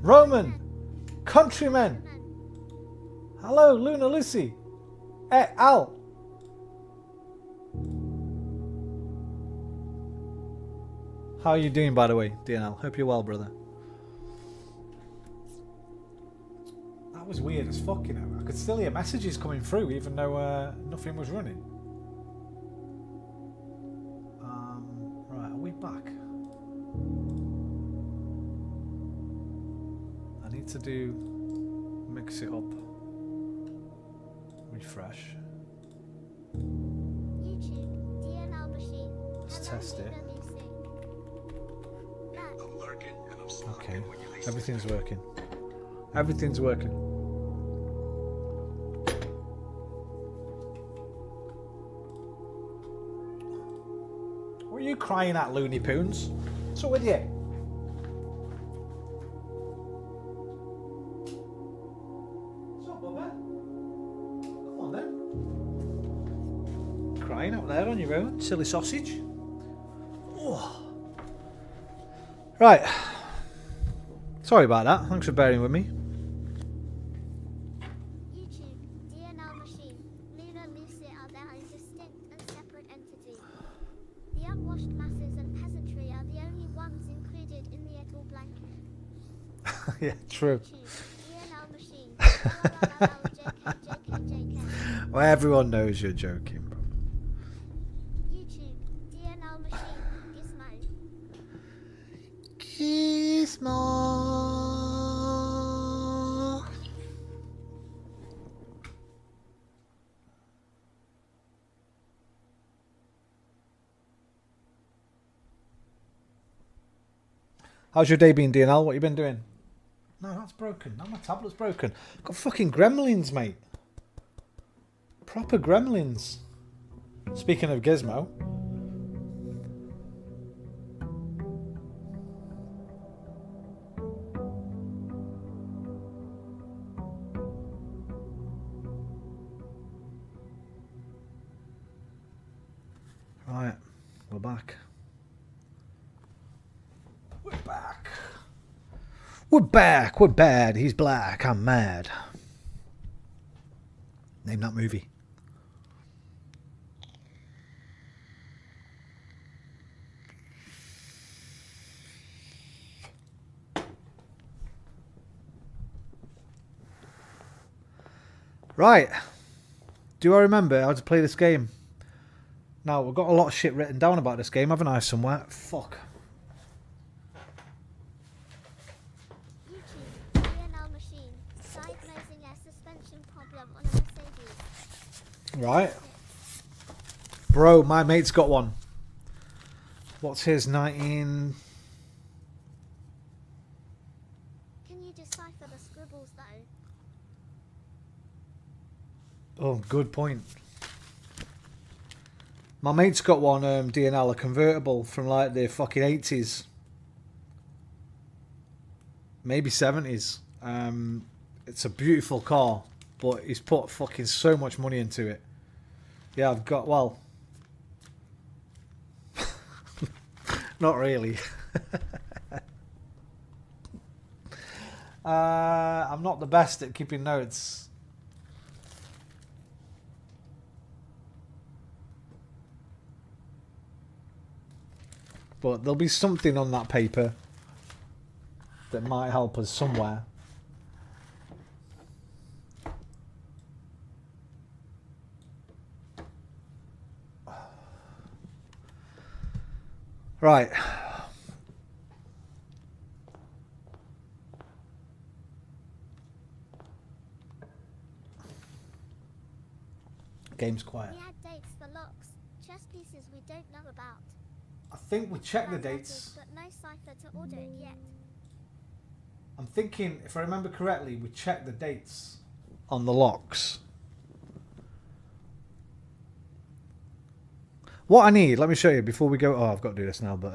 Roman, countrymen. Hello, Luna Lucy. Hey, Al. How are you doing, by the way, DNL? Hope you're well, brother. That was weird as fuck, you know. I could still hear messages coming through, even though nothing was running. Right, are we back? I need to mix it up. Refresh. YouTube, DNL machine. Let's test it. Okay, everything's working. Everything's working. What are you crying at, Looney Poons? What's up with you? What's up, Bubba? Come on then. Crying out there on your own, silly sausage. Oh. Right. Sorry about that. Thanks for bearing with me. YouTube, DNL machine. Luna Lucy are their own distinct and separate entity. The unwashed masses and peasantry are the only ones included in the equal blanket. Yeah, true. YouTube, DNL machine. JK. Well, everyone knows you're joking, bro. YouTube, DNL machine. Gizmo. Gizmo. How's your day been, DNL? What you been doing? No, that's broken. Now my tablet's broken. Got fucking gremlins, mate. Proper gremlins. Speaking of Gizmo. Right, we're back. We're back. We're back. We're bad. He's black. I'm mad. Name that movie. Right. Do I remember how to play this game? Now, we've got a lot of shit written down about this game, haven't I, somewhere? Fuck. YouTube, DNL machine. Diagnosing a suspension problem on a Mercedes. Right. Bro, my mate's got one. What's his? 19... Can you decipher the scribbles though? Oh, good point. My mate's got one, DNL, a convertible from like the fucking 80s. Maybe 70s. It's a beautiful car, but he's put fucking so much money into it. Yeah, I've got, well... Not really. I'm not the best at keeping notes. But there'll be something on that paper that might help us somewhere. Right. Game's quiet. We add dates for locks, chess pieces we don't know about. I think we checked the Found dates. letters, but no cipher to order it yet. I'm thinking, if I remember correctly, we checked the dates on the locks. What I need, let me show you before we go. Oh, I've got to do this now, but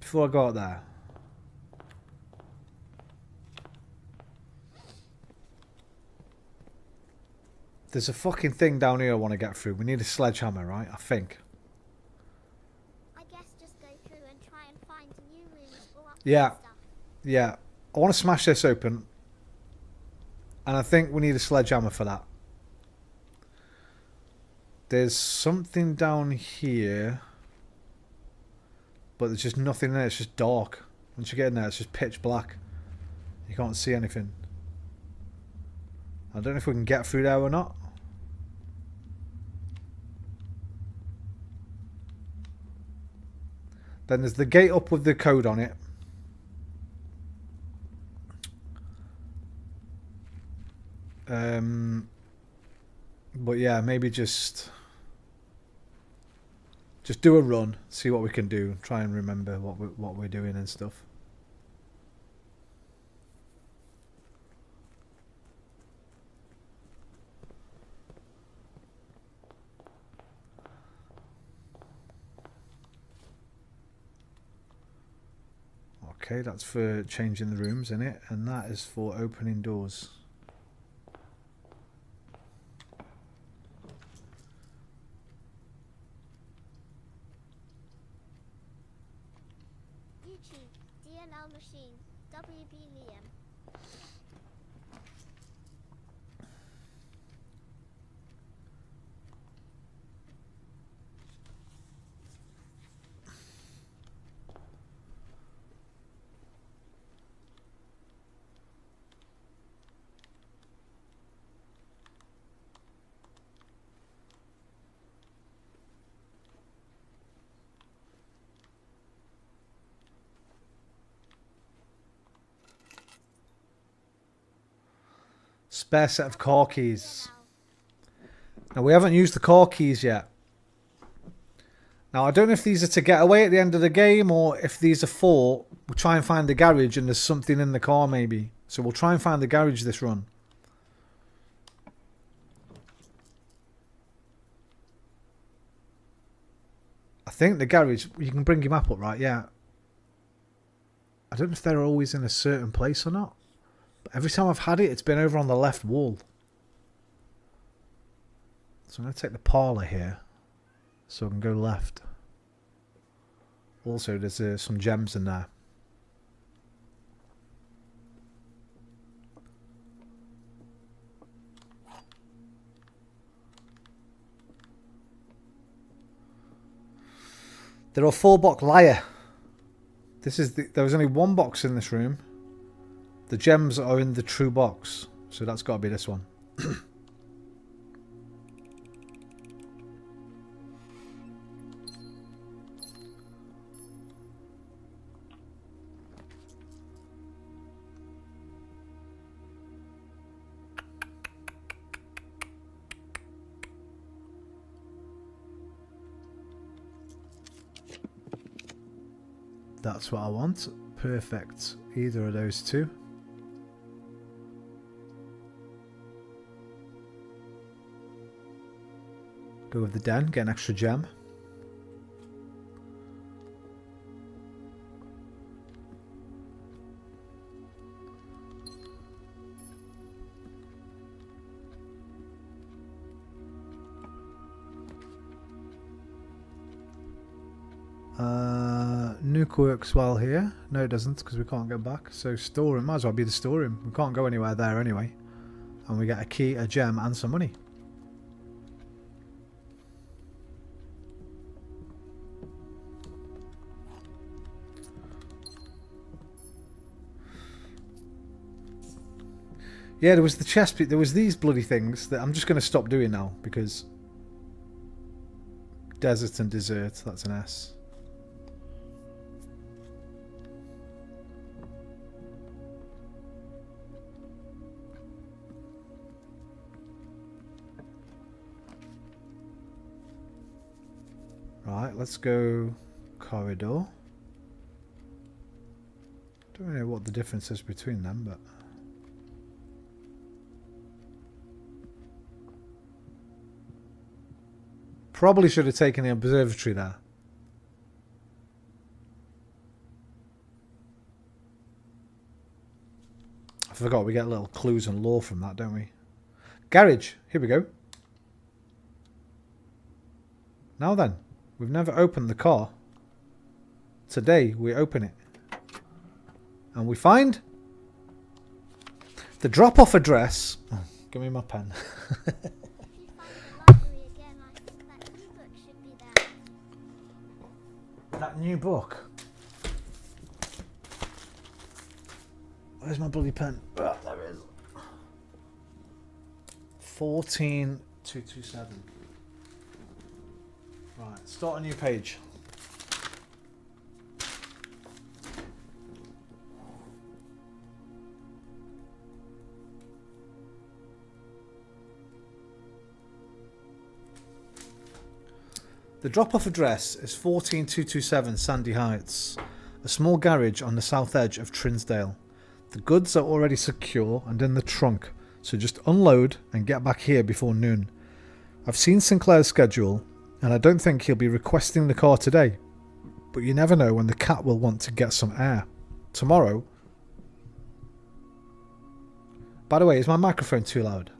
before I go out there. There's a fucking thing down here I want to get through. We need a sledgehammer, right? I think. I guess just go through and try and find new rooms or upgrade Yeah. stuff. Yeah. I want to smash this open. And I think we need a sledgehammer for that. There's something down here. But there's just nothing there. It's just dark. Once you get in there, it's just pitch black. You can't see anything. I don't know if we can get through there or not. Then there's the gate up with the code on it. But yeah, maybe just do a run, see what we can do, try and remember what we're doing and stuff. Okay, that's for changing the rooms, isn't it? And that is for opening doors. YouTube, DNL machine, WB Liam. Spare set of car keys. Now we haven't used the car keys yet. Now I don't know if these are to get away at the end of the game or if these are for we'll try and find the garage and there's something in the car maybe. So we'll try and find the garage this run. I think the garage, you can bring your map up, right? Yeah. I don't know if they're always in a certain place or not. But every time I've had it, it's been over on the left wall. So I'm going to take the parlour here. So I can go left. Also, there's some gems in there. There are 4 box liar. There was only 1 box in this room. The gems are in the true box. So that's got to be this one. That's what I want. Perfect. Either of those two. Go with the den, get an extra gem. Nuke works well here. No, it doesn't because we can't go back. So storeroom, might as well be the storeroom. We can't go anywhere there anyway. And we get a key, a gem, and some money. Yeah, there was the chest. There was these bloody things that I'm just going to stop doing now because desert and dessert. That's an S. Right, let's go corridor. Don't really know what the difference is between them, but probably should have taken the observatory there. I forgot we get little clues and lore from that, don't we? Garage. Here we go. Now then, we've never opened the car. Today we open it. And we find the drop-off address. Oh, give me my pen. If you find the library again, I think that new book should be there. That new book. Where's my bloody pen? Oh, there it is. 14227. Right, start a new page. The drop-off address is 14227 Sandy Heights, a small garage on the south edge of Trinsdale. The goods are already secure and in the trunk, so just unload and get back here before noon. I've seen Sinclair's schedule, and I don't think he'll be requesting the car today, but you never know when the cat will want to get some air. Tomorrow... By the way, is my microphone too loud?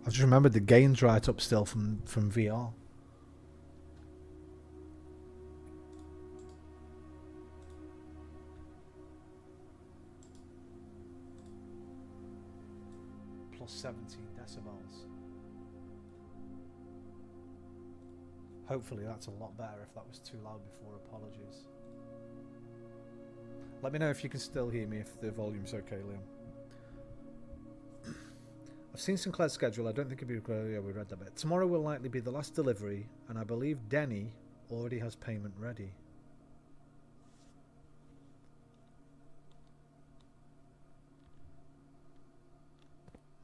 I've just remembered the gain's right up still from VR. Plus 17 decibels. Hopefully that's a lot better. If that was too loud before, apologies. Let me know if you can still hear me, if the volume's okay, Liam. I've seen Sinclair's schedule. I don't think it'll be required. Yeah, we read that bit. Tomorrow will likely be the last delivery, and I believe Denny already has payment ready.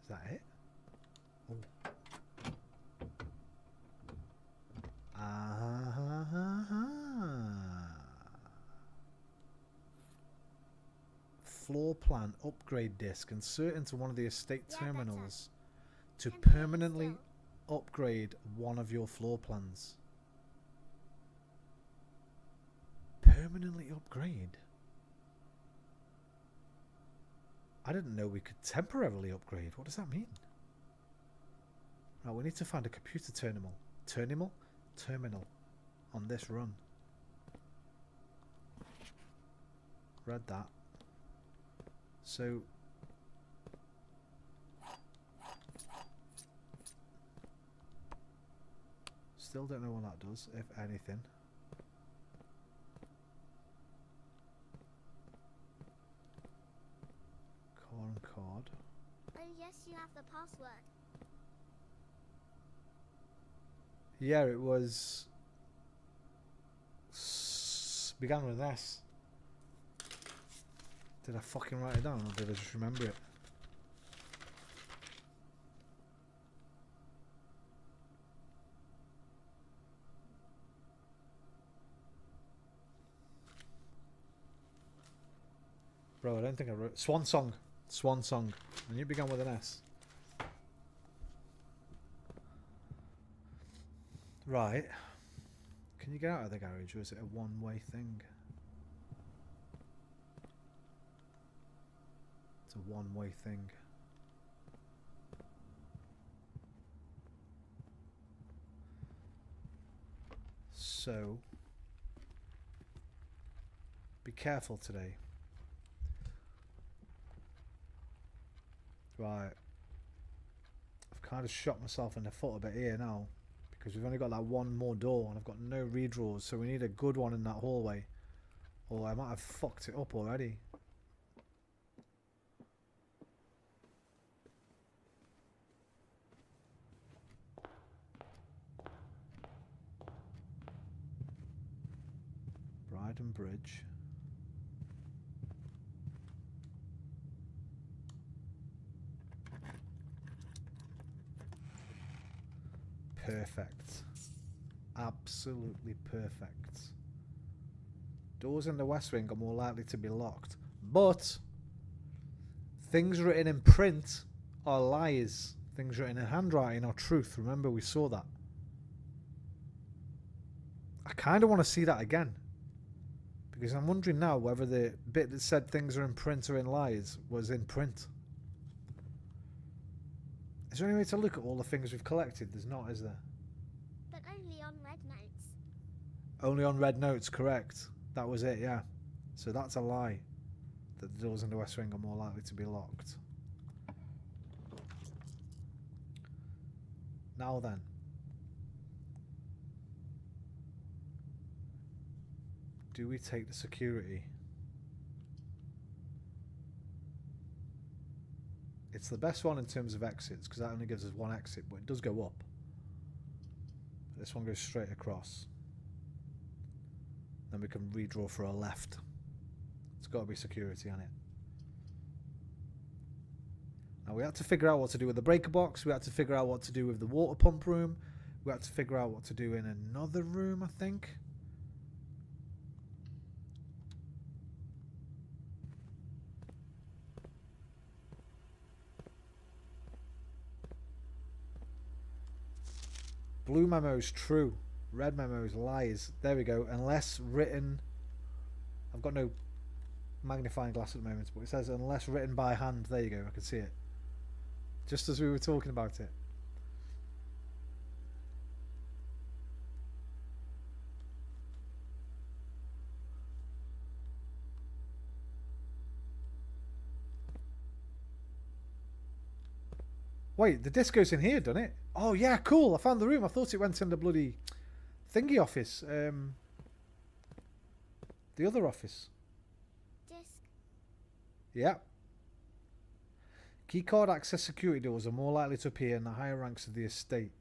Is that it? Oh. Floor plan upgrade disc. Insert into one of the estate terminals to permanently upgrade one of your floor plans. Permanently upgrade? I didn't know we could temporarily upgrade. What does that mean? Right, we need to find a computer terminal. Terminal on this run. Read that. So still don't know what that does, if anything. Car and card. Oh yes, you have the password. Yeah, it was began with an S. Did I fucking write it down, or did I just remember it? Bro, I don't think I wrote... Swan Song. Swan Song. I knew it began with an S. Right. Can you get out of the garage, or is it a one-way thing? It's a one-way thing. So, be careful today. Right. I've kind of shot myself in the foot a bit here now, because we've only got that one more door and I've got no redraws, so we need a good one in that hallway, or I might have fucked it up already. Bryden Bridge. Perfect. Absolutely perfect. Doors in the West Wing are more likely to be locked, but things written in print are lies. Things written in handwriting are truth. Remember, we saw that. I kind of want to see that again, because I'm wondering now whether the bit that said things are in print or in lies was in print. Is there any way to look at all the things we've collected? There's not, is there? But only on Red Night. Only on red notes, correct. That was it, yeah. So that's a lie. That the doors in the West Wing are more likely to be locked. Now then. Do we take the security? It's the best one in terms of exits, because that only gives us one exit, but it does go up. This one goes straight across. Then we can redraw for a left. It's got to be security on it. Now we had to figure out what to do with the breaker box. We had to figure out what to do with the water pump room. We had to figure out what to do in another room, I think. Blue memo's true. Red memo's lies. There we go. Unless written... I've got no magnifying glass at the moment, but it says unless written by hand. There you go. I can see it. Just as we were talking about it. Wait, the disco's in here, doesn't it? Oh, yeah, cool. I found the room. I thought it went in the bloody thingy office. The other office. Disc. Yeah. Keycard access security doors are more likely to appear in the higher ranks of the estate.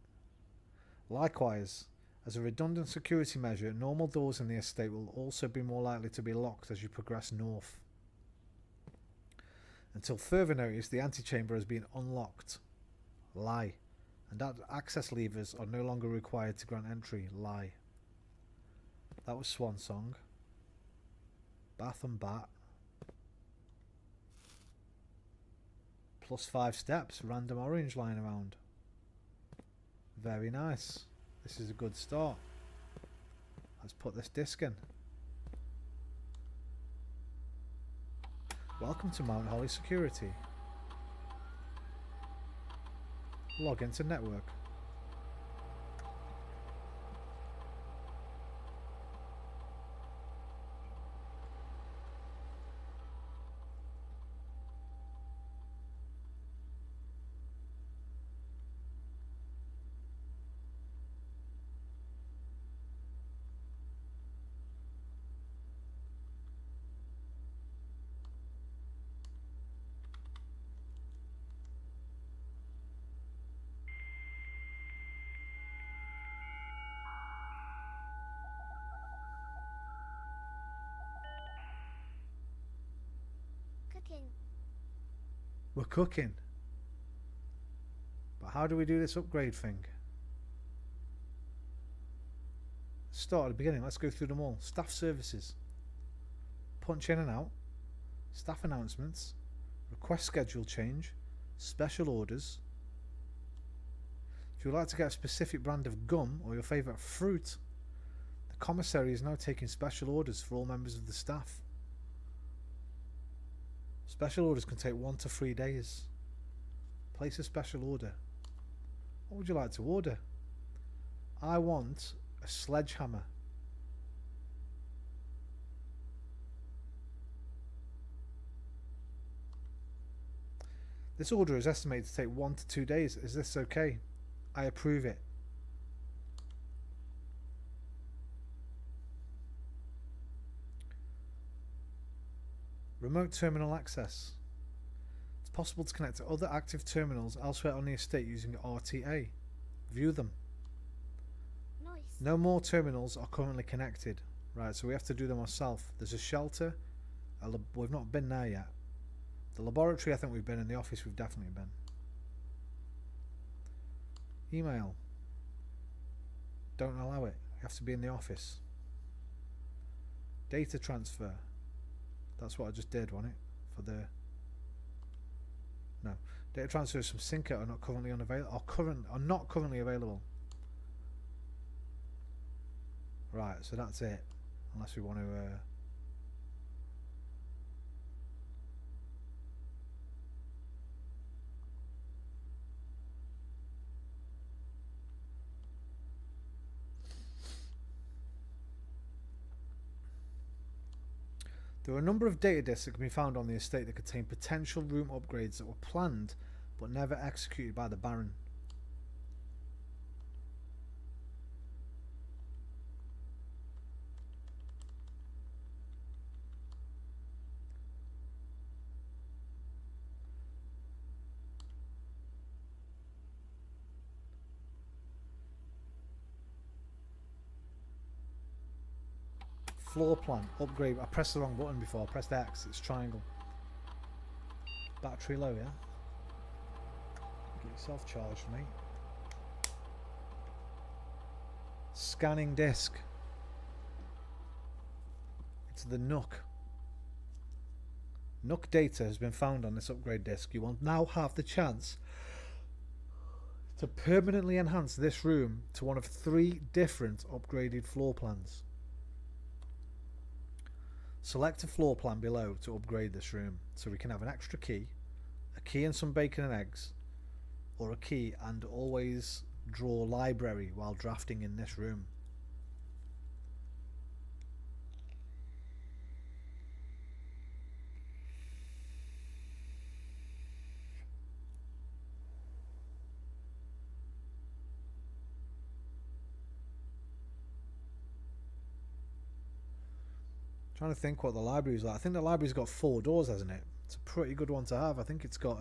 Likewise, as a redundant security measure, normal doors in the estate will also be more likely to be locked as you progress north. Until further notice, the antechamber has been unlocked. Lie. And that access levers are no longer required to grant entry. Lie. That was Swan Song. Bath and Bat. Plus 5 steps. Random orange lying around. Very nice. This is a good start. Let's put this disc in. Welcome to Mount Holly Security. Log into network. Cooking. We're cooking. But how do we do this upgrade thing? Start at the beginning. Let's go through them all. Staff services. Punch in and out. Staff announcements. Request schedule change. Special orders. If you would like to get a specific brand of gum or your favourite fruit, the commissary is now taking special orders for all members of the staff. Special orders can take 1 to 3 days. Place a special order. What would you like to order? I want a sledgehammer. This order is estimated to take 1 to 2 days. Is this okay? I approve it. Remote terminal access. It's possible to connect to other active terminals elsewhere on the estate using RTA. View them. Nice. No more terminals are currently connected. Right, so we have to do them ourselves. There's a shelter. We've not been there yet. The laboratory I think we've been. In the office we've definitely been. Email. Don't allow it. You have to be in the office. Data transfer. That's what I just did, wasn't it? For the... No. Data transfers from Synca are not currently unavailable. Are not currently available. Right, so that's it. Unless we want to... There are a number of data disks that can be found on the estate that contain potential room upgrades that were planned but never executed by the Baron. Floor plan, upgrade. I pressed the wrong button before. I pressed X, it's triangle. Battery low, yeah? Get yourself charged, mate. Scanning disk. It's the Nook. Nook data has been found on this upgrade disk. You will now have the chance to permanently enhance this room to one of 3 different upgraded floor plans. Select a floor plan below to upgrade this room, so we can have an extra key, a key and some bacon and eggs, or a key and always draw library while drafting in this room. Trying to think what the library's like. I think the library's got 4 doors, hasn't it? It's a pretty good one to have. I think it's got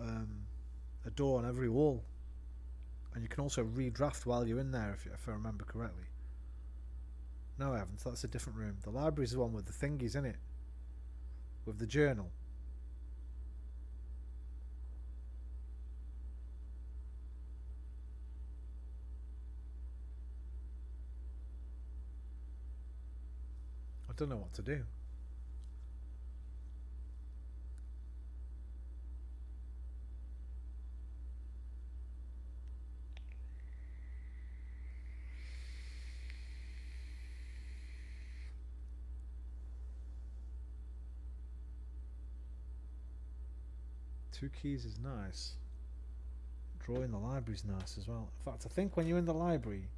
a door on every wall, and you can also redraft while you're in there, if I remember correctly. No, I haven't. That's a different room. The library's the one with the thingies in it, with the journal. I don't know what to do. Two keys is nice. Drawing the library is nice as well. In fact, I think when you're in the library,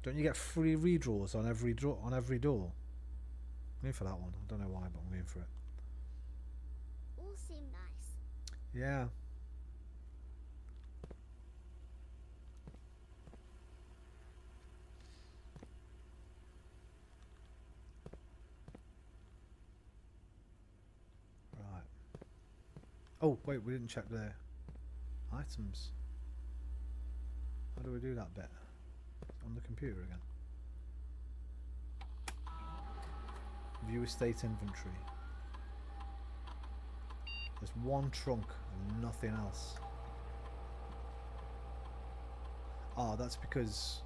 don't you get free redraws on every door? I'm going for that one. I don't know why, but I'm going for it. All seem nice. Yeah. Right. Oh, wait, we didn't check the items. How do we do that bit? On the computer again. View estate inventory. There's one trunk and nothing else. Ah, that's because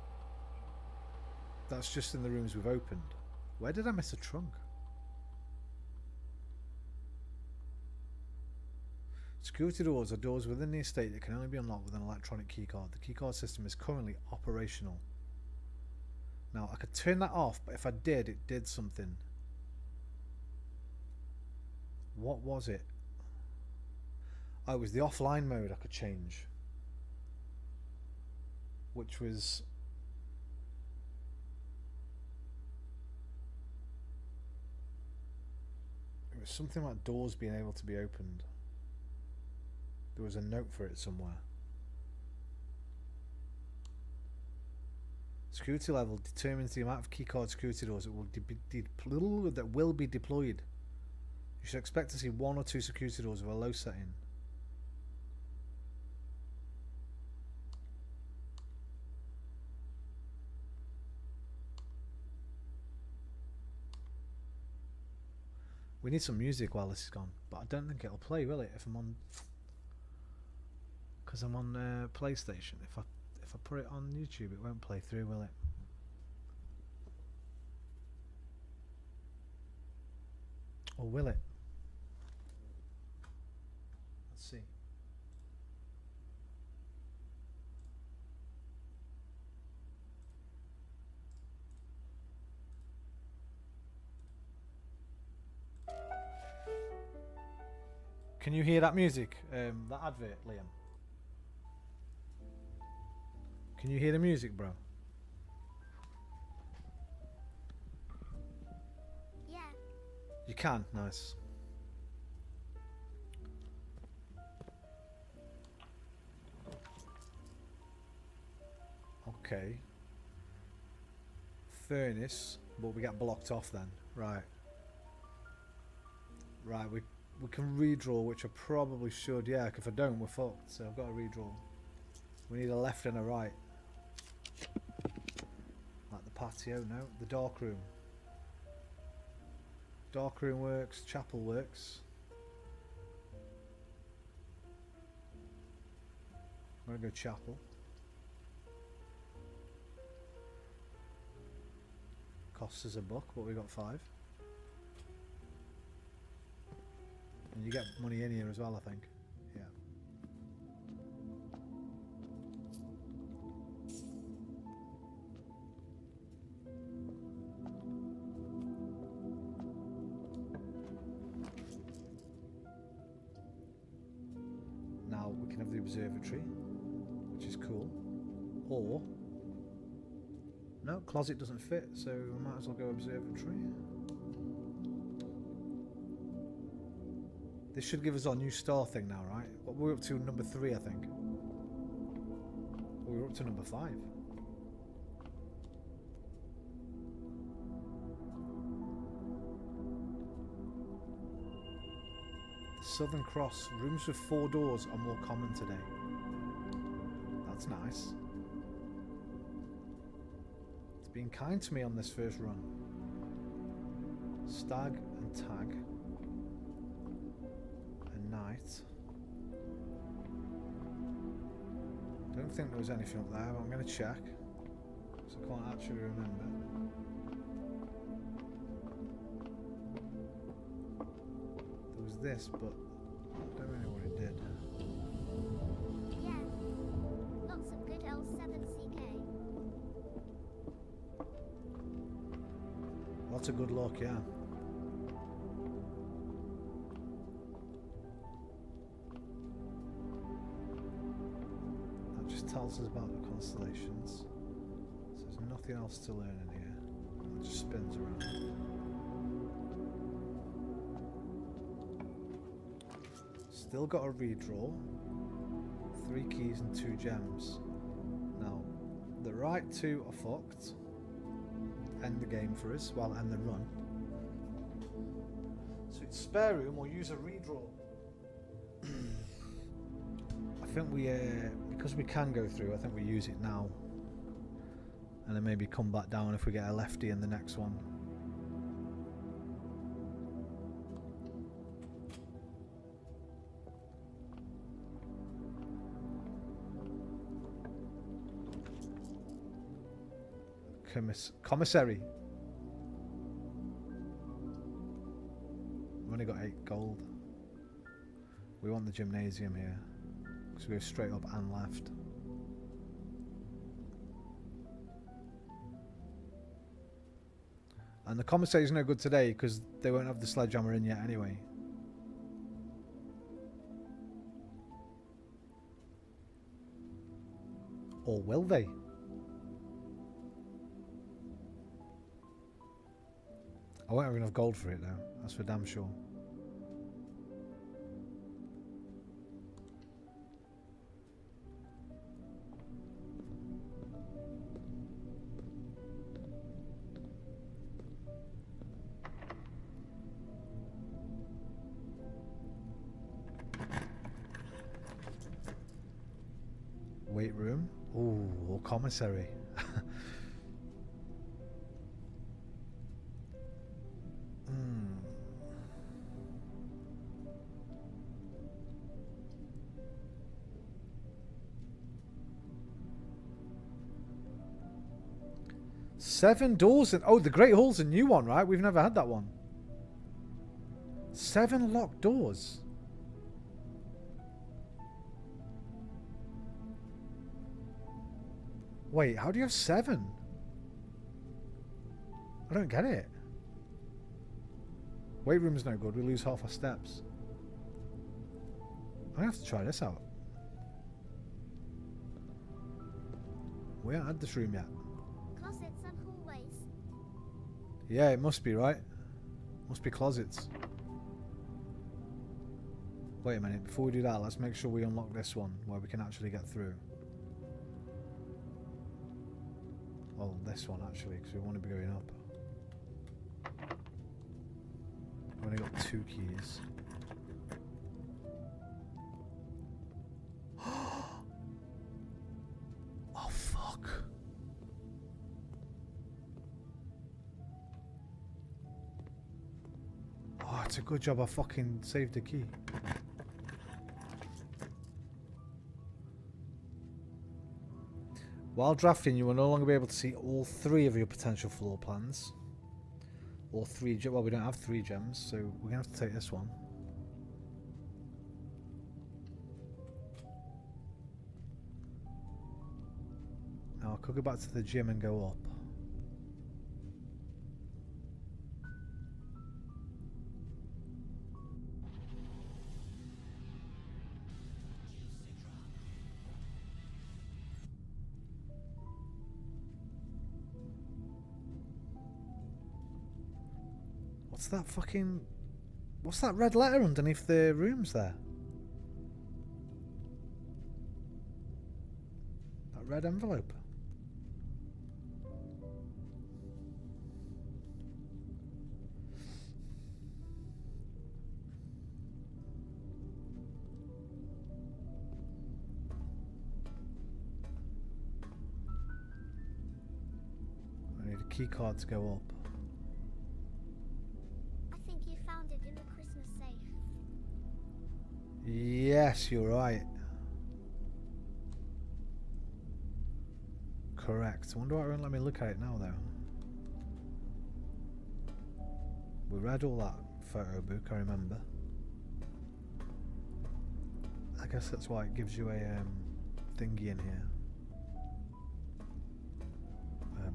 that's just in the rooms we've opened. Where did I miss a trunk? Security doors are doors within the estate that can only be unlocked with an electronic keycard. The keycard system is currently operational. Now, I could turn that off, but if I did, it did something. What was it? Oh, it was the offline mode I could change. Which was... it was something like doors being able to be opened. There was a note for it somewhere. Security level determines the amount of keycard security doors that will be deployed. You should expect to see 1 or 2 security doors with a low setting. We need some music while this is gone, but I don't think it'll play, will it? If I'm on, because I'm on PlayStation. If I put it on YouTube, it won't play through, will it? Or will it? Let's see. Can you hear that music? That advert, Liam? Can you hear the music, bro? Yeah. You can, nice. Okay. Furnace, but we get blocked off then. Right. Right, we can redraw, which I probably should. Yeah, if I don't, we're fucked. So I've got to redraw. We need a left and a right. Like the patio, no. The dark room. Dark room works, chapel works. I'm going to go chapel. Costs us $1, but we got 5. And you get money in here as well, I think. Yeah. Now we can have the observatory, which is cool. Or no, closet doesn't fit, so we might as well go observatory. This should give us our new star thing now, right? But we're up to number 3, I think. We're up to number 5. The Southern Cross. Rooms with 4 doors are more common today. That's nice. It's been kind to me on this first run. Stag and tag. Night. Don't think there was anything up there, but I'm going to check. Because I can't actually remember. There was this, but I don't really know what it did. Yeah. Lots of good L7CK. Lots of good luck, yeah. Tells us about the constellations. So there's nothing else to learn in here. It just spins around. Still got a redraw. 3 keys and 2 gems. Now, the right 2 are fucked. End the game for us. Well, end the run. So it's spare room or use a redraw. I think we, because we can go through, I think we use it now. And then maybe come back down if we get a lefty in the next one. Commissary. We've only got 8 gold. We want the gymnasium here. So we go straight up and left. And the commissary is no good today because they won't have the sledgehammer in yet anyway. Or will they? I won't have enough gold for it though, that's for damn sure. Weight room. Ooh, or commissary. Seven doors and oh, the Great Hall's a new one, right? We've never had that one. 7 locked doors. Wait, how do you have 7? I don't get it. Weight room's no good. We lose half our steps. I'm gonna have to try this out. We haven't had this room yet. Closets and hallways. Yeah, it must be, right? Must be closets. Wait a minute, before we do that, let's make sure we unlock this one where we can actually get through. Well, this one actually, because we want to be going up. We've only got 2 keys. Oh, fuck. Oh, it's a good job I fucking saved the key. While drafting, you will no longer be able to see all 3 of your potential floor plans. Or 3 well, we don't have 3 gems, so we're going to have to take this one. Now I could go back to the gym and go up. What's that fucking... What's that red letter underneath the rooms there? That red envelope. I need a key card to go up. I think you found it in the Christmas safe. Yes, you're right. Correct. I wonder why it won't let me look at it now, though. We read all that photo book, I remember. I guess that's why it gives you a thingy in here.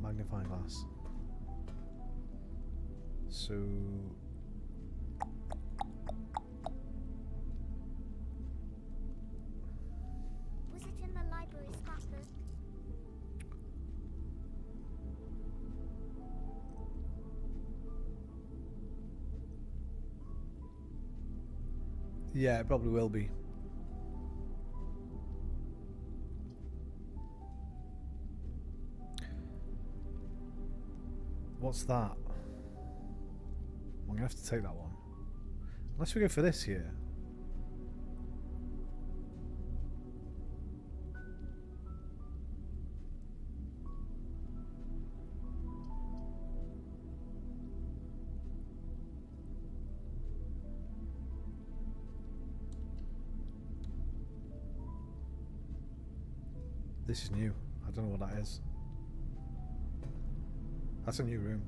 Magnifying glass. So... Was it in the library scrapbook? Yeah, it probably will be. What's that? I'm gonna have to take that one. Unless we go for this here. This is new. I don't know what that is. That's a new room.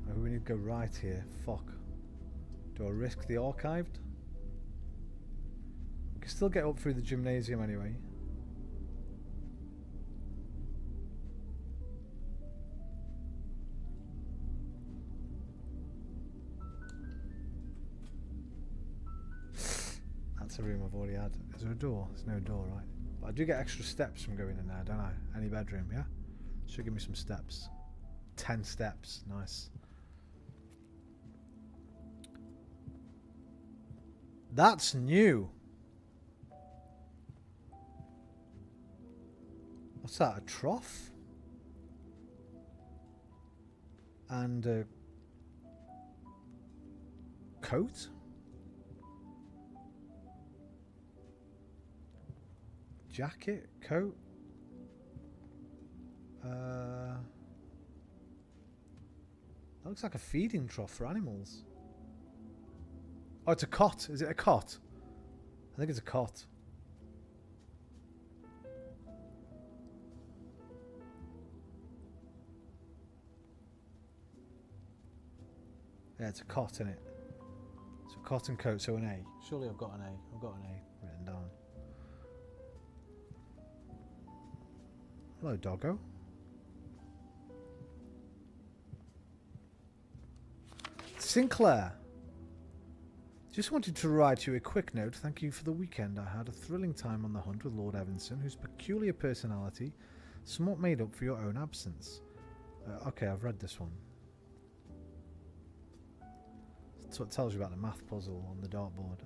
Maybe we need to go right here. Fuck. Do I risk the archived? We can still get up through the gymnasium anyway. That's a room I've already had. Is there a door? There's no door, right? But I do get extra steps from going in there, don't I? Any bedroom, yeah? Should give me some steps. 10 steps. Nice. That's new. What's that? A trough? And a coat? Jacket? Coat? That looks like a feeding trough for animals. Oh, it's a cot. Is it a cot? I think it's a cot. Yeah, it's a cot, isn't it? It's a cot and coat, so an A. Surely I've got an A. I've got an A written down. Hello, doggo. Sinclair. Just wanted to write you a quick note. Thank you for the weekend. I had a thrilling time on the hunt with Lord Evanson, whose peculiar personality Somewhat made up for your own absence. Okay, I've read this one. That's what tells you about the math puzzle on the dartboard.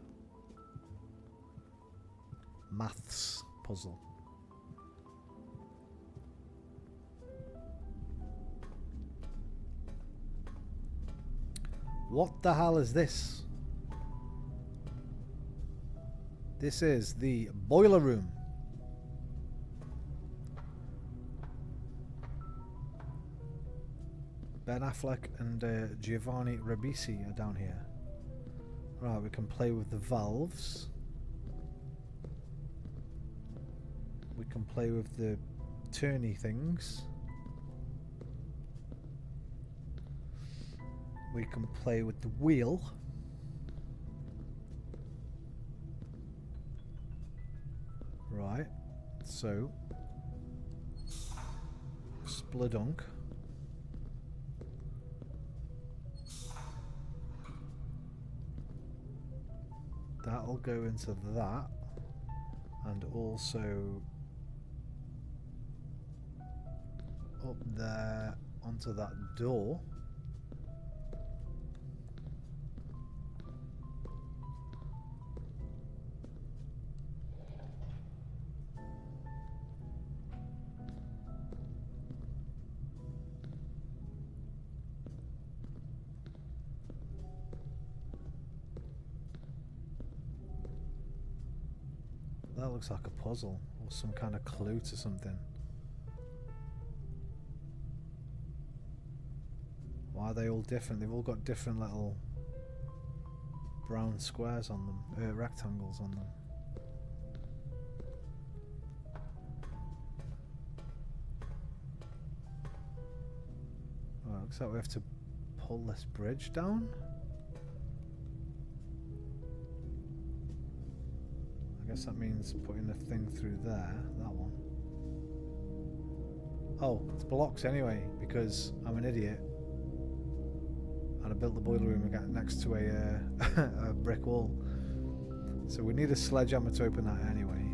Maths puzzle. What the hell is this? This is the boiler room. Ben Affleck and Giovanni Ribisi are down here. Right, we can play with the valves. We can play with the turny things. We can play with the wheel. Right, so Splodunk. That'll go into that, and also up there onto that door. That looks like a puzzle or some kind of clue to something. Why are they all different? They've all got different little brown squares on them, rectangles on them. Well, looks like we have to pull this bridge down. I guess that means putting the thing through there, that one. Oh, it's blocks anyway, because I'm an idiot. And I built the boiler room next to a brick wall. So we need a sledgehammer to open that anyway.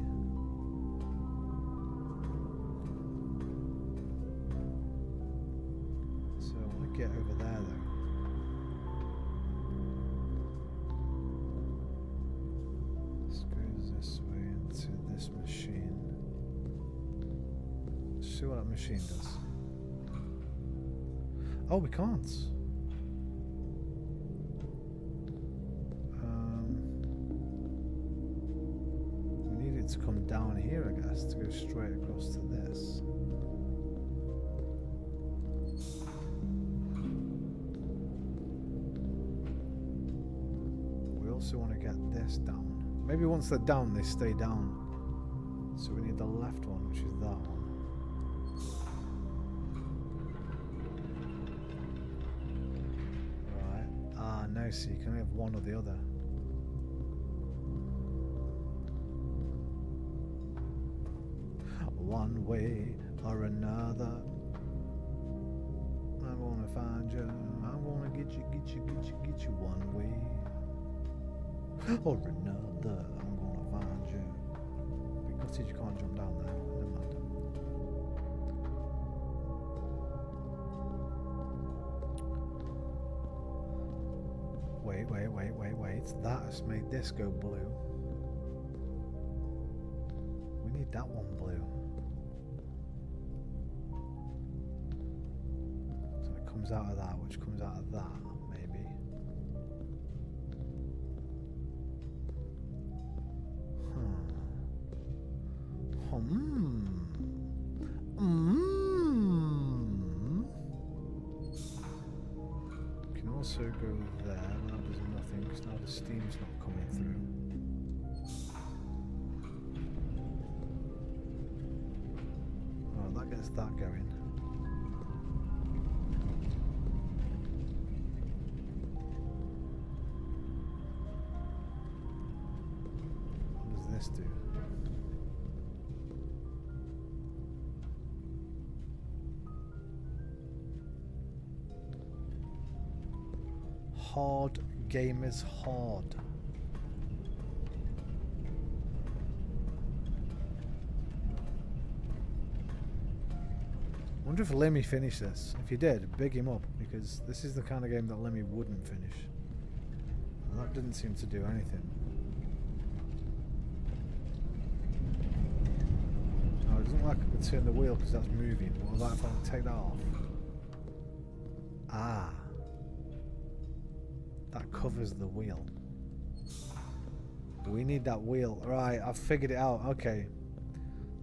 So I want to get over there though. This machine. Let's see what that machine does. Oh, we can't. We need it to come down here, I guess, to go straight across to this. We also want to get this down. Maybe once they're down, they stay down. So we need the left one, which is that one. Right. Ah, no, so you can only have one or the other. One way or another. I'm gonna find you. I'm gonna get you one way or another. I'm gonna find you. You can't jump down there. Never mind. Wait. That has made this go blue. We need that one blue. So it comes out of that, which comes out of that, maybe. Can also go there, but that does nothing because now the steam's not coming through. Oh, that gets that going. What does this do? Hard game is hard. I wonder if Lemmy finished this. If he did, big him up, because this is the kind of game that Lemmy wouldn't finish. And that didn't seem to do anything. Oh, it doesn't look like I could turn the wheel because that's moving. What about if I take that off? Ah. That covers the wheel. We need that wheel. Right, I've figured it out. Okay.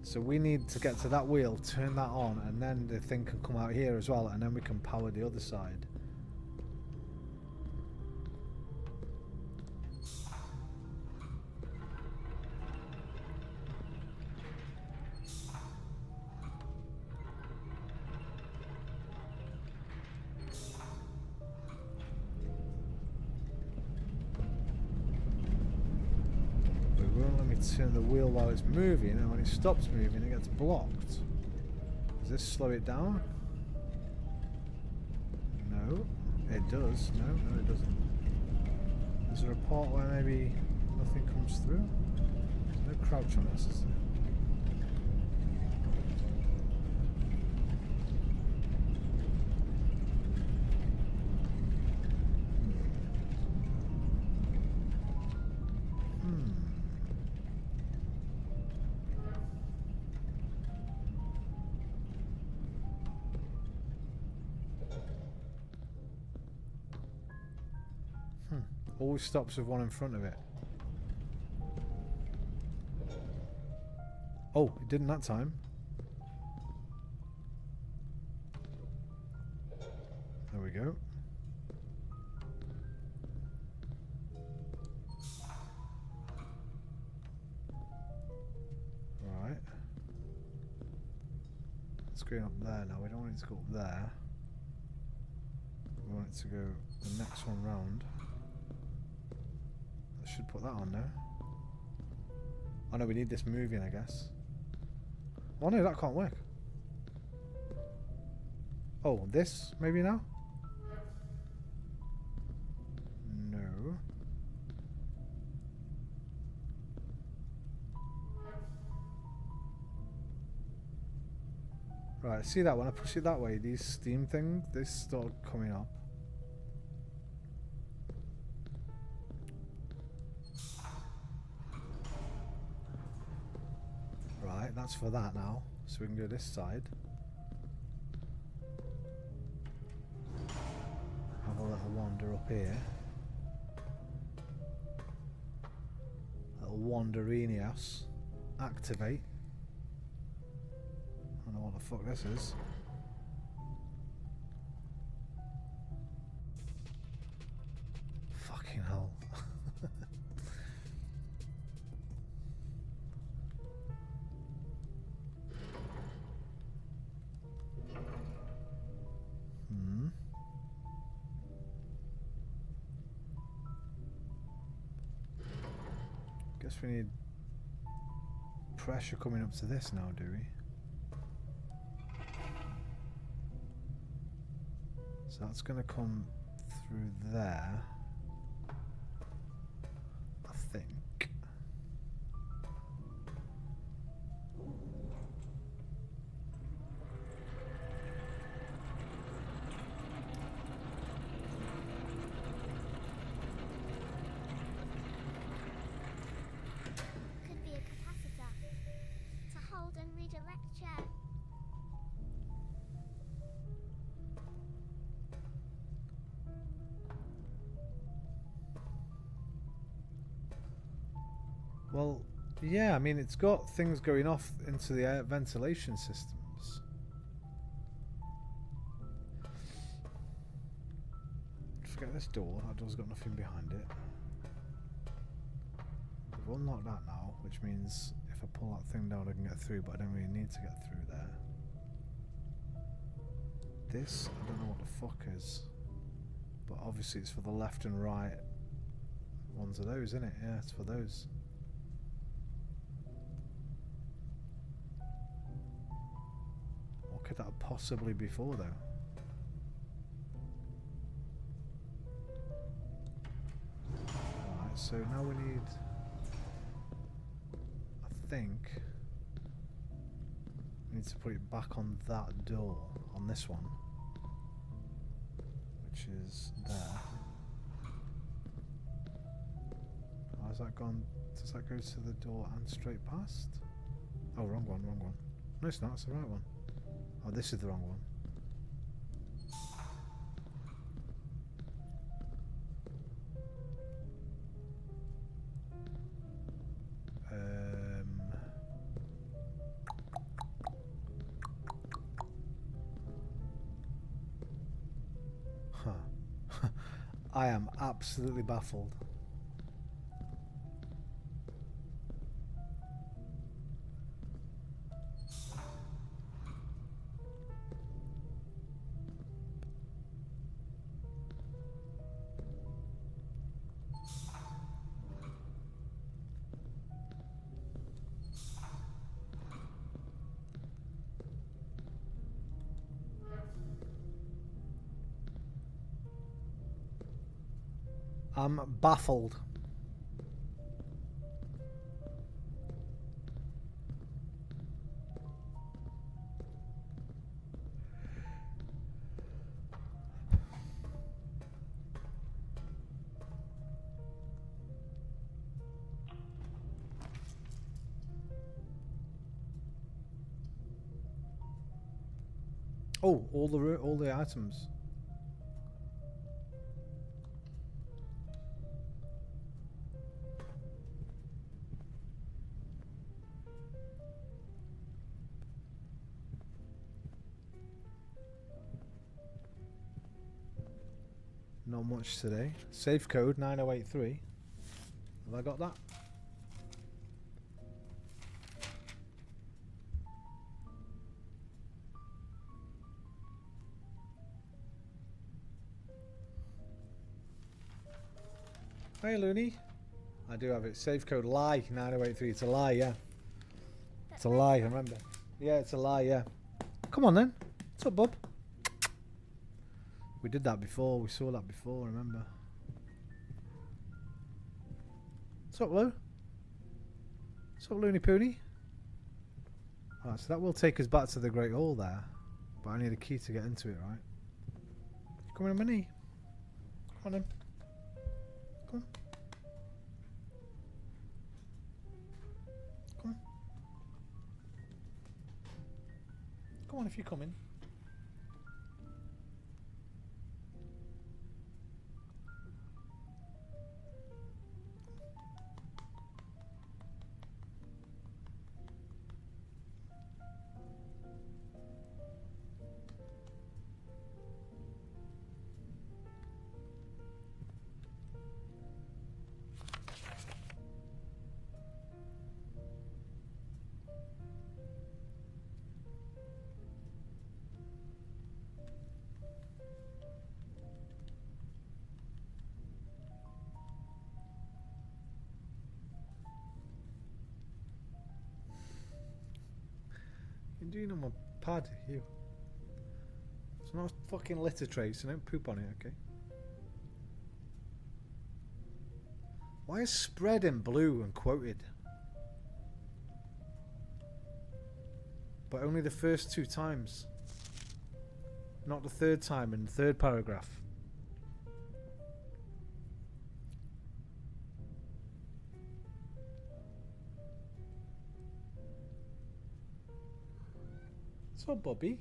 So we need to get to that wheel, turn that on, and then the thing can come out here as well, and then we can power the other side. Turn the wheel while it's moving, and when it stops moving it gets blocked. Does this slow it down? No, it does. No, it doesn't. Is there a part where maybe nothing comes through? There's no crouch on this, is there? Always stops with one in front of it. Oh, it didn't that time. There we go. Right. It's going up there now. We don't want it to go up there. We want it to go the next one round. I should put that on now. Oh no, we need this moving, I guess. Oh no, that can't work. Oh, this maybe now? No. Right, see that when I push it that way, these steam things, they start coming up. Right, that's for that now. So we can go this side. Have a little wander up here. Little wanderinius. Activate. I don't know what the fuck this is. Fucking hell. Guess we need pressure coming up to this now, do we? So that's going to come through there, I think. Could be a capacitor to hold and redirect chair. Well, yeah, I mean, it's got things going off into the air ventilation systems. Forget this door. That door's got nothing behind it. We've unlocked that now, which means if I pull that thing down I can get through, but I don't really need to get through there. This, I don't know what the fuck is. But obviously it's for the left and right ones of those, isn't it? Yeah, it's for those. What could that possibly be for, though? Alright, so now we need... I think... We need need to put it back on that door, on this one, which is there. Oh, has that gone? Does that go to the door and straight past? Oh, wrong one, wrong one. No, it's not. It's the right one. Oh, this is the wrong one. Huh. I am absolutely baffled. I'm baffled. Oh, all the items. Not much today. Safe code 9083. Have I got that? Hey Looney. I do have it. Safe code lie 9083. It's a lie, yeah. It's a lie, remember. Yeah, it's a lie, yeah. Come on then. What's up, bub? We did that before. We saw that before, remember. What's up, Lou? What's up, Looney Pooney? Alright, so that will take us back to the Great Hall there. But I need a key to get into it, right? Come on, my knee. Come on, then. Come on. Come on. Come on if you're coming. You're doing on my pad, you. It's not a fucking litter tray, so don't poop on it, okay? Why is spread in blue and quoted? But only the first 2 times. Not the third time in the third paragraph. So, Bobby.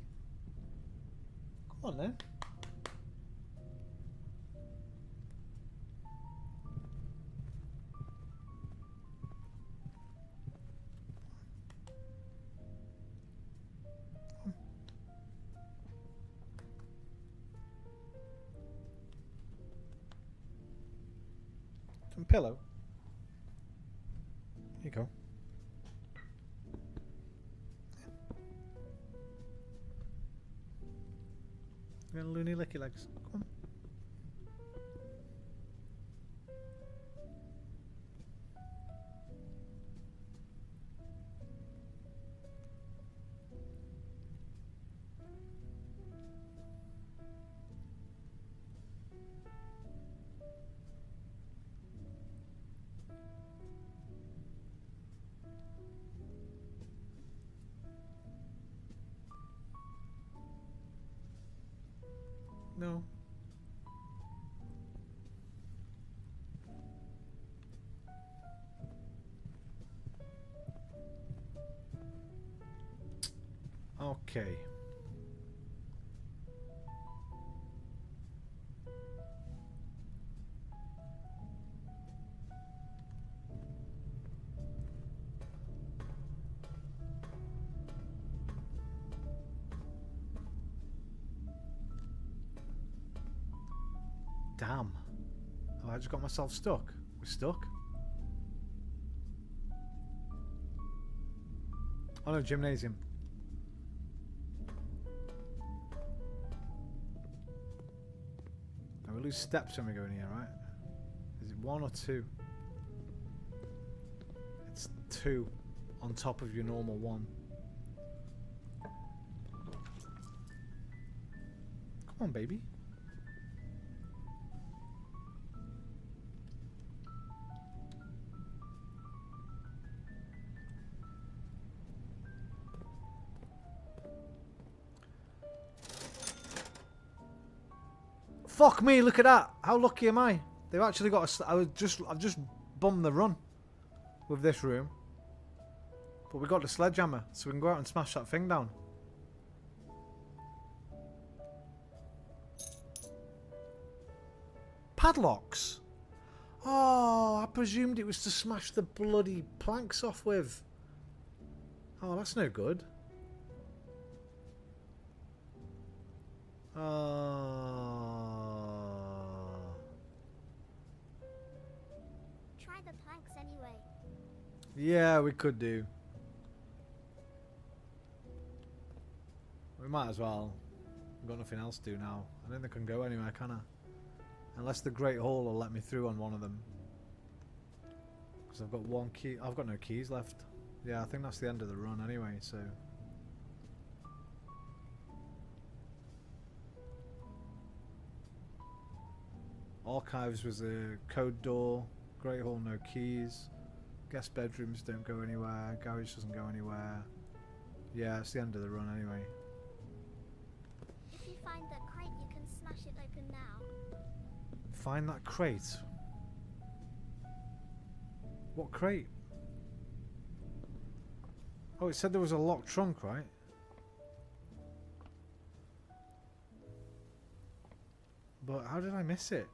Come on then. Some pillow. Here you go. You're gonna loony lick your legs. Come on. No. Okay. Damn. Oh, I just got myself stuck. We're stuck. Oh no, gymnasium. Now we lose steps when we go in here, right? Is it 1 or 2? It's 2 on top of your normal 1. Come on, baby. Fuck me, look at that. How lucky am I? They've actually got a... I've just bummed the run with this room. But we got the sledgehammer, so we can go out and smash that thing down. Padlocks? Oh, I presumed it was to smash the bloody planks off with. Oh, that's no good. Try the planks anyway. Yeah, we could do. We might as well. We've got nothing else to do now. I don't think I can go anywhere, can I? Unless the Great Hall will let me through on one of them. Because I've got 1 key. I've got no keys left. Yeah, I think that's the end of the run anyway, so... Archives was a code door. Great Hall, no keys. Guest bedrooms don't go anywhere. Garage doesn't go anywhere. Yeah, it's the end of the run anyway. If you find that crate, you can smash it open now. Find that crate. What crate? Oh, it said there was a locked trunk, right? But how did I miss it?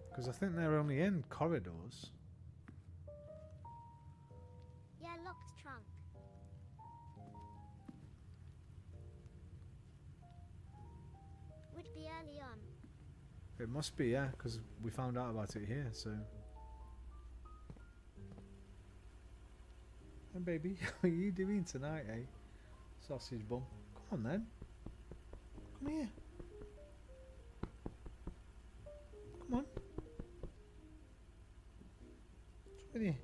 Because I think they're only in corridors. Yeah, locked trunk. Would be early on. It must be, yeah, because we found out about it here, so... Hey baby, what are you doing tonight, eh? Sausage bum. Come on then. Come here. Come on. What's with you?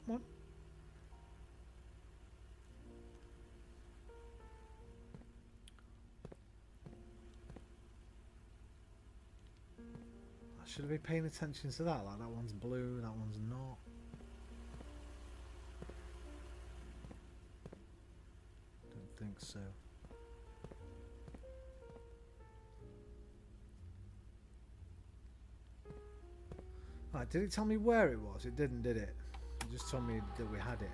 Come on. I should have been paying attention to that. Like, that one's blue, that one's not. Don't think so. Right, did it tell me where it was? It didn't, did it? It just told me that we had it.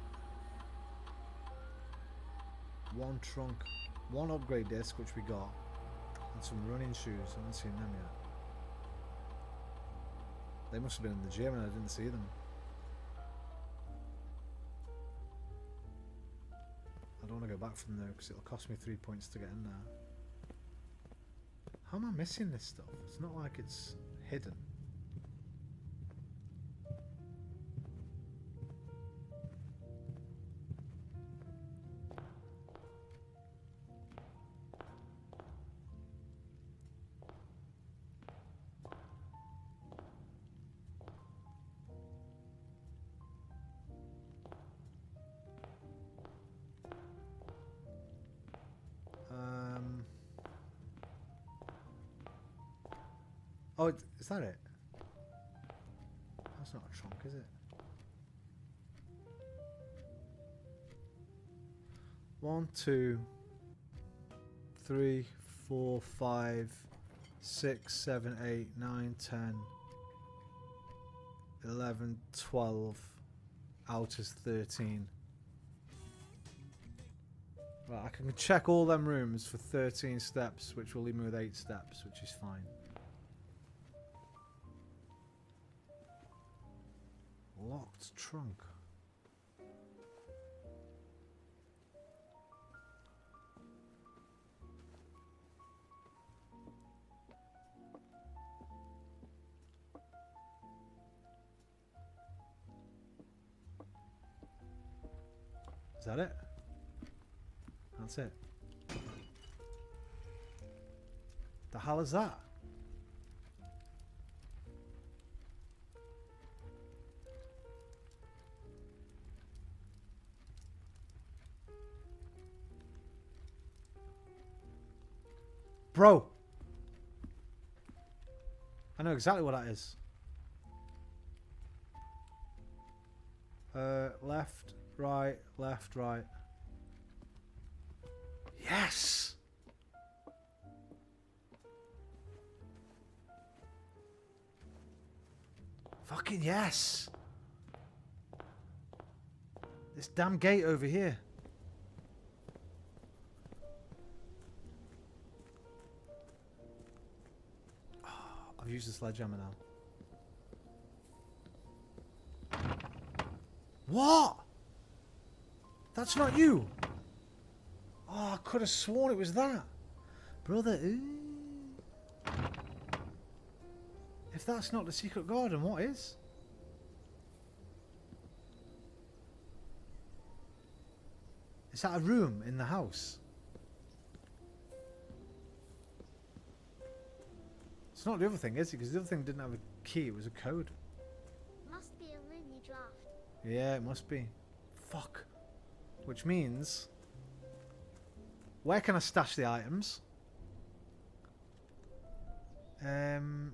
1 trunk, 1 upgrade disc, which we got, and some running shoes. I haven't seen them yet. They must have been in the gym and I didn't see them. I don't want to go back from there because it'll cost me 3 points to get in there. How am I missing this stuff? It's not like it's hidden. Oh, is that it? That's not a trunk, is it? 1, 2, 3, 4, 5, 6, 7, 8, 9, 10, 11, 12. Out is 13. Right, I can check all them rooms for 13 steps, which will leave me with 8 steps, which is fine. Locked trunk. Is that it? That's it. The hell is that? Bro! I know exactly what that is. Left, right, left, right. Yes! Fucking yes! This damn gate over here. Oh, I've used the sledgehammer now. What? That's not you! Oh, I could have sworn it was that. Brother, ooh. If that's not the secret garden, what is? Is that a room in the house? It's not the other thing, is it? Because the other thing didn't have a key, it was a code. Must be a room you draft. Yeah, it must be. Fuck. Which means... Where can I stash the items? Can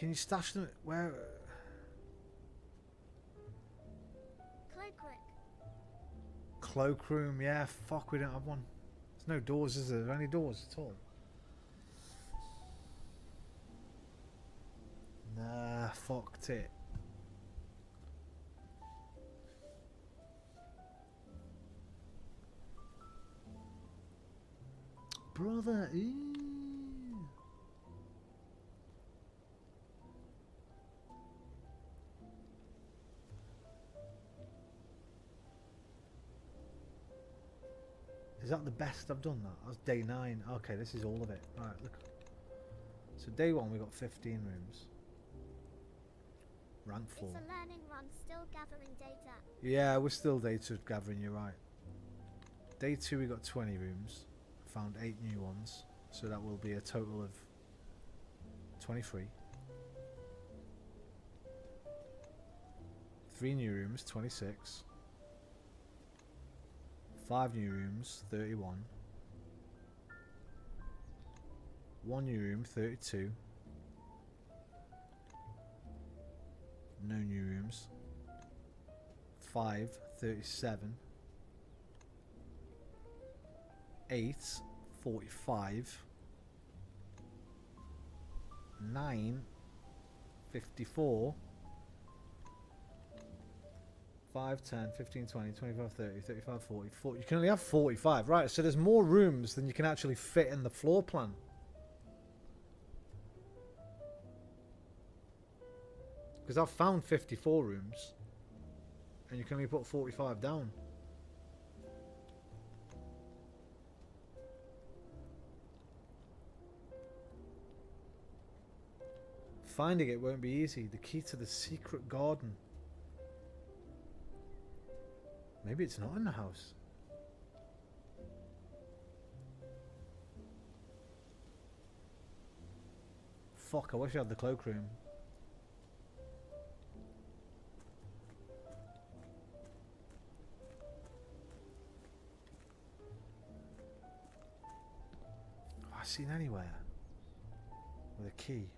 you stash them... Where... Cloakroom. Cloakroom, yeah, fuck, we don't have one. There's no doors, is there? Are there any doors at all? Nah, fucked it. Brother, ew. Is that the best I've done that? That's day 9. Okay, this is all of it. Right, look. So day 1 we got 15 rooms. Rank 4. It's a learning run, still gathering data. Yeah, we're still data gathering, you're right. Day 2 we got 20 rooms. Found 8 new ones. So that will be a total of 23. 3 new rooms, 26. 5 new rooms, 31. 1 new room, 32. No new rooms. 5, 37. 8, 45. 9, 54. 5, 10, 15, 20, 25, 30, 35, 40, 40. You can only have 45. Right, so there's more rooms than you can actually fit in the floor plan. Because I've found 54 rooms. And you can only put 45 down. Finding it won't be easy. The key to the secret garden. Maybe it's not in the house. Fuck, I wish I had the cloakroom. Oh, I've seen anywhere with a key.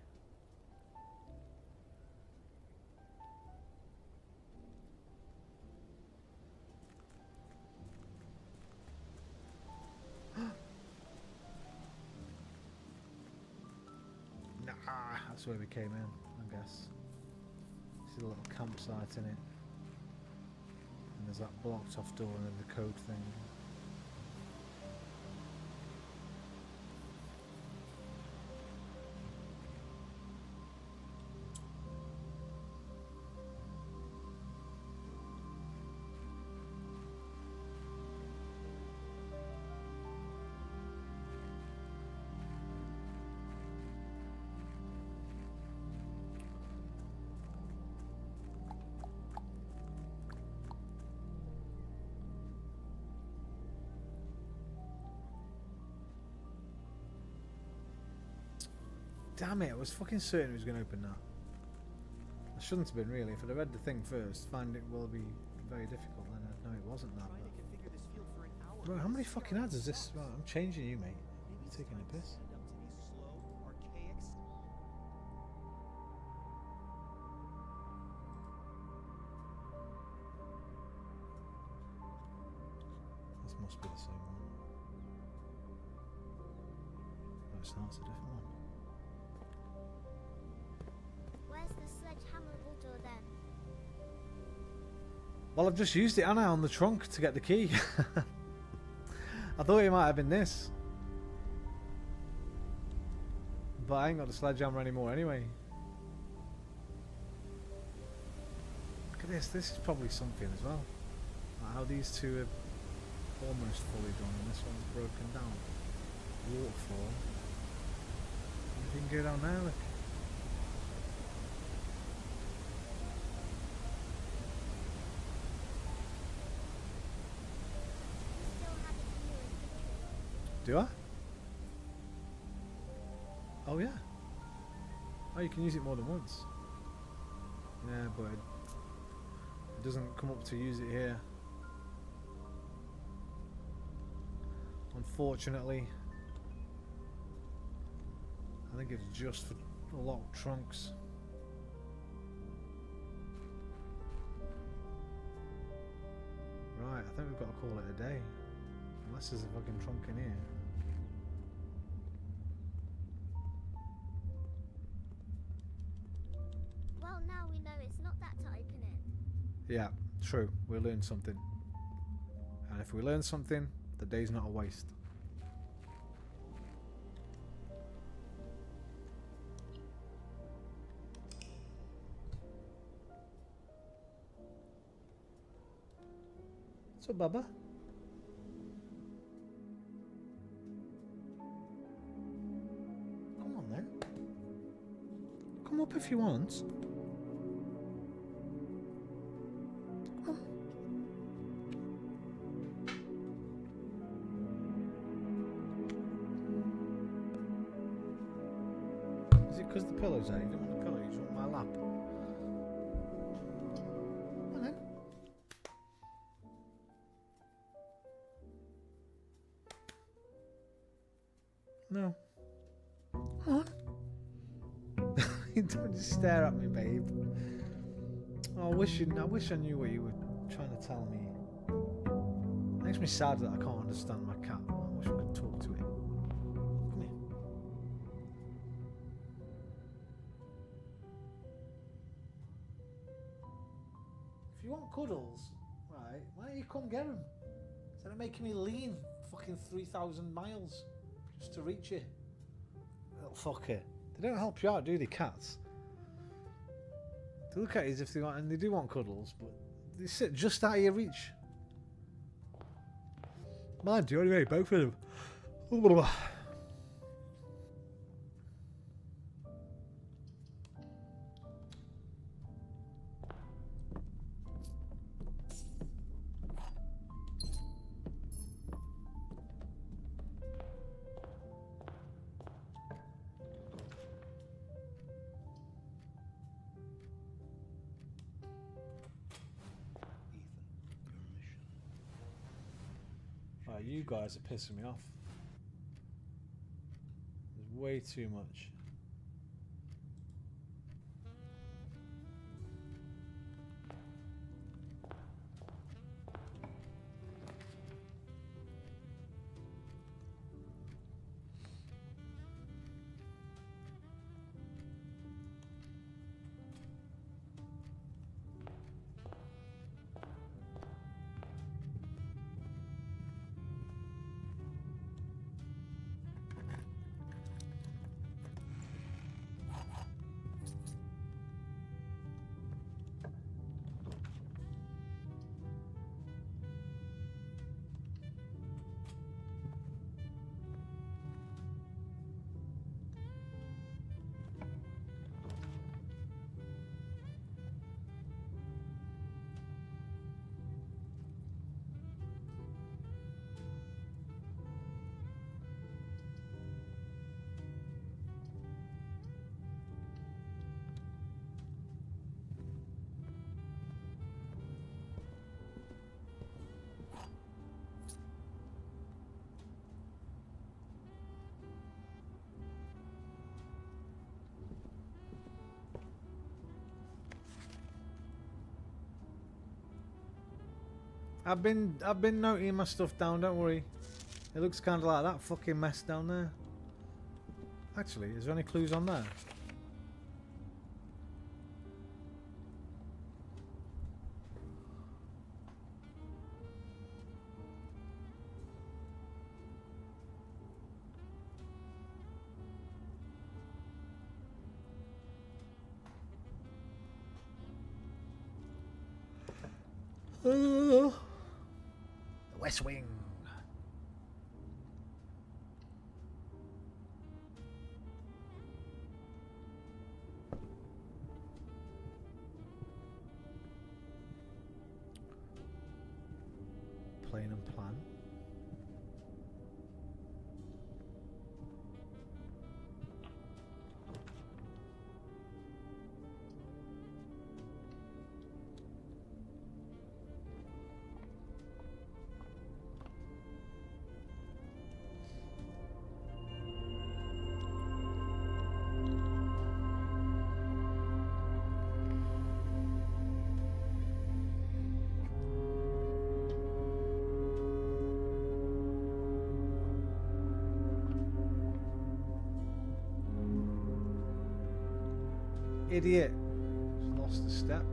That's where we came in, I guess. This is a little campsite in it. And there's that blocked off door and then the code thing. Damn it, I was fucking certain it was going to open that. I shouldn't have been really. If I'd have read the thing first, find it will be very difficult, then I'd know it wasn't that. Bro, how many fucking ads is this? Right, I'm changing you, mate. You're taking a piss. This must be the same one. No, it's not, it's a different one. Where's the sledgehammerable door then? Well, I've just used it, Anna, on the trunk to get the key. I thought it might have been this. But I ain't got the sledgehammer anymore anyway. Look at this. This is probably something as well. Like how these two are almost fully done and this one's broken down. Waterfall. You can go down there, look. Do I? Oh yeah. Oh, you can use it more than once. Yeah, but it doesn't come up to use it here. Unfortunately. I think it's just for locked trunks. Right, I think we've got to call it a day. Unless there's a fucking trunk in here. Well, now we know it's not that to open it. Yeah, true. We learned something. And if we learn something, the day's not a waste. So, Baba? Come on then. Come up if you want. Come on. Is it because the pillow's there? You don't want the pillow, you just want my lap. Come on then. No. Come on. You don't just stare at me, babe. Oh, I wish I knew what you were trying to tell me. It makes me sad that I can't understand my cat. I wish I could talk to it. Come here. If you want cuddles, right, why don't you come get them? Instead of making me lean fucking 3,000 miles just to reach you. Little fucker. They don't help you out, do they, cats? They look at you as if they want, and they do want cuddles, but they sit just out of your reach. Mind you, anyway, both of them. Right, you guys are pissing me off. There's way too much. I've been noting my stuff down, don't worry. It looks kind of like that fucking mess down there. Actually, is there any clues on there? The West Wing. Plane and plan. Idiot. Just lost a step.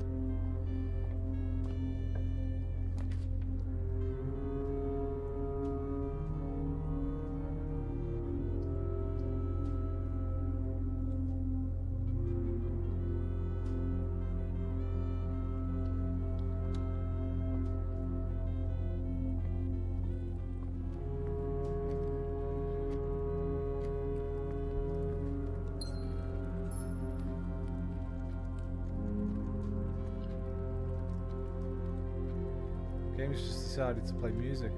Game's just decided to play music.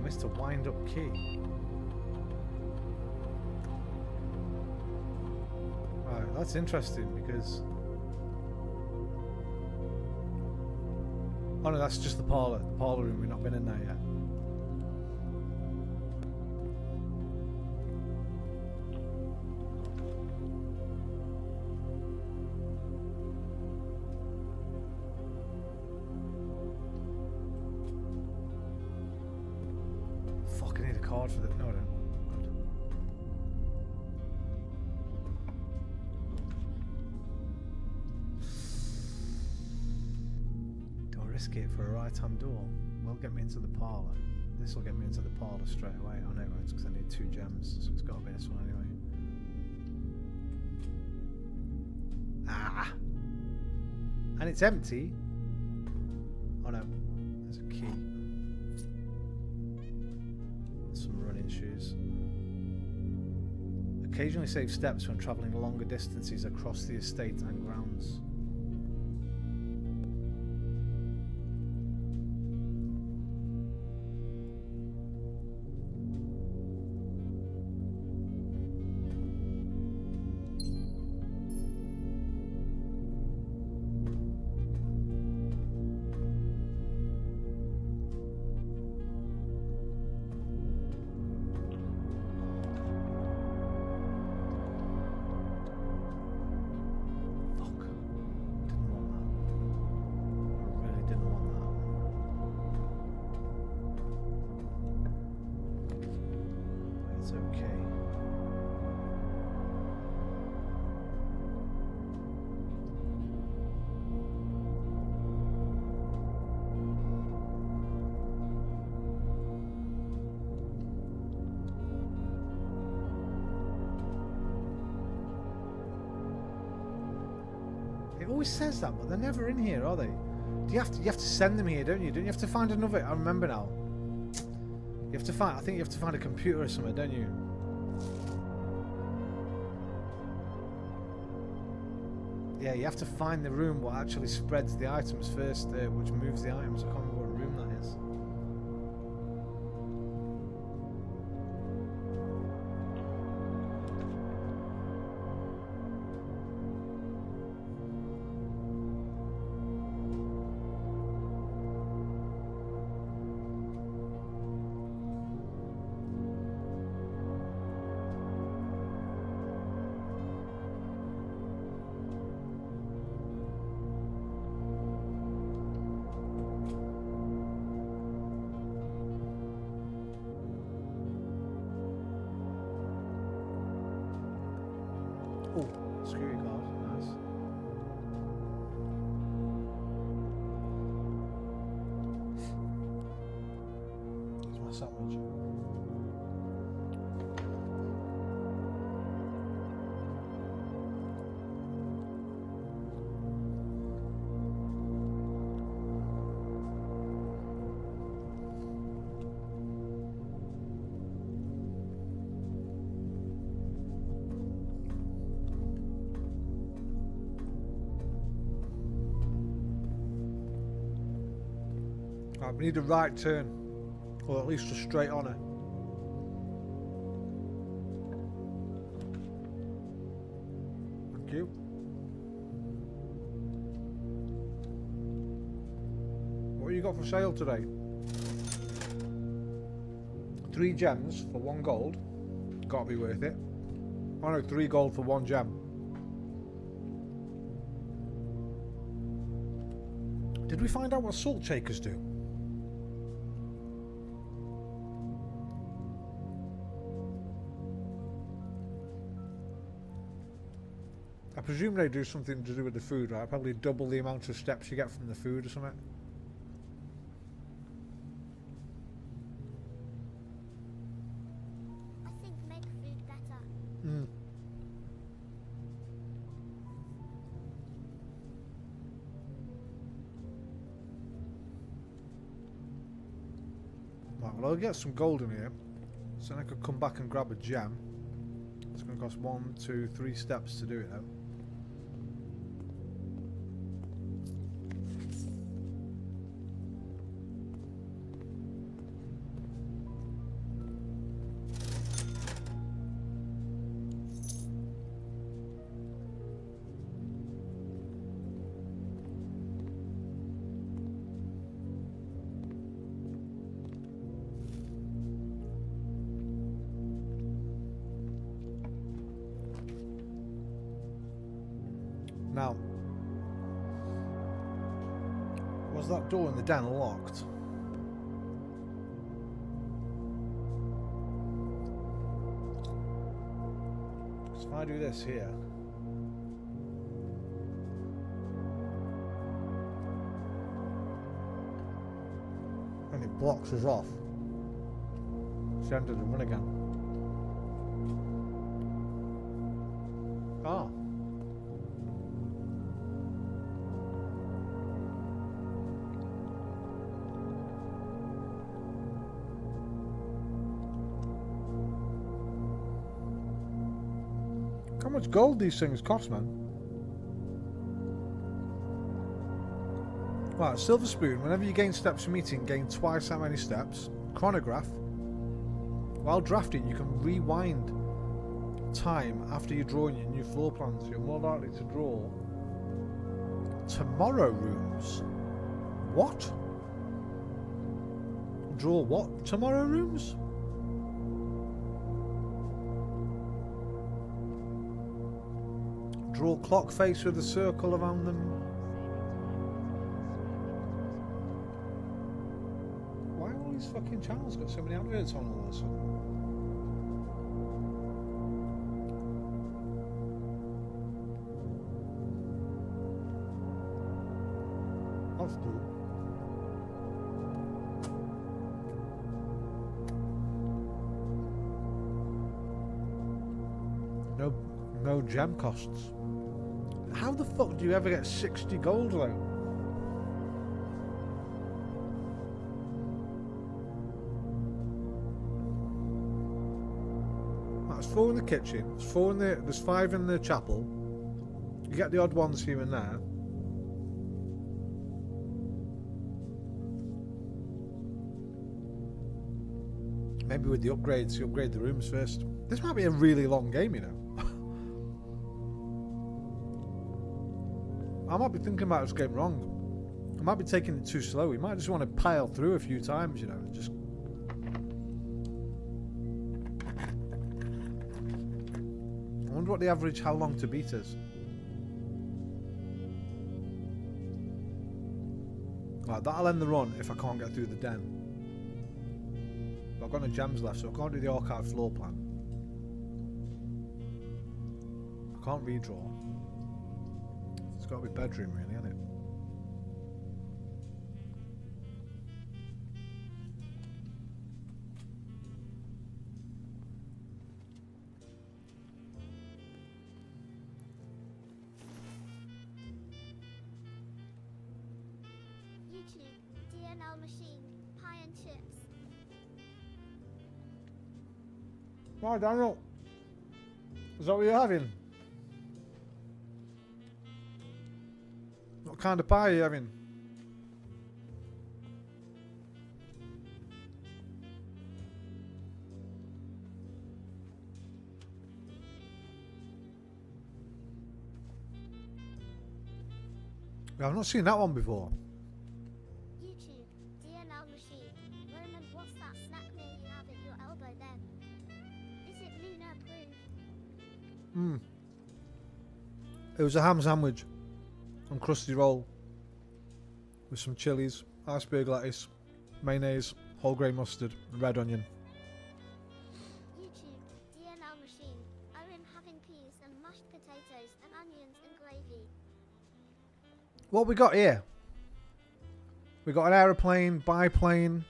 Missed a wind-up key. Right, that's interesting because... Oh no, that's just the parlour room. We've not been in there yet. Fuck, I need a card for that. No, I don't. Do I risk it for a right-hand door? Will get me into the parlour. This will get me into the parlour straight away. Oh no, it's because I need 2 gems, so it's got to be this one anyway. Ah! And it's empty. Oh no, there's a key. Some running shoes. Occasionally save steps when travelling longer distances across the estate and grounds. It always says that, but they're never in here, are they? You have to send them here, don't you? Don't you have to find another? I remember now. You have to find. I think you have to find a computer or something, don't you? Yeah, you have to find the room what actually spreads the items first, which moves the items. I can't remember what room that is. Oh, security guard, nice. Here's my sandwich. Right, we need a right turn, or at least a straight on her. Thank you. What you got for sale today? 3 gems for 1 gold. Gotta be worth it. Oh no, 3 gold for 1 gem. Did we find out what salt shakers do? I presume they do something to do with the food, right? Probably double the amount of steps you get from the food or something. I think make food better. Right, well I'll get some gold in here, so then I could come back and grab a gem. It's going to cost 1, 2, 3 steps to do it though. Now, was that door in the den locked? So if I do this here, and it blocks us off, it's the end of the run again. Ah. How much gold these things cost, man? Right, silver spoon. Whenever you gain steps from eating, gain twice that many steps. Chronograph. While drafting, you can rewind time after you're drawing your new floor plans. You're more likely to draw tomorrow rooms. What? Draw what? Tomorrow rooms? Draw clock face with a circle around them. Why have all these fucking channels got so many adverts on all of a sudden? That's cool. No gem costs. How the fuck do you ever get 60 gold though? That's 4 in the kitchen. There's 5 in the chapel. You get the odd ones here and there. Maybe with the upgrades, you upgrade the rooms first. This might be a really long game, you know. I might be thinking about this game wrong. I might be taking it too slow. We might just want to pile through a few times, you know. Just. I wonder what the average how long to beat is. Right, that'll end the run if I can't get through the den. But I've got no gems left, so I can't do the archive floor plan. I can't redraw. It's got to be bedroom, really, hasn't it? YouTube, DNL machine, pie and chips. Right, Daniel. Is that what you're having? What kind of pie are you having? I've not seen that one before. YouTube, DNL machine. Roman, what's that snack meal you have at your elbow then? Is it Luna approved? It was a ham sandwich on crusty roll with some chilies, iceberg lettuce, mayonnaise, whole grain mustard, and red onion. YouTube, DNL machine. Owen having peas and mashed potatoes and onions and gravy. What we got here? We got an aeroplane, biplane,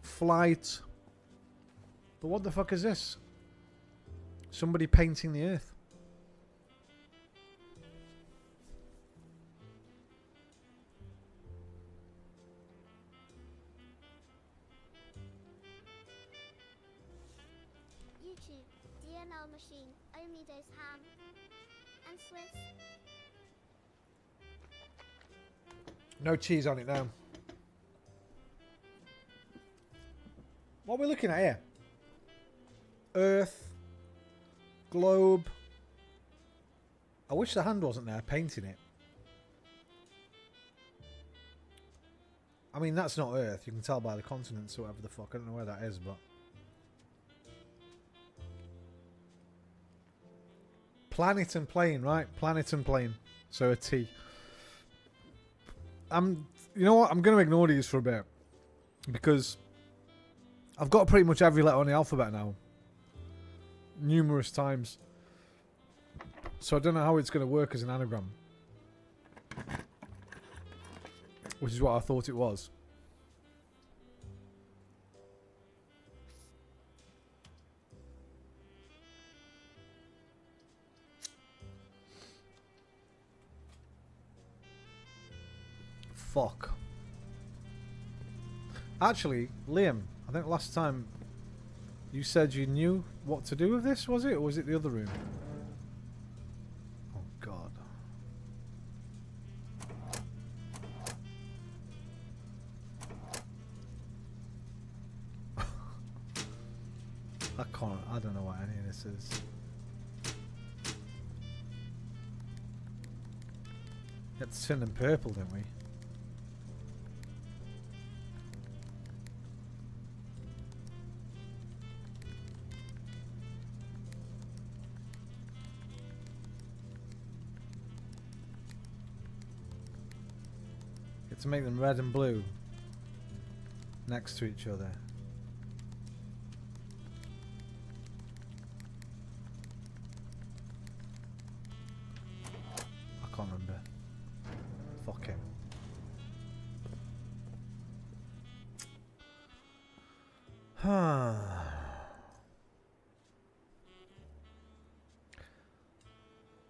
flight. But what the fuck is this? Somebody painting the earth. YouTube, DNL machine. Omido's ham. And Swiss. No cheese on it now. What are we looking at here? Earth. Globe. I wish the hand wasn't there painting it. I mean, that's not Earth. You can tell by the continents or whatever the fuck. I don't know where that is, but... Planet and plane, right? Planet and plane. So a T. You know what? I'm going to ignore these for a bit. Because I've got pretty much every letter on the alphabet now. Numerous times. So I don't know how it's going to work as an anagram. Which is what I thought it was. Fuck. Actually, Liam, I think last time you said you knew what to do with this, was it? Or was it the other room? Oh, God. I don't know what any of this is. We had to turn them purple, didn't we? To make them red and blue next to each other. I can't remember. Fuck him.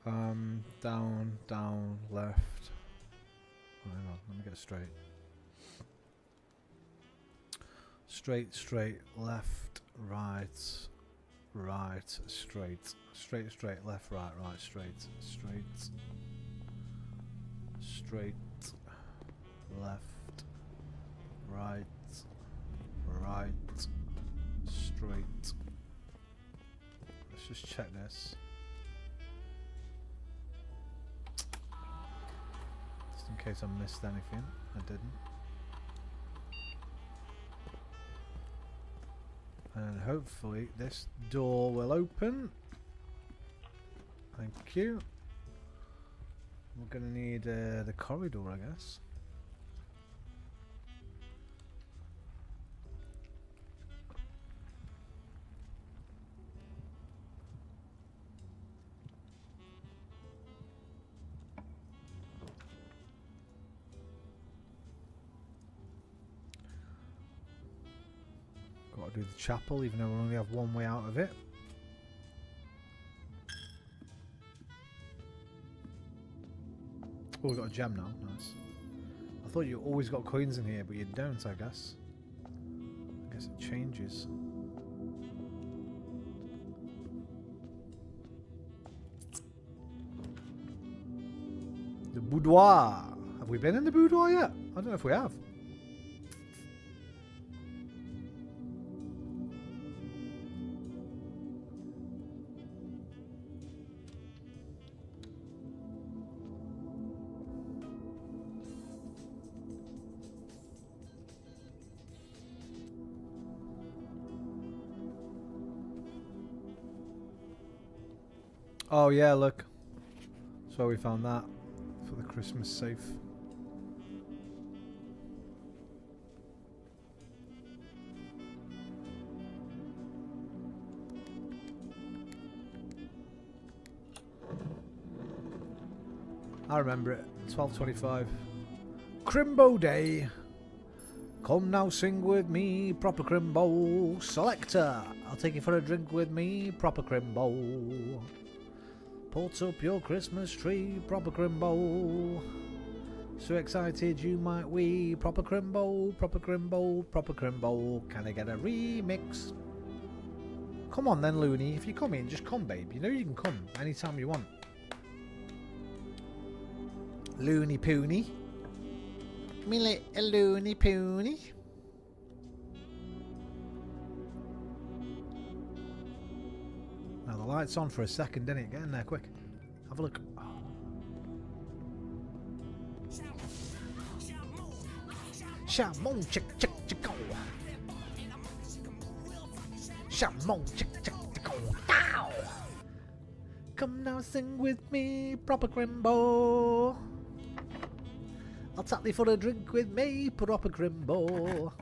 Down, down, left. Oh, hang on, let me get it straight. Straight, straight, left, right, right, straight. Straight, straight, left, right, right, straight, straight. Straight, left, right, right, straight. Let's just check this. Just in case I missed anything. I didn't. And hopefully this door will open. Thank you. We're going to need the corridor, I guess. Got to do the chapel, even though we only have one way out of it. Oh, we got a gem now. Nice. I thought you always got coins in here, but you don't, I guess. I guess it changes. The boudoir. Have we been in the boudoir yet? I don't know if we have. Oh yeah, look. So we found that for the Christmas safe. I remember it. 12:25. Crimbo Day. Come now sing with me, proper Crimbo. Selector, I'll take you for a drink with me, proper Crimbo. Put up your Christmas tree, proper Crimbo. So excited you might wee, proper Crimbo, proper Crimbo, proper Crimbo. Can I get a remix? Come on then, Looney. If you come in, just come, babe. You know you can come anytime you want. Looney Poony. Me little Looney Poony. Now the light's on for a second, didn't it? Get in there quick. Have a look. Oh. Shamon chick chick chick go. Shamon chick chick chick go. Dow. Come now sing with me, proper Crimbo. I'll tap thee for a drink with me, proper Crimbo.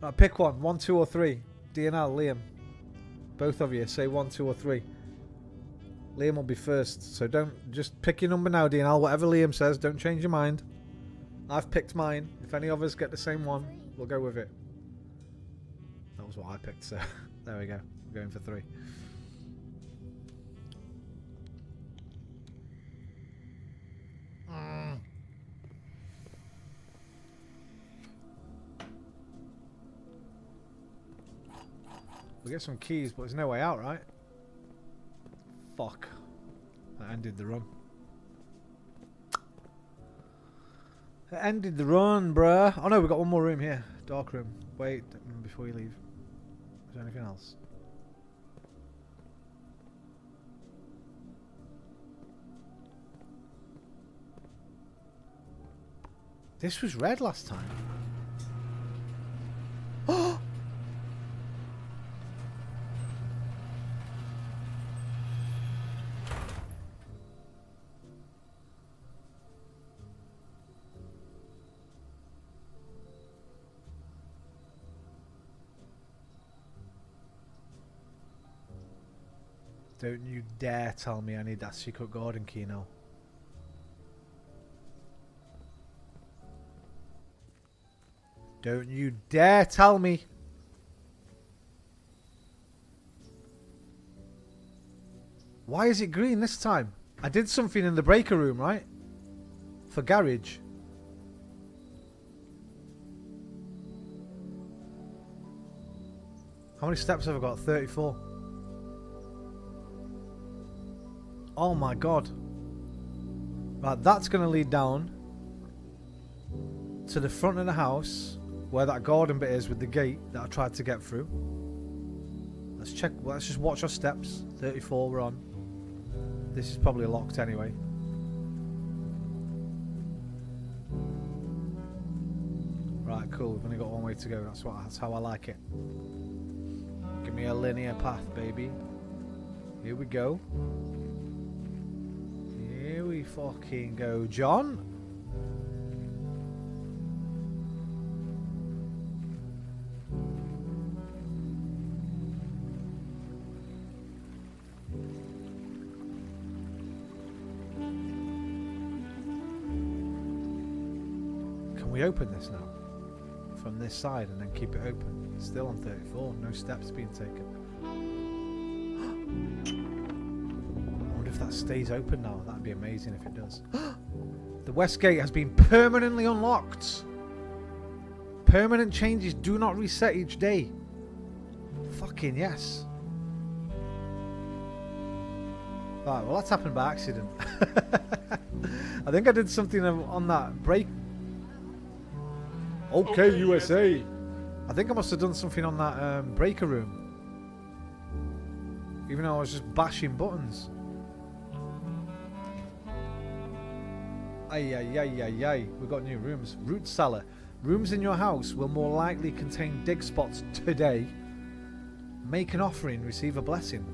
Right, pick one. 1, 2 or 3. DNL, Liam. Both of you say 1, 2 or 3. Liam will be first, so don't just pick your number now, DNL. Whatever Liam says, don't change your mind. I've picked mine. If any of us get the same one, we'll go with it. That was what I picked, so there we go. We're going for 3. We get some keys, but there's no way out, right? Fuck. That ended the run. It ended the run, bruh. Oh no, we've got one more room here. Dark room. Wait, before you leave. Is there anything else? This was red last time. Oh! Don't you dare tell me I need that secret garden key now. Don't you dare tell me. Why is it green this time? I did something in the breaker room, right? For garage. How many steps have I got? 34. Oh my god. Right, that's going to lead down to the front of the house where that garden bit is with the gate that I tried to get through. Let's check. Let's just watch our steps. 34 we're on. This is probably locked anyway. Right, cool. We've only got one way to go. That's how I like it. Give me a linear path, baby. Here we go. Here we fucking go, John. Can we open this now? From this side and then keep it open. Still on 34. No steps being taken. I wonder if that stays open now. That'd be amazing if it does. The west gate has been permanently unlocked. Permanent changes do not reset each day. Fucking yes. Right, well that's happened by accident. I think I did something on that break. Okay, USA. I think I must have done something on that breaker room. Even though I was just bashing buttons. Ay, ay, ay, ay, ay. We've got new rooms. Root cellar. Rooms in your house will more likely contain dig spots today. Make an offering, receive a blessing.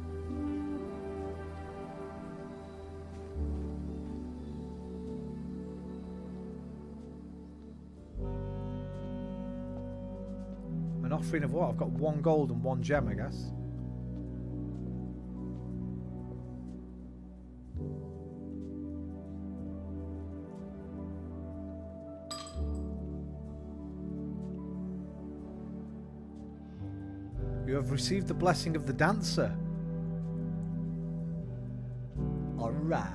An offering of what? I've got 1 gold and 1 gem, I guess. You have received the blessing of the dancer. Alright.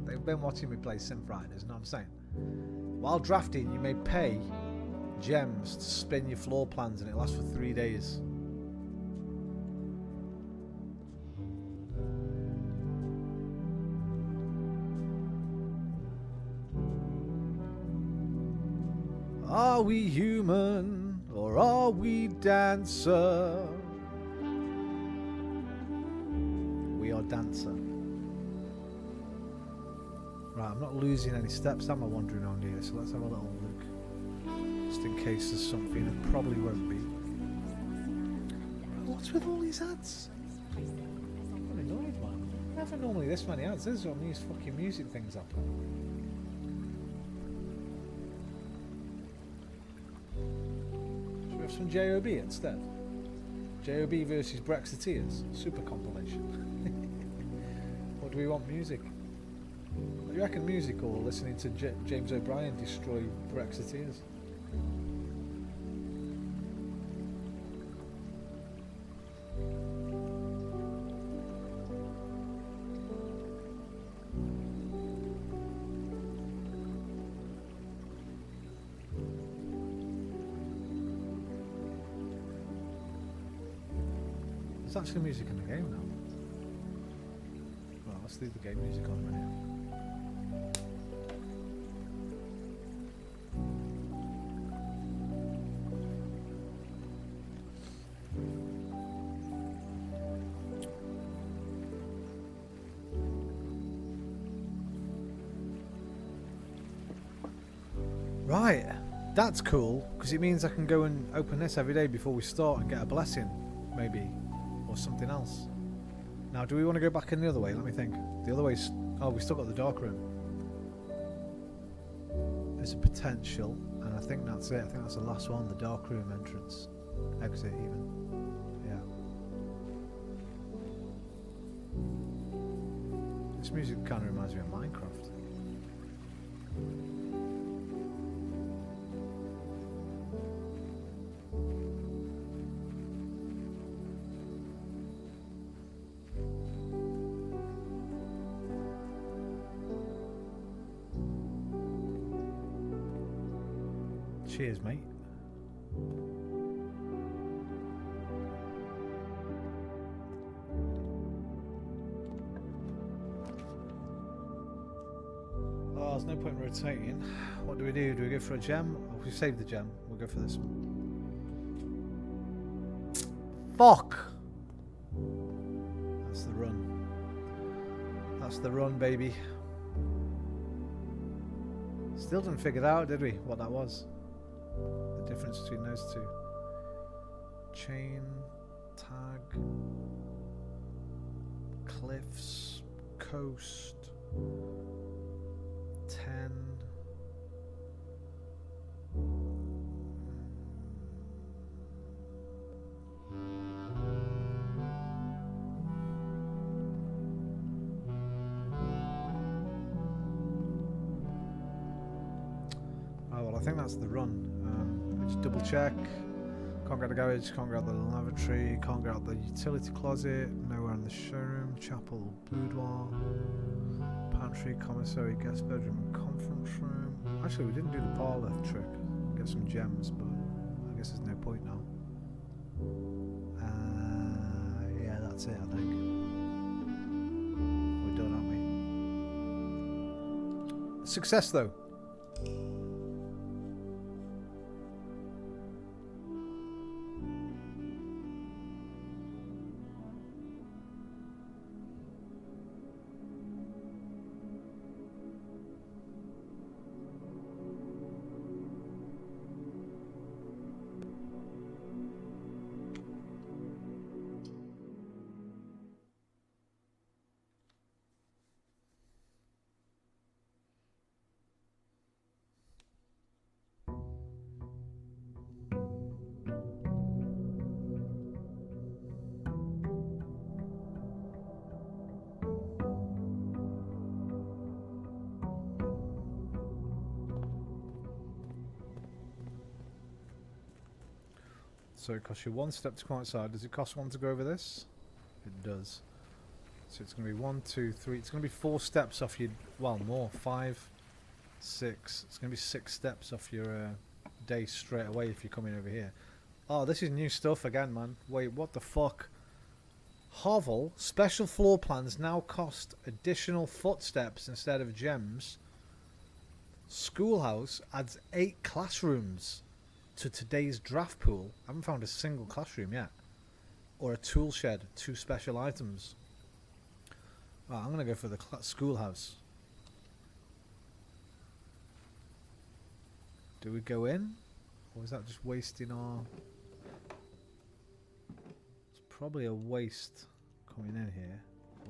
They've been watching me play Synth Riders, you know what I'm saying? While drafting, you may pay gems to spin your floor plans and it lasts for 3 days. Are we human or are we dancer? We are dancer. Right, I'm not losing any steps, am I, wandering around here? So let's have a little look. Just in case there's something, it probably won't be. What's with all these ads? I'm annoyed, man. Never normally this many ads, is there, on these fucking music things up. Should we have some JOB instead? JOB versus Brexiteers, super compilation. Or do we want music? Do you reckon music or listening to James O'Brien destroy Brexiteers? There's actually music in the game now. Well, let's leave the game music on right now. Right, that's cool, because it means I can go and open this every day before we start and get a blessing, maybe, or something else. Now, do we want to go back in the other way? Let me think. The other way's... Oh, we still got the dark room. There's a potential, and I think that's it. I think that's the last one, the dark room entrance. Exit, even. Yeah. This music kind of reminds me of Minecraft. Cheers, mate. Oh, there's no point in rotating. What do? Do we go for a gem? Oh, we saved the gem. We'll go for this one. Fuck! That's the run. That's the run, baby. Still didn't figure it out, did we? What that was. The difference between those two. Chain, tag, cliffs, coast, 10. Oh, well, I think that's the run. Just double check. Can't get the garage, can't get out the lavatory, can't get out the utility closet, nowhere in the showroom, chapel, boudoir, pantry, commissary, guest bedroom, and conference room. Actually, we didn't do the parlour trick. Get some gems, but I guess there's no point now. Yeah, that's it, I think. We're done, aren't we? Success, though. So it costs you 1 step to come outside. Does it cost 1 to go over this? It does. So it's going to be 1, 2, 3. It's going to be 4 steps off your... Well, more. 5, 6. It's going to be 6 steps off your day straight away if you're coming over here. Oh, this is new stuff again, man. Wait, what the fuck? Hovel, special floor plans now cost additional footsteps instead of gems. Schoolhouse adds 8 classrooms to today's draft pool. I haven't found a single classroom yet. Or a tool shed, 2 special items. Right, I'm going to go for the schoolhouse. Do we go in? Or is that just wasting our... It's probably a waste coming in here.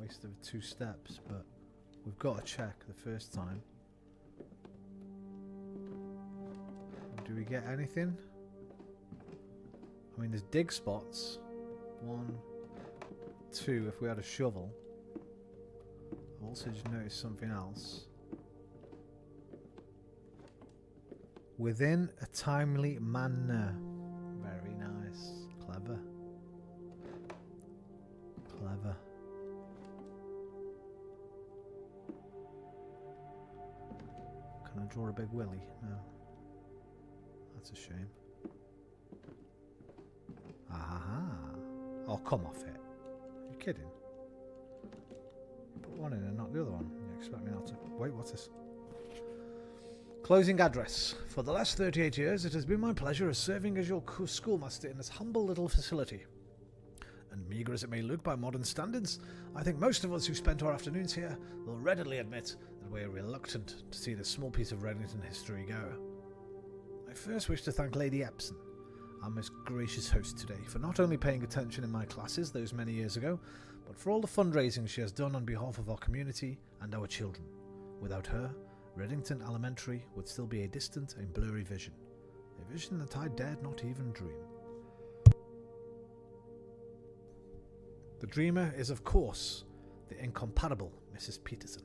Waste of 2 steps, but we've got to check the first time. Do we get anything? I mean, there's dig spots. 1, 2, if we had a shovel. I've also just noticed something else. Within a timely manner. Very nice. Clever. Clever. Can I draw a big willy? No. That's a shame. Aha. Oh, come off it. Are you kidding? Put one in and not the other one. You expect me not to... Wait, what's this? Closing address. For the last 38 years, it has been my pleasure as serving as your schoolmaster in this humble little facility. And meagre as it may look by modern standards, I think most of us who spent our afternoons here will readily admit that we are reluctant to see this small piece of Reddington history go. I first wish to thank Lady Epson, our most gracious host today, for not only paying attention in my classes those many years ago, but for all the fundraising she has done on behalf of our community and our children. Without her, Reddington Elementary would still be a distant and blurry vision, a vision that I dared not even dream. The dreamer is, of course, the incomparable Mrs. Peterson,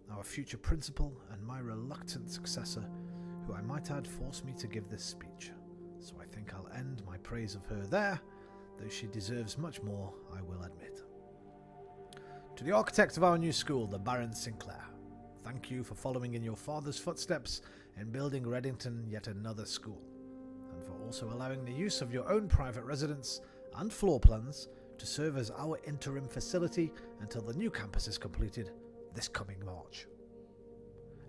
our future principal and my reluctant successor, who I might add forced me to give this speech. So I think I'll end my praise of her there, though she deserves much more, I will admit. To the architect of our new school, the Baron Sinclair, thank you for following in your father's footsteps in building Reddington yet another school, and for also allowing the use of your own private residence and floor plans to serve as our interim facility until the new campus is completed this coming March.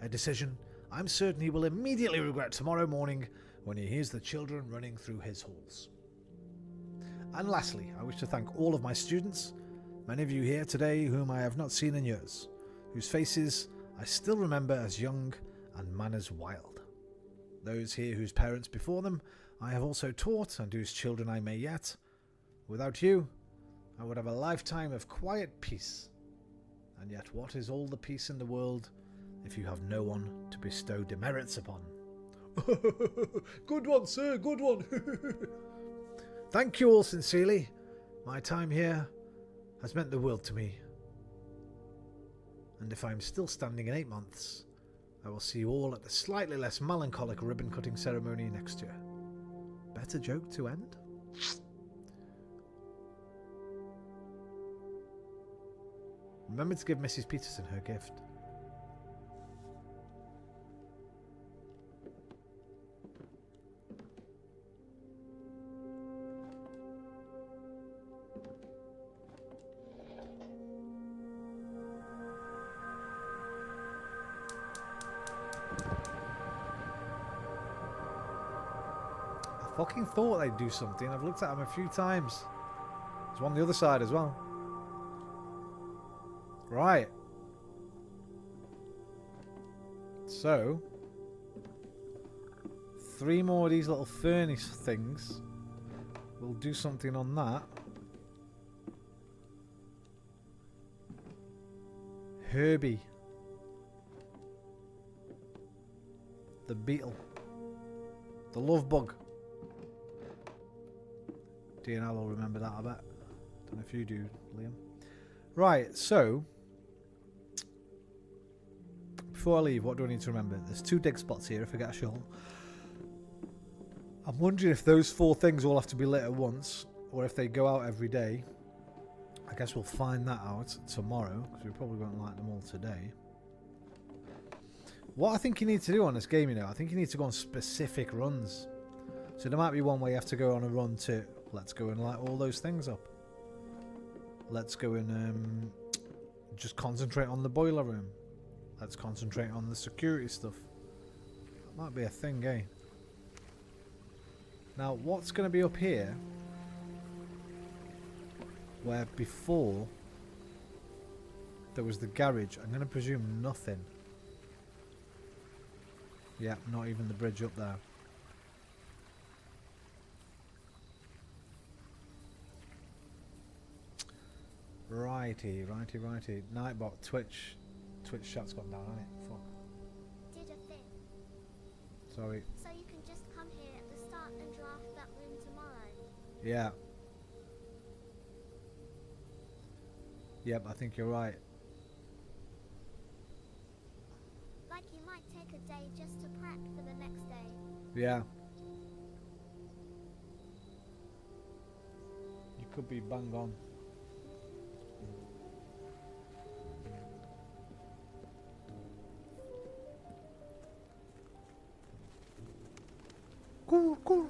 A decision I'm certain he will immediately regret tomorrow morning when he hears the children running through his halls. And lastly, I wish to thank all of my students, many of you here today whom I have not seen in years, whose faces I still remember as young and manners wild. Those here whose parents before them I have also taught and whose children I may yet. Without you, I would have a lifetime of quiet peace. And yet what is all the peace in the world if you have no one to bestow demerits upon? Good one, sir, good one. Thank you all sincerely. My time here has meant the world to me. And if I'm still standing in 8 months, I will see you all at the slightly less melancholic ribbon-cutting ceremony next year. Better joke to end? Remember to give Mrs. Peterson her gift. I fucking thought they'd do something. I've looked at them a few times. There's one on the other side as well. Right. So, 3 more of these little furnace things. We'll do something on that. Herbie. The beetle. The love bug. DNL will remember that, I bet. Don't know if you do, Liam. Right, so before I leave, what do I need to remember? There's 2 dig spots here if I get a shovel. I'm wondering if those 4 things all have to be lit at once, or if they go out every day. I guess we'll find that out tomorrow, because we probably won't light them all today. What I think you need to do on this game, you know, I think you need to go on specific runs. So there might be one where you have to go on a run to, let's go and light all those things up. Let's go and just concentrate on the boiler room. Let's concentrate on the security stuff. That might be a thing, eh? Now, what's going to be up here? Where before there was the garage. I'm going to presume nothing. Yeah, not even the bridge up there. Righty. Nightbot, Twitch chat's gone down, hasn't it? Fuck. Did a thing. Sorry. So you can just come here at the start and draft that room tomorrow. Yeah. Yep, I think you're right. Like you might take a day just to prep for the next day. Yeah. You could be bang on. Cool.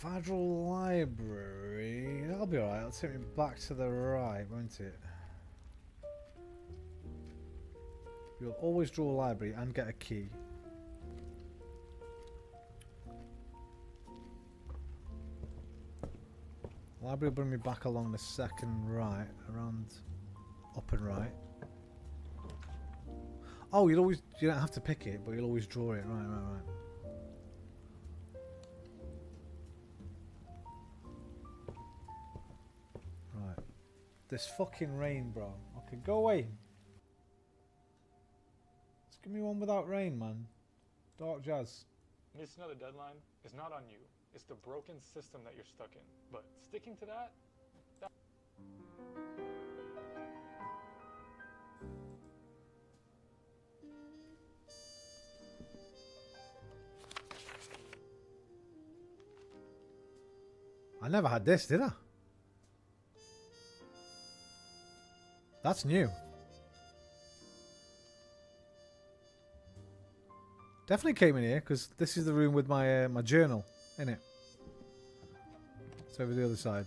Federal Library. That'll be alright. It'll take me back to the right, won't it? You'll always draw a library and get a key. Library will bring me back along the second right, around up and right. Oh, you don't have to pick it, but you'll always draw it. Right. Right. This fucking rain, bro. Okay, go away. Just give me one without rain, man. Dark jazz. Missing another deadline is not on you. It's the broken system that you're stuck in. But sticking to that. I never had this, did I? That's new. Definitely came in here because this is the room with my my journal in it. It's over the other side.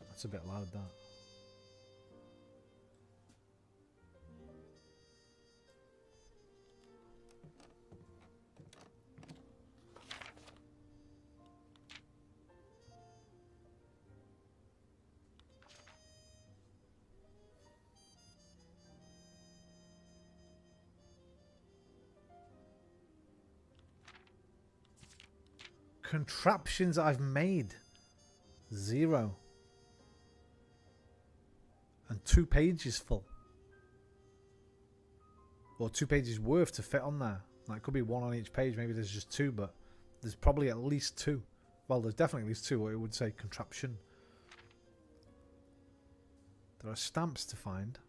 That's a bit loud, that. Contraptions I've made. 0. And 2 pages full. Or 2 pages worth to fit on there. Like, it could be 1 on each page. Maybe there's just 2, but there's probably at least 2. Well, there's definitely at least 2. It would say contraption. There are stamps to find.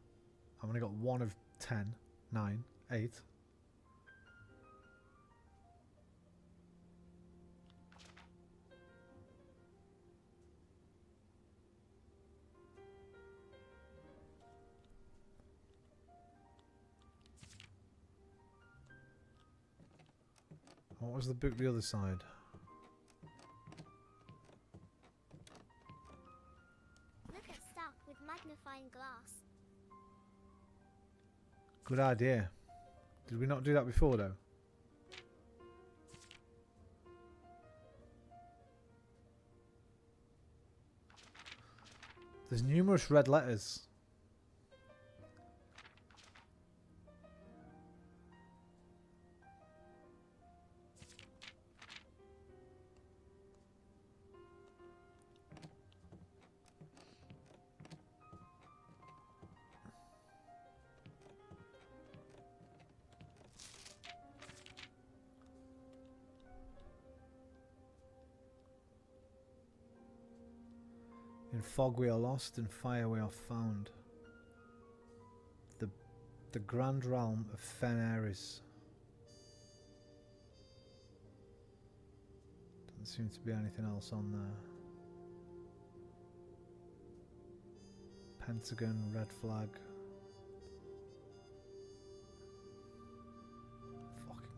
I've only got 1 of 10, 9, 8. What was the book the other side? Look at stuff with magnifying glass. Good idea. Did we not do that before though? There's numerous red letters. In fog we are lost, in fire we are found. The grand realm of Fenaris. Doesn't seem to be anything else on there. Pentagon, red flag. Fucking.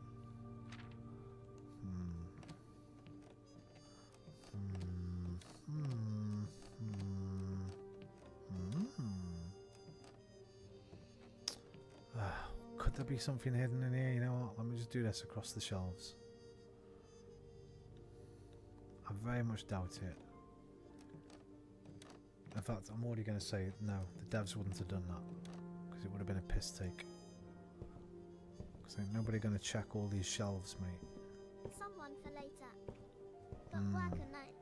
Could there be something hidden in here? You know what? Let me just do this across the shelves. I very much doubt it. In fact, I'm already going to say no. The devs wouldn't have done that because it would have been a piss take. Because ain't nobody going to check all these shelves, mate. Someone for later. But work a night.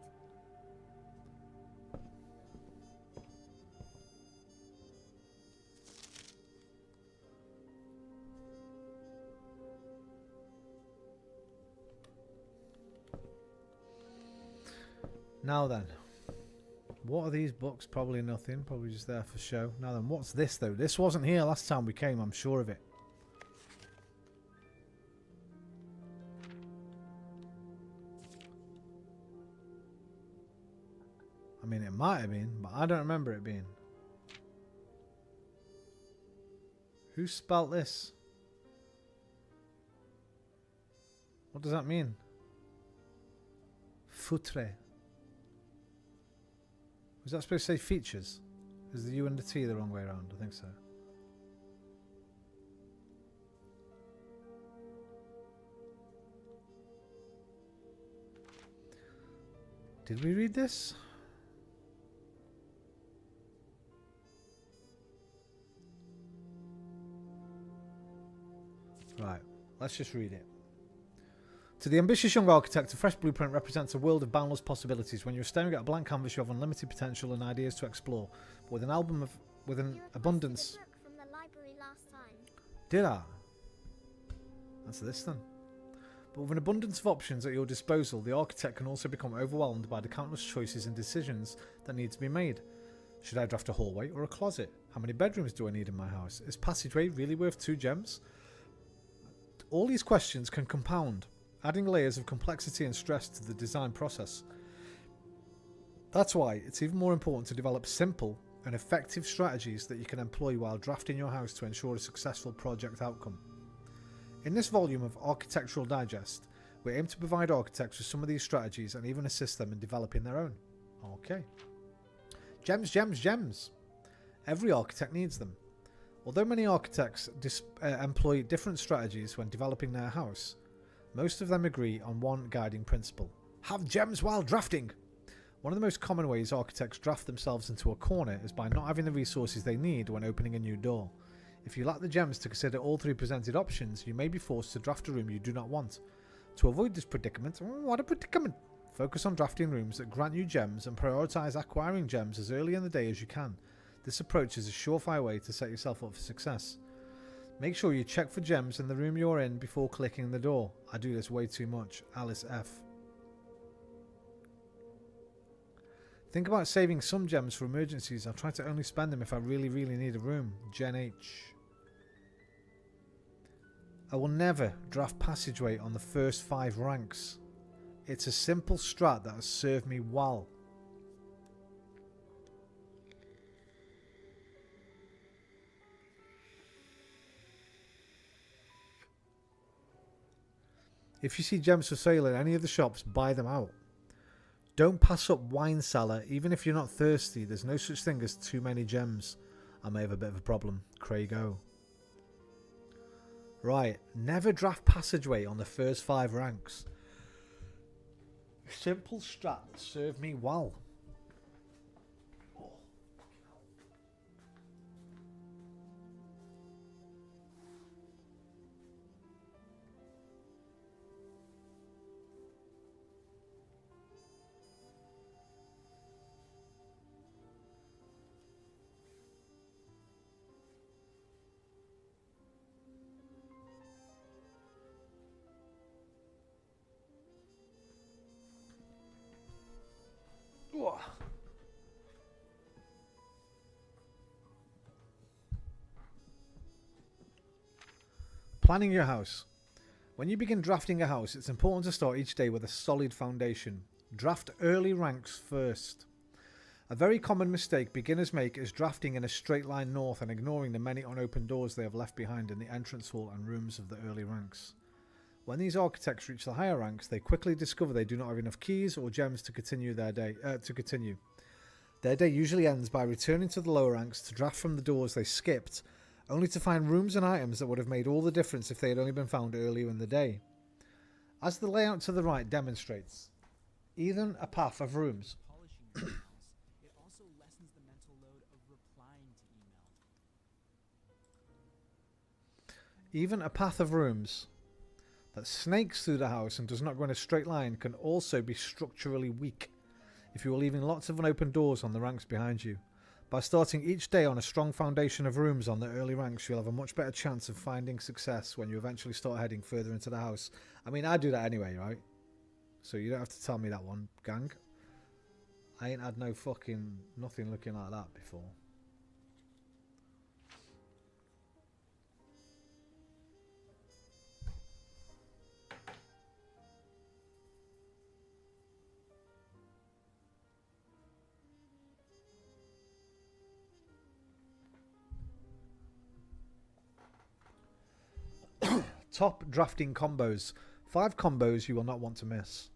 Now then, what are these books? Probably nothing. Probably just there for show. Now then, what's this though? This wasn't here last time we came, I'm sure of it. I mean, it might have been, but I don't remember it being. Who spelt this? What does that mean? Foutre. Was that supposed to say features? Is the U and the T the wrong way around? I think so. Did we read this? Right, let's just read it. To the ambitious young architect, a fresh blueprint represents a world of boundless possibilities. When you're staring at a blank canvas, you have unlimited potential and ideas to explore. But with an abundance. You requested a book from the library last time. Did I? That's this then. But with an abundance of options at your disposal, the architect can also become overwhelmed by the countless choices and decisions that need to be made. Should I draft a hallway or a closet? How many bedrooms do I need in my house? Is passageway really worth 2 gems? All these questions can compound, adding layers of complexity and stress to the design process. That's why it's even more important to develop simple and effective strategies that you can employ while drafting your house to ensure a successful project outcome. In this volume of Architectural Digest, we aim to provide architects with some of these strategies and even assist them in developing their own. Okay. Gems, gems, gems. Every architect needs them. Although many architects employ different strategies when developing their house, most of them agree on one guiding principle: have gems while drafting. One of the most common ways architects draft themselves into a corner is by not having the resources they need when opening a new door. If you lack the gems to consider all 3 presented options, you may be forced to draft a room you do not want. To avoid this predicament, what a predicament! Focus on drafting rooms that grant you gems and prioritise acquiring gems as early in the day as you can. This approach is a surefire way to set yourself up for success. Make sure you check for gems in the room you're in before clicking the door. I do this way too much. Alice F. Think about saving some gems for emergencies. I'll try to only spend them if I really need a room. Jen H. I will never draft passageway on the first 5 ranks. It's a simple strat that has served me well. If you see gems for sale in any of the shops, buy them out. Don't pass up wine cellar, even if you're not thirsty. There's no such thing as too many gems. I may have a bit of a problem. Craig O. Right, never draft passageway on the first 5 ranks. Simple strat that served me well. Planning your house. When you begin drafting a house, it's important to start each day with a solid foundation. Draft early ranks first. A very common mistake beginners make is drafting in a straight line north and ignoring the many unopened doors they have left behind in the entrance hall and rooms of the early ranks. When these architects reach the higher ranks, they quickly discover they do not have enough keys or gems to continue their day. Their day usually ends by returning to the lower ranks to draft from the doors they skipped, only to find rooms and items that would have made all the difference if they had only been found earlier in the day. As the layout to the right demonstrates, even a path of rooms Polishing your emails, it also lessens the mental load of replying to email. even a path of rooms that snakes through the house and does not go in a straight line can also be structurally weak if you are leaving lots of unopened doors on the ranks behind you. By starting each day on a strong foundation of rooms on the early ranks, you'll have a much better chance of finding success when you eventually start heading further into the house. I mean, I do that anyway, right? So you don't have to tell me that one, gang. I ain't had no fucking nothing looking like that before. Top drafting combos 5 combos you will not want to miss.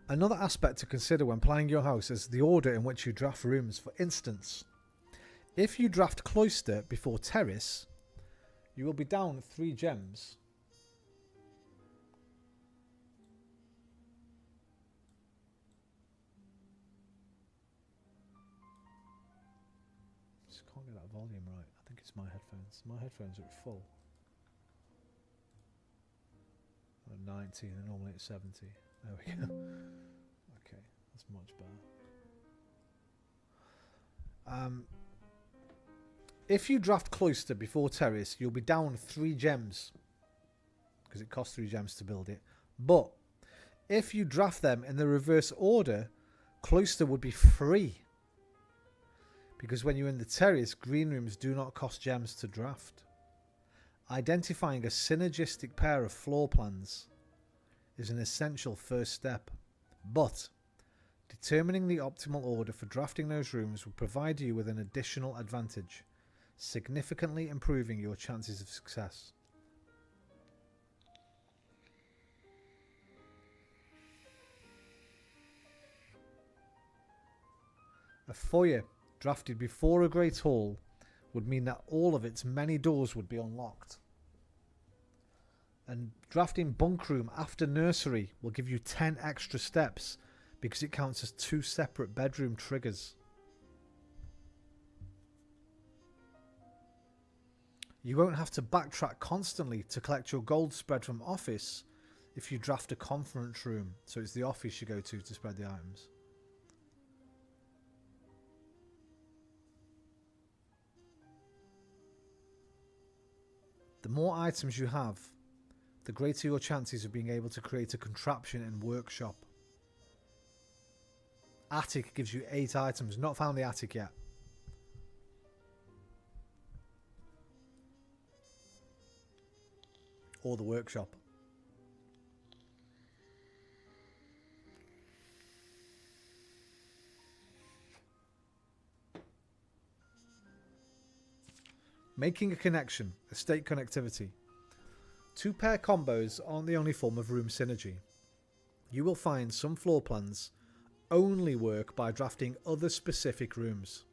Another aspect to consider when planning your house is the order in which you draft rooms. For instance, if you draft cloister before terrace, you will be down 3 gems. Just can't get that volume right. I think it's my headphones. My headphones are at full. I'm at 19 and normally it's 70. There we go. Okay, that's much better. If you draft cloister before terrace, you'll be down 3 gems because it costs 3 gems to build it. But if you draft them in the reverse order, cloister would be free because when you're in the terrace, green rooms do not cost gems to draft. Identifying a synergistic pair of floor plans is an essential first step, but determining the optimal order for drafting those rooms will provide you with an additional advantage, significantly improving your chances of success. A foyer drafted before a great hall would mean that all of its many doors would be unlocked. And drafting bunk room after nursery will give you 10 extra steps because it counts as 2 separate bedroom triggers. You won't have to backtrack constantly to collect your gold spread from office if you draft a conference room, so it's the office you go to spread the items. The more items you have, the greater your chances of being able to create a contraption in workshop. Attic gives you 8 items. Not found the attic yet. Or the workshop. Making a connection, estate connectivity. 2-pair combos aren't the only form of room synergy. You will find some floor plans only work by drafting other specific rooms.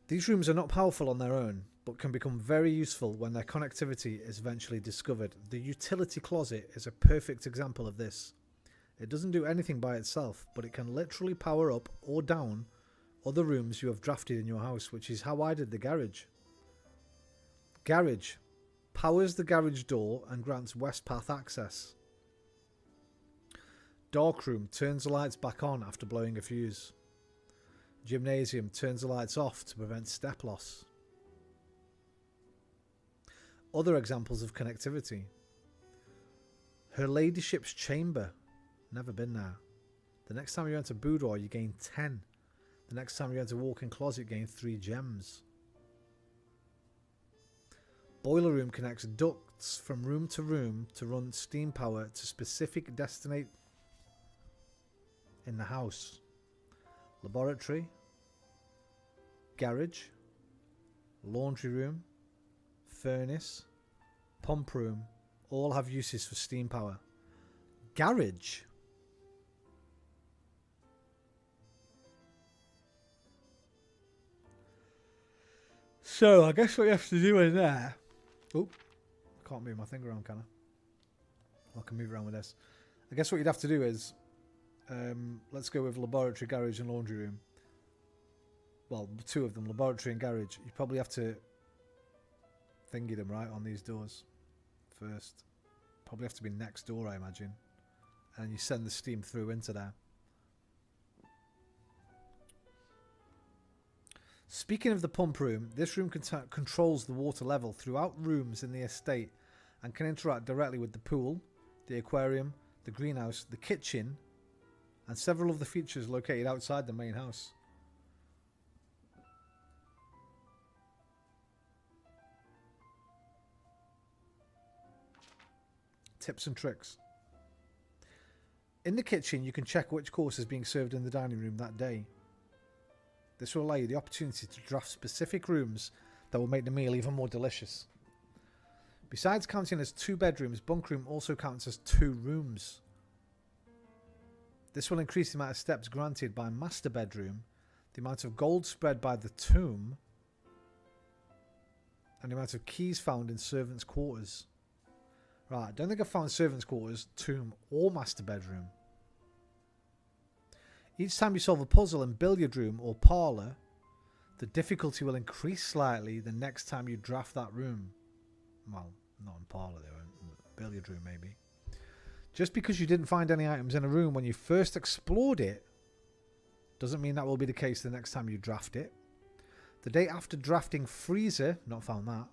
These rooms are not powerful on their own, but can become very useful when their connectivity is eventually discovered. The utility closet is a perfect example of this. It doesn't do anything by itself, but it can literally power up or down other rooms you have drafted in your house, which is how I did the garage. Garage powers the garage door and grants west path access. Darkroom turns the lights back on after blowing a fuse. Gymnasium turns the lights off to prevent step loss. Other examples of connectivity. Her Ladyship's Chamber. Never been there. The next time you enter boudoir, you gain 10. The next time you enter walk-in closet, gain 3 gems. Boiler room connects ducts from room to run steam power to specific destinate in the house. Laboratory, garage, laundry room, furnace, pump room, all have uses for steam power. Garage. So I guess what you have to do in there. Oh, can't move my finger around, can I? I can move around with this. I guess what you'd have to do is, let's go with laboratory, garage, and laundry room. Well, 2 of them, laboratory and garage. You probably have to thingy them right on these doors first. Probably have to be next door, I imagine. And you send the steam through into there. Speaking of the pump room, this room controls the water level throughout rooms in the estate and can interact directly with the pool, the aquarium, the greenhouse, the kitchen, and several of the features located outside the main house. Tips and tricks. In the kitchen, you can check which course is being served in the dining room that day. This will allow you the opportunity to draft specific rooms that will make the meal even more delicious. Besides counting as 2 bedrooms, bunk room also counts as 2 rooms. This will increase the amount of steps granted by master bedroom, the amount of gold spread by the tomb, and the amount of keys found in servants' quarters. Right, I don't think I found servants' quarters, tomb, or master bedroom. Each time you solve a puzzle in billiard room or parlour, the difficulty will increase slightly the next time you draft that room. Well, not in parlour though, in billiard room maybe. Just because you didn't find any items in a room when you first explored it, doesn't mean that will be the case the next time you draft it. The day after drafting freezer, not found that,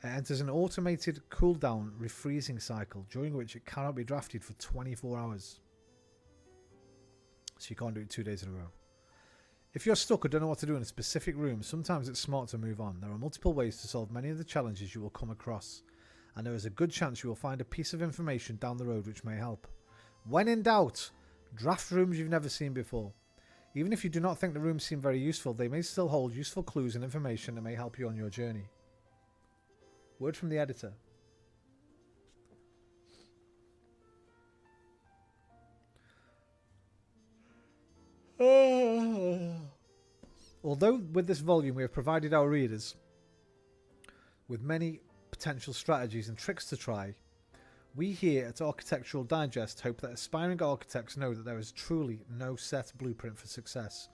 it enters an automated cooldown refreezing cycle, during which it cannot be drafted for 24 hours. So you can't do it 2 days in a row. If you're stuck or don't know what to do in a specific room, sometimes it's smart to move on. There are multiple ways to solve many of the challenges you will come across, and there is a good chance you will find a piece of information down the road which may help. When in doubt, draft rooms you've never seen before. Even if you do not think the rooms seem very useful, they may still hold useful clues and information that may help you on your journey. Word from the editor. Although with this volume we have provided our readers with many potential strategies and tricks to try, we here at Architectural Digest hope that aspiring architects know that there is truly no set blueprint for success.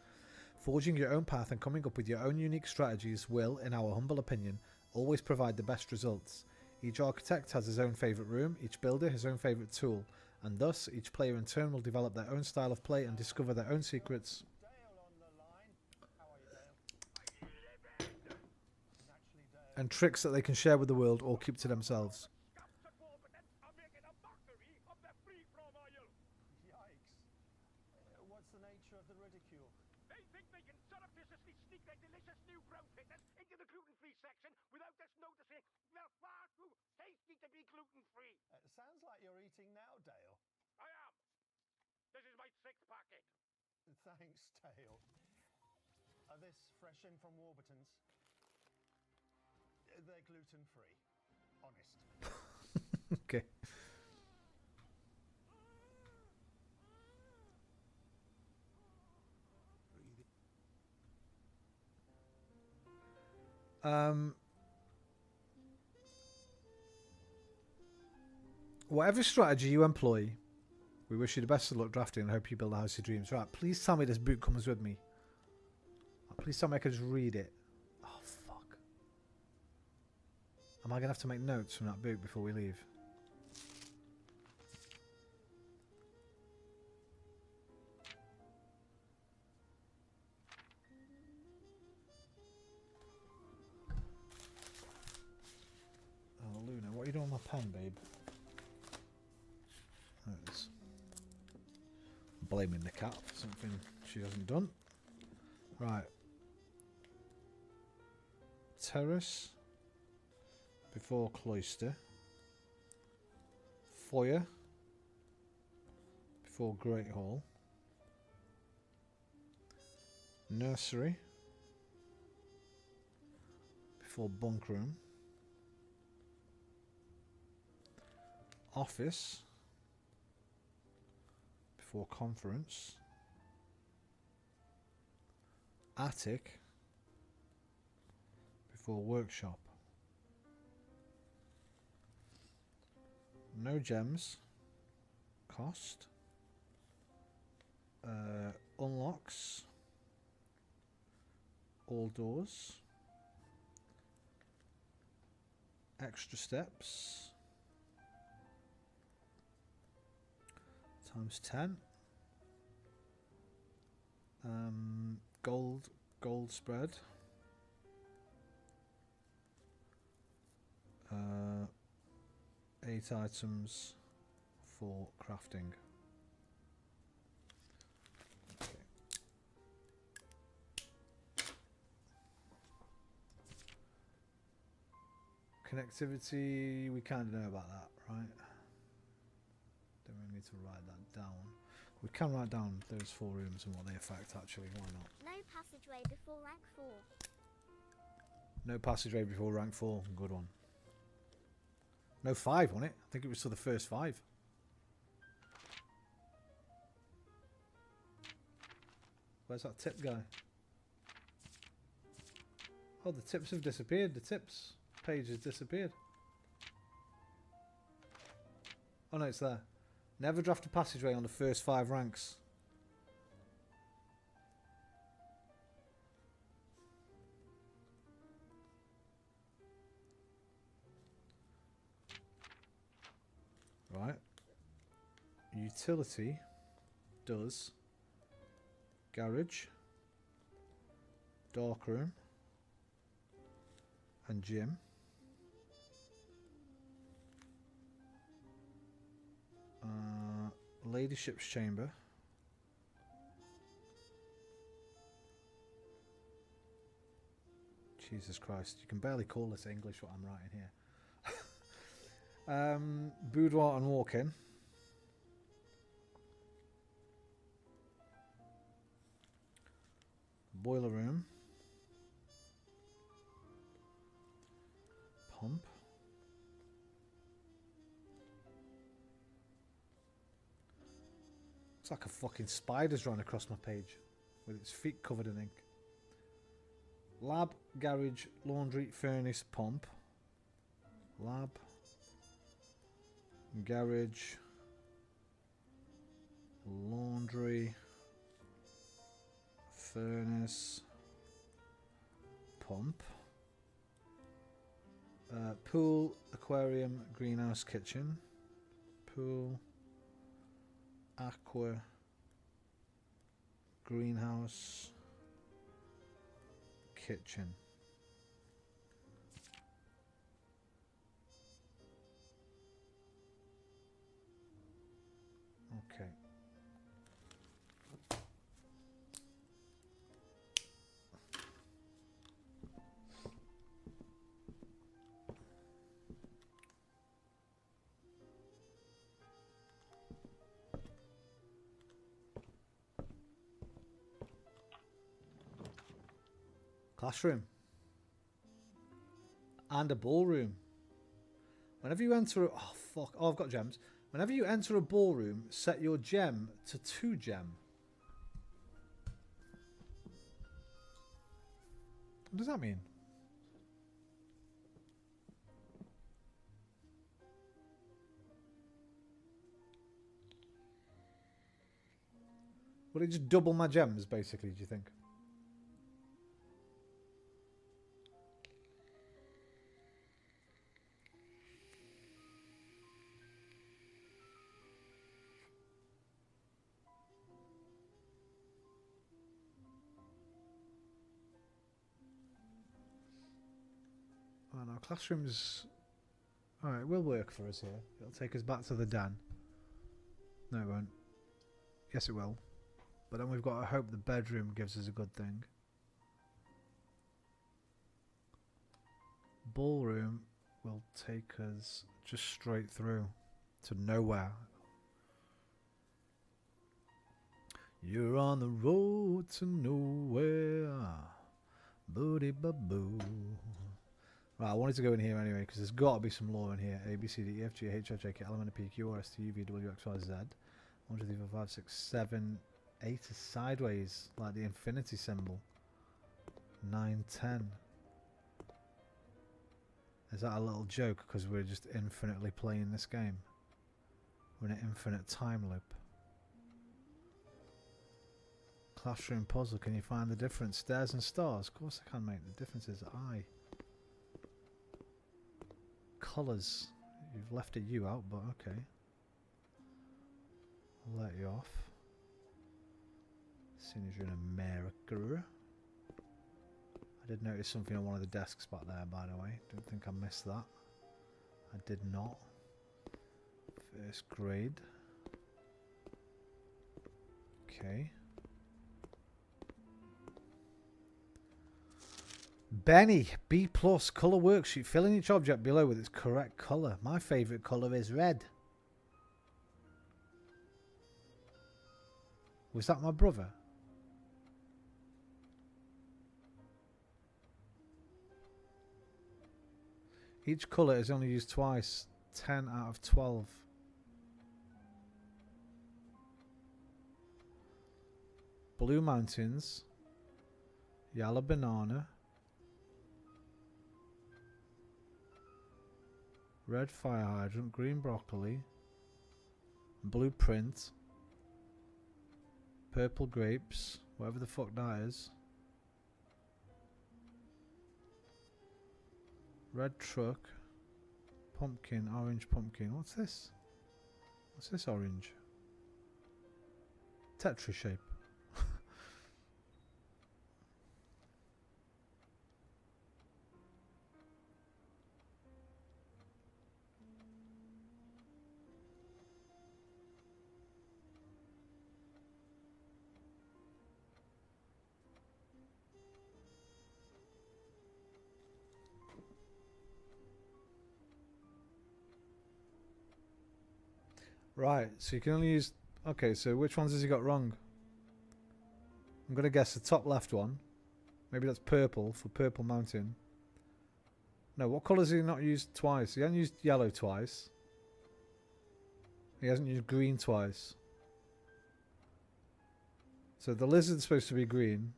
Forging your own path and coming up with your own unique strategies will, in our humble opinion, always provide the best results. Each architect has his own favourite room, each builder his own favourite tool, and thus each player in turn will develop their own style of play and discover their own secrets and tricks that they can share with the world or keep to themselves. What's the nature of the ridicule? They think they can surreptitiously sneak their delicious new brown pickers into the gluten-free section without us noticing. They're far too tasty to be gluten-free. Sounds like you're eating now, Dale. I am. This is my 6th packet. Thanks, Dale. This fresh in from Warburton's. They're gluten-free. Honest. Okay. Whatever strategy you employ, we wish you the best of luck drafting and hope you build a house of dreams. Right, please tell me this book comes with me. Please tell me I can just read it. Oh, fuck. Am I going to have to make notes from that book before we leave? Oh, Luna, what are you doing with my pen, babe? There it is. Blaming the cat for something she hasn't done. Right. Terrace. Before cloister. Foyer. Before Great Hall. Nursery. Before bunk room. Office. Before conference. Attic. Before workshop. No gems. Cost. Unlocks. All doors. Extra steps. Times 10. Gold spread. 8 items for crafting. Okay. Connectivity, we kind of know about that, right? Don't really need to write that down. We can write down those 4 rooms and what they affect, actually, why not? No passageway before rank 4. No passageway before rank 4, good one. No 5 on it. I think it was to the first 5. Where's that tip guy? Oh, the tips have disappeared. The tips page has disappeared. Oh no, it's there. Never draft a passageway on the first 5 ranks. Right. Utility does garage, darkroom, and gym. Ladyship's chamber. Jesus Christ, you can barely call this English what I'm writing here. Boudoir and walk-in. Boiler room. Pump. It's like a fucking spider's run across my page with its feet covered in ink. Lab, garage, laundry, furnace, pump. Lab, garage, laundry, furnace, pump. Pool, aquarium, greenhouse, kitchen. Pool, aqua, greenhouse, kitchen. Okay. Classroom. And a ballroom. Whenever you enter... Oh, fuck. Oh, I've got gems. Whenever you enter a ballroom, set your gem to 2 gem. What does that mean? Will it just double my gems, basically, do you think? Oh no, classrooms... Alright, will work for us here. It'll take us back to the Dan. No, it won't. Yes, it will. But then we've got to hope the bedroom gives us a good thing. Ballroom will take us just straight through to nowhere. You're on the road to nowhere. Booty baboo. Right, I wanted to go in here anyway because there's got to be some lore in here. A, B, C, D, E, F, G, H, I, J, K, L, M, N, P, Q, R, S, T, U, V, W, X, Y, Z. 1, 2, 3, 4, 5, 6, 7, 8 is sideways, like the infinity symbol. 9, 10. Is that a little joke because we're just infinitely playing this game? We're in an infinite time loop. Classroom puzzle, can you find the difference? Stairs and stars, of course I can, mate. The difference is I. Colours, you've left a U out, but okay. I'll let you off. Seeing as you're in America. I did notice something on one of the desks back there, by the way. Don't think I missed that. I did not. First grade. Okay. Benny, B+, colour worksheet. Fill in each object below with its correct colour. My favourite colour is red. Was that my brother? Each colour is only used twice 10 out of 12. Blue mountains. Yellow banana. Red fire hydrant. Green broccoli. Blueprint. Purple grapes. Whatever the fuck that is. Red truck. Pumpkin. Orange pumpkin. What's this? What's this orange? Tetris shape. Right, so you can only use... Okay, so which ones has he got wrong? I'm going to guess the top left one. Maybe that's purple for Purple Mountain. No, what colours has he not used twice? He hasn't used yellow twice. He hasn't used green twice. So the lizard's supposed to be green.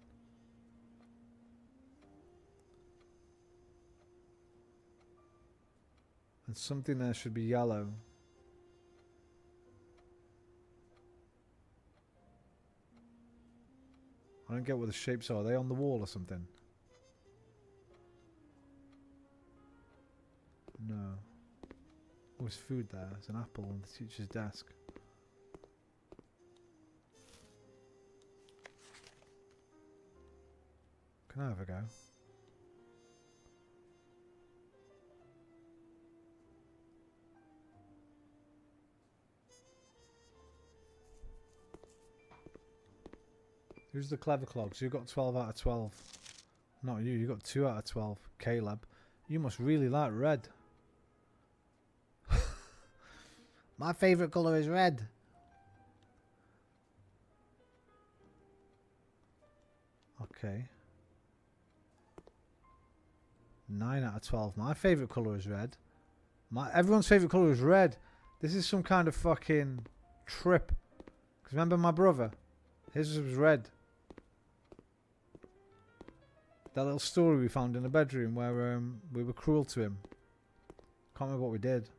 And something there should be yellow. I don't get what the shapes are. Are they on the wall or something? No. Oh, there's food there. There's an apple on the teacher's desk. Can I have a go? Who's the clever clogs? You got 12 out of 12. Not you. You got 2 out of 12. Caleb. You must really like red. My favourite colour is red. Okay. 9 out of 12. My favourite colour is red. Everyone's favourite colour is red. This is some kind of fucking trip. Because remember my brother? His was red. That little story we found in the bedroom where we were cruel to him. Can't remember what we did.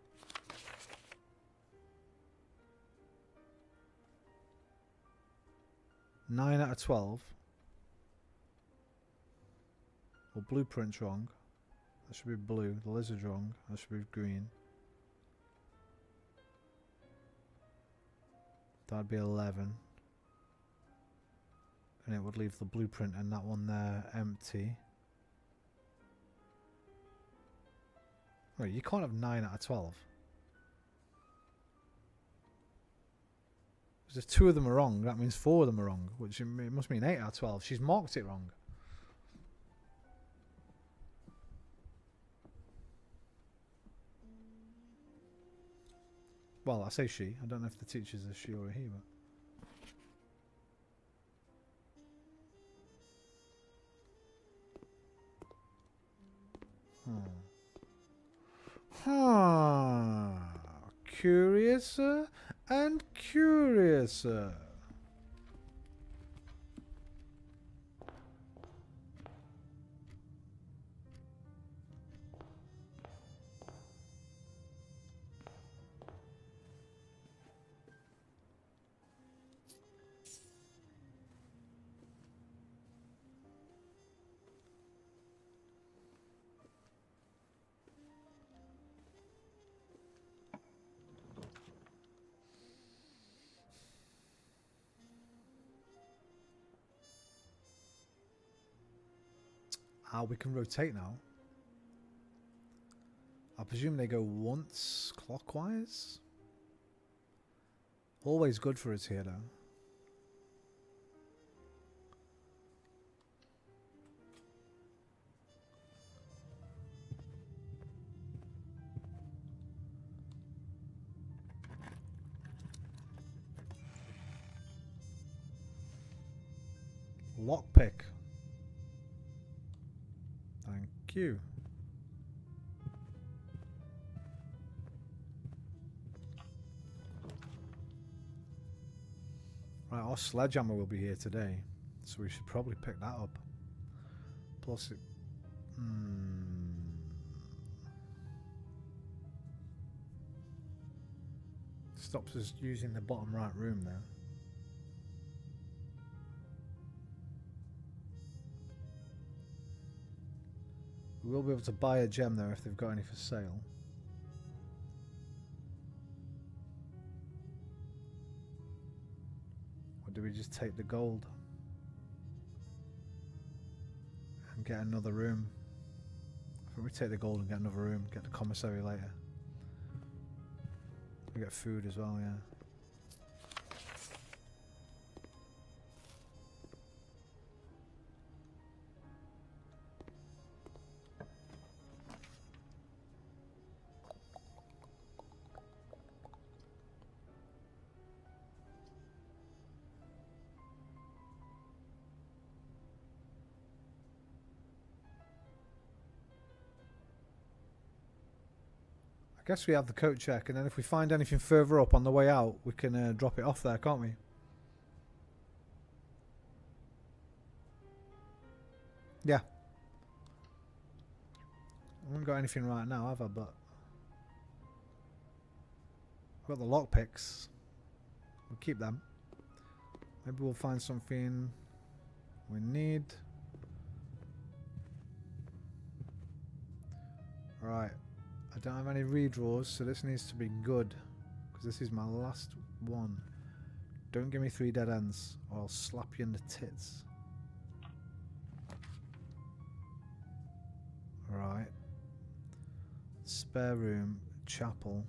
Nine out of 12. Well, blueprint's wrong. That should be blue. The lizard's wrong. That should be green. That'd be 11. And it would leave the blueprint and that one there empty. Wait, you can't have 9 out of 12. Because if 2 of them are wrong, that means 4 of them are wrong. Which it must mean 8 out of 12. She's marked it wrong. Well, I say she. I don't know if the teacher's a she or a he, but... Curiouser and curiouser. We can rotate now. I presume they go once clockwise. Always good for us here though. Lockpick. Thank you. Right, our sledgehammer will be here today, so we should probably pick that up. Plus it... stops us using the bottom right room there. We will be able to buy a gem there if they've got any for sale. Or do we just take the gold and get another room? I think we take the gold and get another room, get the commissary later. We get food as well, yeah. I guess we have the coat check, and then if we find anything further up on the way out, we can drop it off there, can't we? Yeah. I haven't got anything right now, have I? But I've got the lockpicks. We'll keep them. Maybe we'll find something we need. Right. I don't have any redraws, so this needs to be good, because this is my last one. Don't give me 3 dead ends, or I'll slap you in the tits. Right. Spare room, chapel.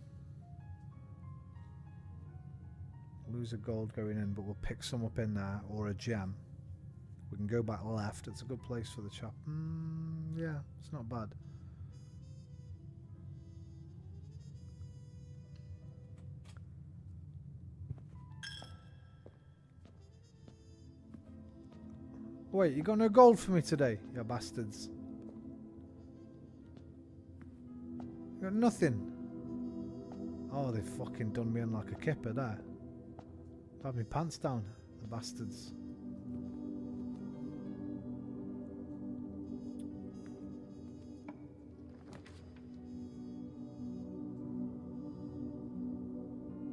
Lose a gold going in, but we'll pick some up in there, or a gem. We can go back left. It's a good place for the chapel. Yeah, it's not bad. Wait, you got no gold for me today, you bastards. You got nothing. Oh, they've fucking done me in like a kipper there. I've had my pants down, the bastards.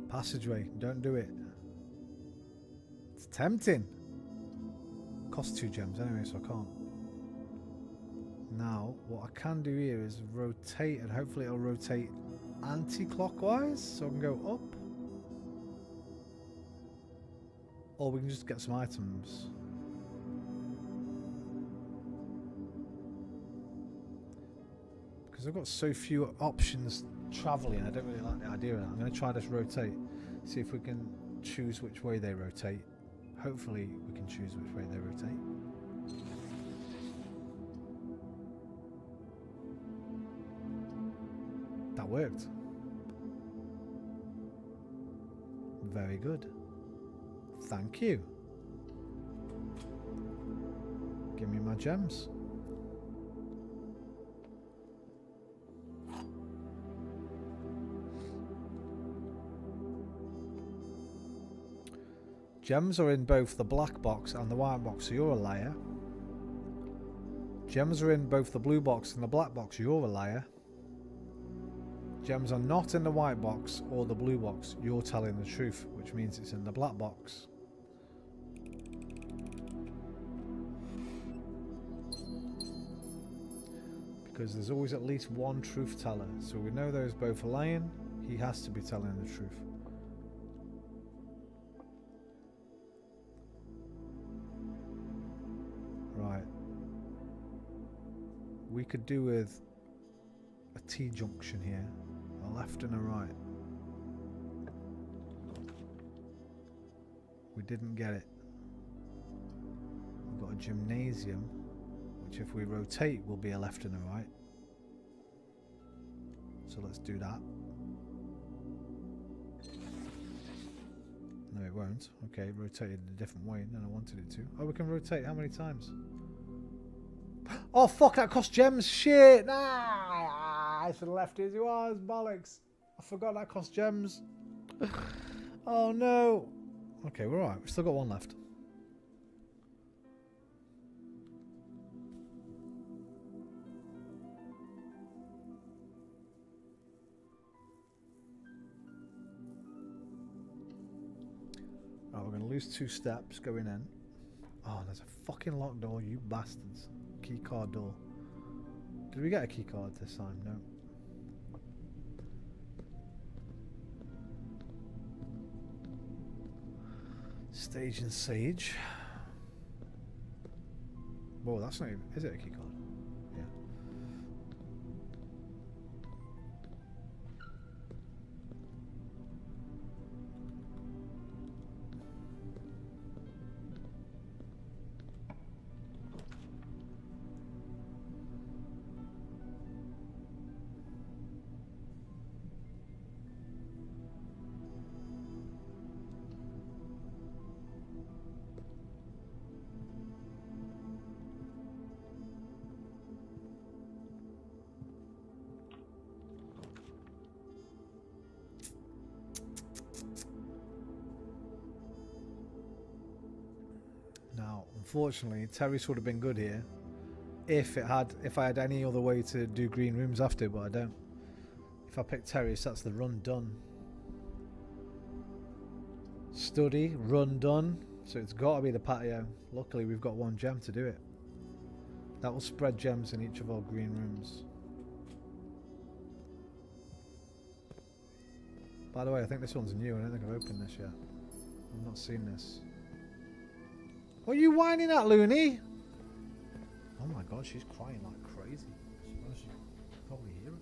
Passageway, don't do it. It's tempting. Costs 2 gems anyway, so I can't. Now, what I can do here is rotate, and hopefully it'll rotate anti-clockwise, so I can go up. Or we can just get some items. Because I've got so few options travelling, I don't really like the idea of that. I'm going to try this rotate, see if we can choose which way they rotate. Hopefully we can choose which way they rotate. That worked. Very good. Thank you. Give me my gems. Gems are in both the black box and the white box, so you're a liar. Gems are in both the blue box and the black box, you're a liar. Gems are not in the white box or the blue box, you're telling the truth, which means it's in the black box. Because there's always at least one truth teller, so we know those both are lying, he has to be telling the truth. Right. We could do with a T-junction here. A left and a right. We didn't get it. We've got a gymnasium, which if we rotate will be a left and a right. So let's do that. No, it won't. Okay, rotated a different way than I wanted it to. Oh, we can rotate how many times? Oh, fuck, that cost gems. Shit. Nah, I should have left it as it was. Bollocks. I forgot that cost gems. Oh, no. Okay, we're alright. We've still got one left. Right, we're going to lose 2 steps going in. Oh, there's a fucking locked door, you bastards. Key card door. Did we get a key card this time? No. Stage and Sage. Whoa, that's not even... Is it a key card? Yeah. Now, unfortunately, Terrace would have been good here if I had any other way to do green rooms after, but I don't. If I pick Terrace, that's the run done. Study, run done. So it's got to be the patio. Luckily, we've got 1 gem to do it. That will spread gems in each of our green rooms. By the way, I think this one's new. I don't think I've opened this yet. I've not seen this. What are you whining at, Looney? Oh my god, she's crying like crazy. I suppose you can probably hear it.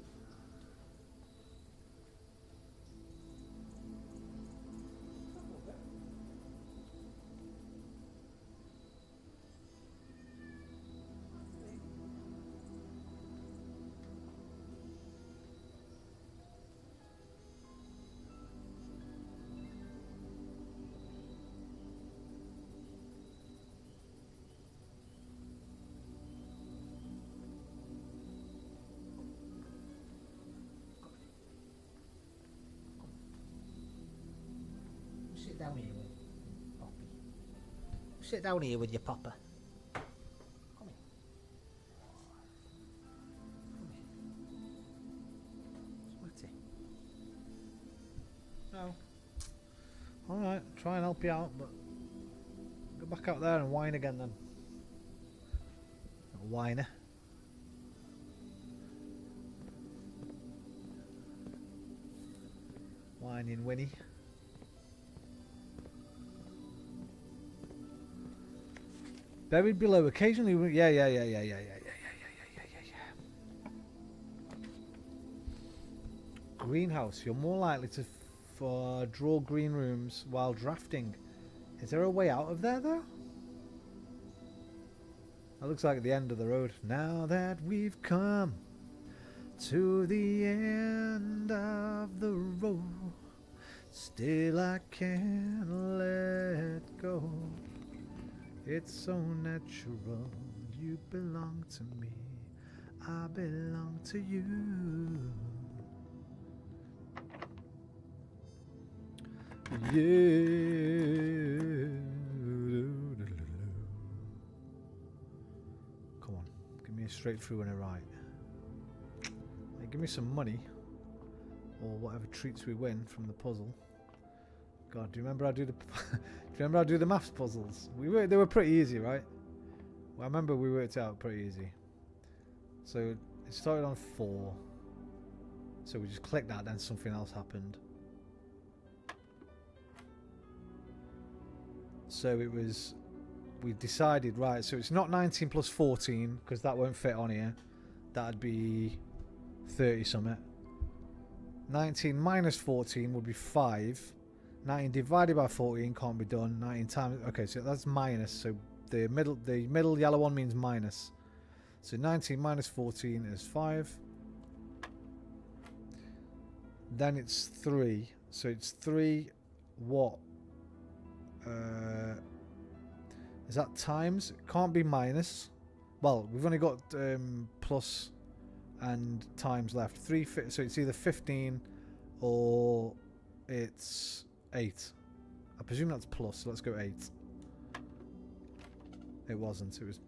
Sit down here with Poppy. Sit down here with your papa. Come here. Come here. Sweaty. No. Alright, try and help you out, but go back out there and whine again then. Little whiner. Whining Winnie. Buried below, occasionally. Yeah. Greenhouse. You're more likely to draw green rooms while drafting. Is there a way out of there though? That looks like the end of the road. Now that we've come to the end of the road, still I can't let go. It's so natural. You belong to me, I belong to you. Come on, give me a straight through and a right. Hey, give me some money or whatever treats we win from the puzzle. God, do you remember I do the do you remember I do the maths puzzles? They were pretty easy, right? Well, I remember we worked it out pretty easy. So it started on 4. So we just clicked that, then something else happened. So it was, we decided, right, so it's not 19 plus 14, because that won't fit on here. That'd be 30 something. 19 minus 14 would be 5. 19 divided by 14 can't be done. 19 times, okay, so that's minus. So the middle yellow one means minus. So 19 minus 14 is 5. Then it's 3. So it's 3 what? Is that times? It can't be minus. Well, we've only got plus and times left. 3, so it's either 15 or it's 8. I presume that's plus, so let's go 8. It wasn't, it was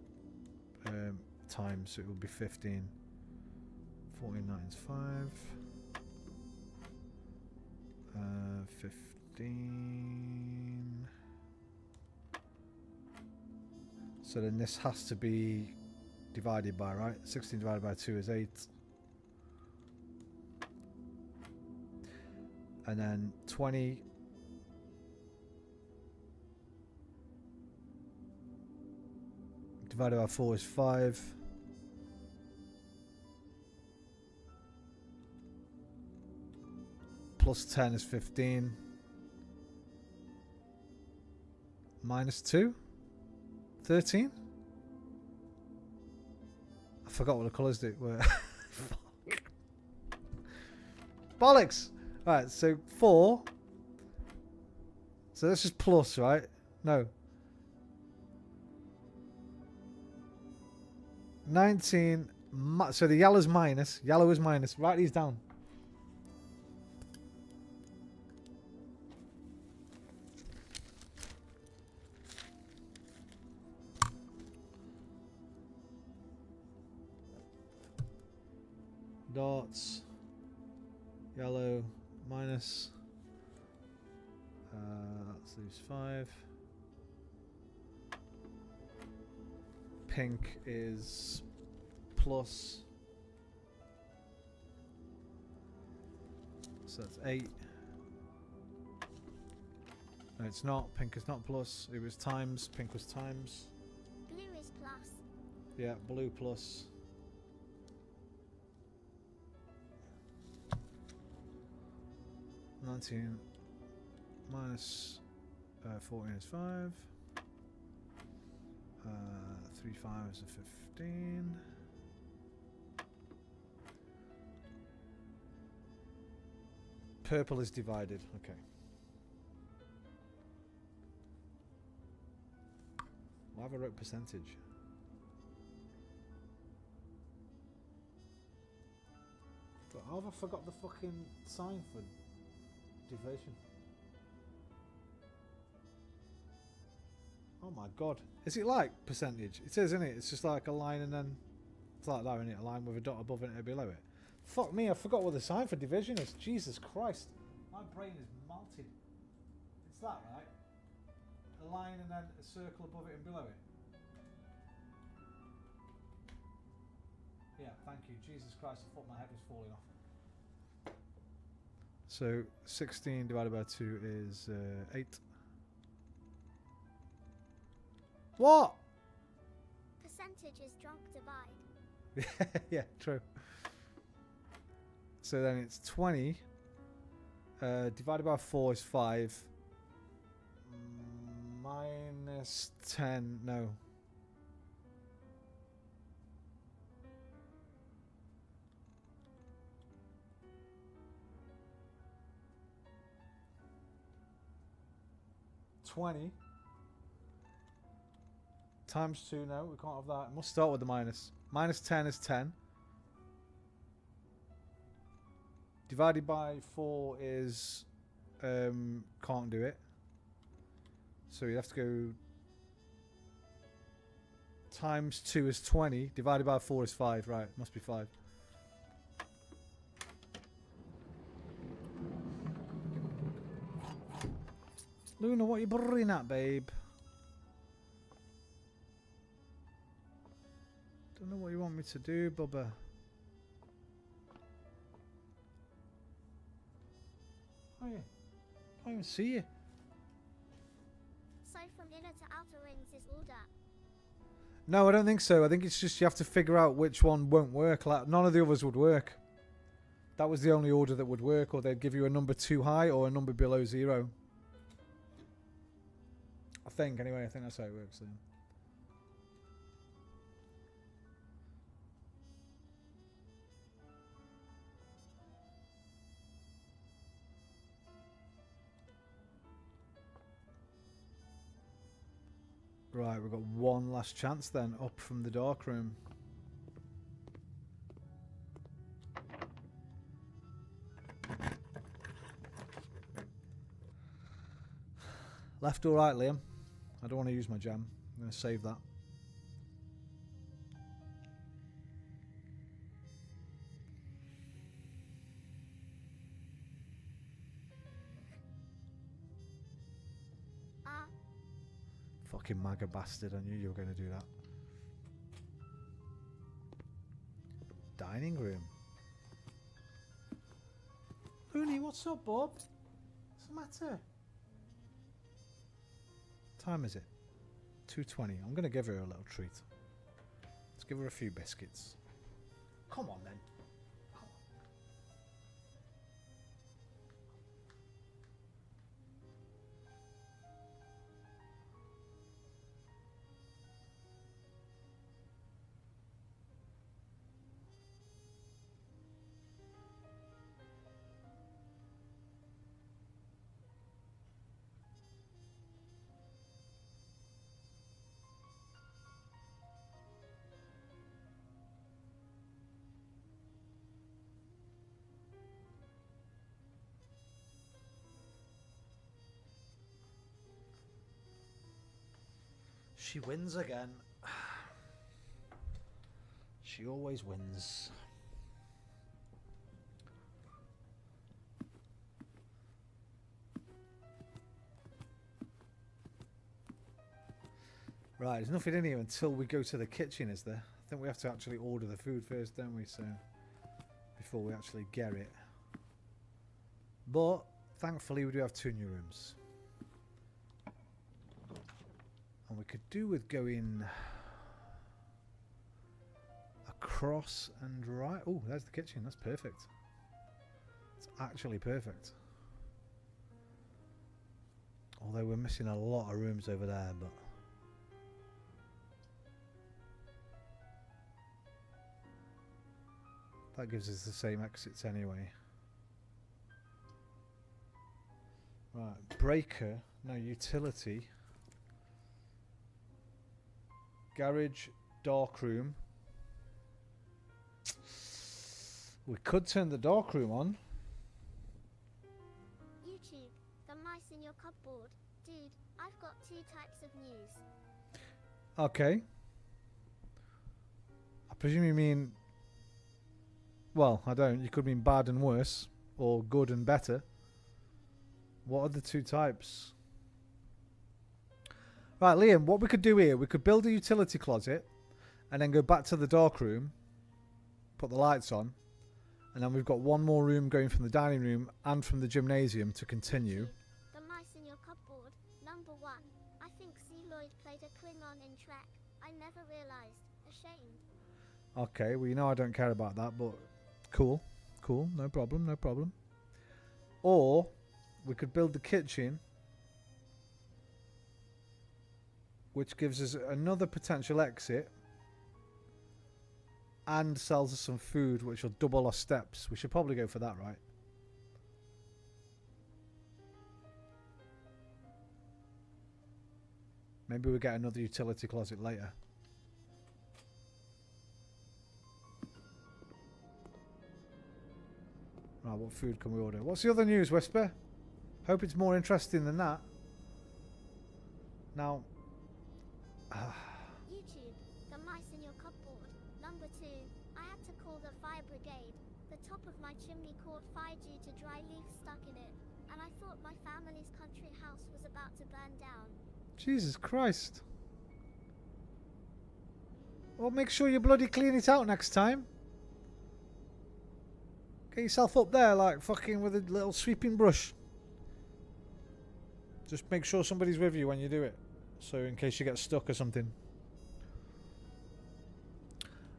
times, so it would be 15. 14 times 5. 15. So then this has to be divided by, right? 16 divided by 2 is 8. And then 20 divided by 4 is 5. Plus 10 is 15. Minus 2? 13? I forgot what the colours were. Bollocks! Alright, so 4. So this is plus, right? No. 19. So the yellow's minus. Yellow is minus. Write these down. Dots. Yellow minus. Let's lose 5. Pink is plus. So that's 8. No, it's not. Pink is not plus. It was times. Pink was times. Blue is plus. Yeah, blue plus. $19 minus 14 is 5. 3 5s are 15. Purple is divided. Okay. Why have I wrote percentage? How have I forgot the fucking sign for division? Oh my god. Is it like percentage? It is, isn't it? It's just like a line and then it's like that, isn't it? A line with a dot above it and below it. Fuck me, I forgot what the sign for division is. Jesus Christ. My brain is melted. It's that, right? A line and then a circle above it and below it. Yeah, thank you. Jesus Christ, I thought my head was falling off. So 16 divided by 2 is 8. What? Percentage is drunk divide. Yeah, true. So then it's 20 divided by 4 is 5. Minus 10, no. $20 times 2, no, we can't have that. It must start with the minus. Minus 10 is 10. Divided by 4 is... can't do it. So you have to go... Times 2 is 20. Divided by 4 is 5. Right, must be 5. Luna, what are you burring at, babe? Don't know what you want me to do, Bubba. Oh yeah. Can't even see you. So from inner to outer rings is all that. No, I don't think so. I think it's just you have to figure out which one won't work. Like, none of the others would work. That was the only order that would work, or they'd give you a number too high or a number below 0. I think, anyway. I think that's how it works then. Right, we've got one last chance then, up from the dark room. Left or right, Liam? I don't want to use my gem. I'm going to save that. Ah, Fucking MAGA bastard. I knew you were going to do that. Dining room. Looney, what's up, Bob? What's the matter? Time is it? 2:20. I'm going to give her a little treat. Let's give her a few biscuits. Come on, then. She wins again. She always wins. Right, there's nothing in here until we go to the kitchen, is there? I think we have to actually order the food first, don't we? So, before we actually get it. But, thankfully, we do have 2 new rooms. And we could do with going across and right. Oh, there's the kitchen. That's perfect. It's actually perfect. Although we're missing a lot of rooms over there, but... that gives us the same exits anyway. Right, breaker. No, utility. Garage, dark room. We could turn the dark room on. YouTube, the mice in your cupboard. Dude, I've got 2 types of news. Okay. I presume you mean... well, I don't. You could mean bad and worse, or good and better. What are the 2 types? Right, Liam, what we could do here, we could build a utility closet and then go back to the dark room, put the lights on, and then we've got 1 more room going from the dining room and from the gymnasium to continue. The mice in your cupboard. Number 1. I think Zeloid played a Klingon in Trek. I never realized. Ashamed. Okay, well, you know I don't care about that, but cool. Cool, no problem, no problem. Or we could build the kitchen, which gives us another potential exit and sells us some food, which will double our steps. We should probably go for that, right? Maybe we'll get another utility closet later. Right, what food can we order? What's the other news, Whisper? Hope it's more interesting than that. Now... YouTube, the mice in your cupboard. Number 2. I had to call the fire brigade. The top of my chimney caught fire due to dry leaves stuck in it. And I thought my family's country house was about to burn down. Jesus Christ. Well, make sure you bloody clean it out next time. Get yourself up there like fucking with a little sweeping brush. Just make sure somebody's with you when you do it. So in case you get stuck or something.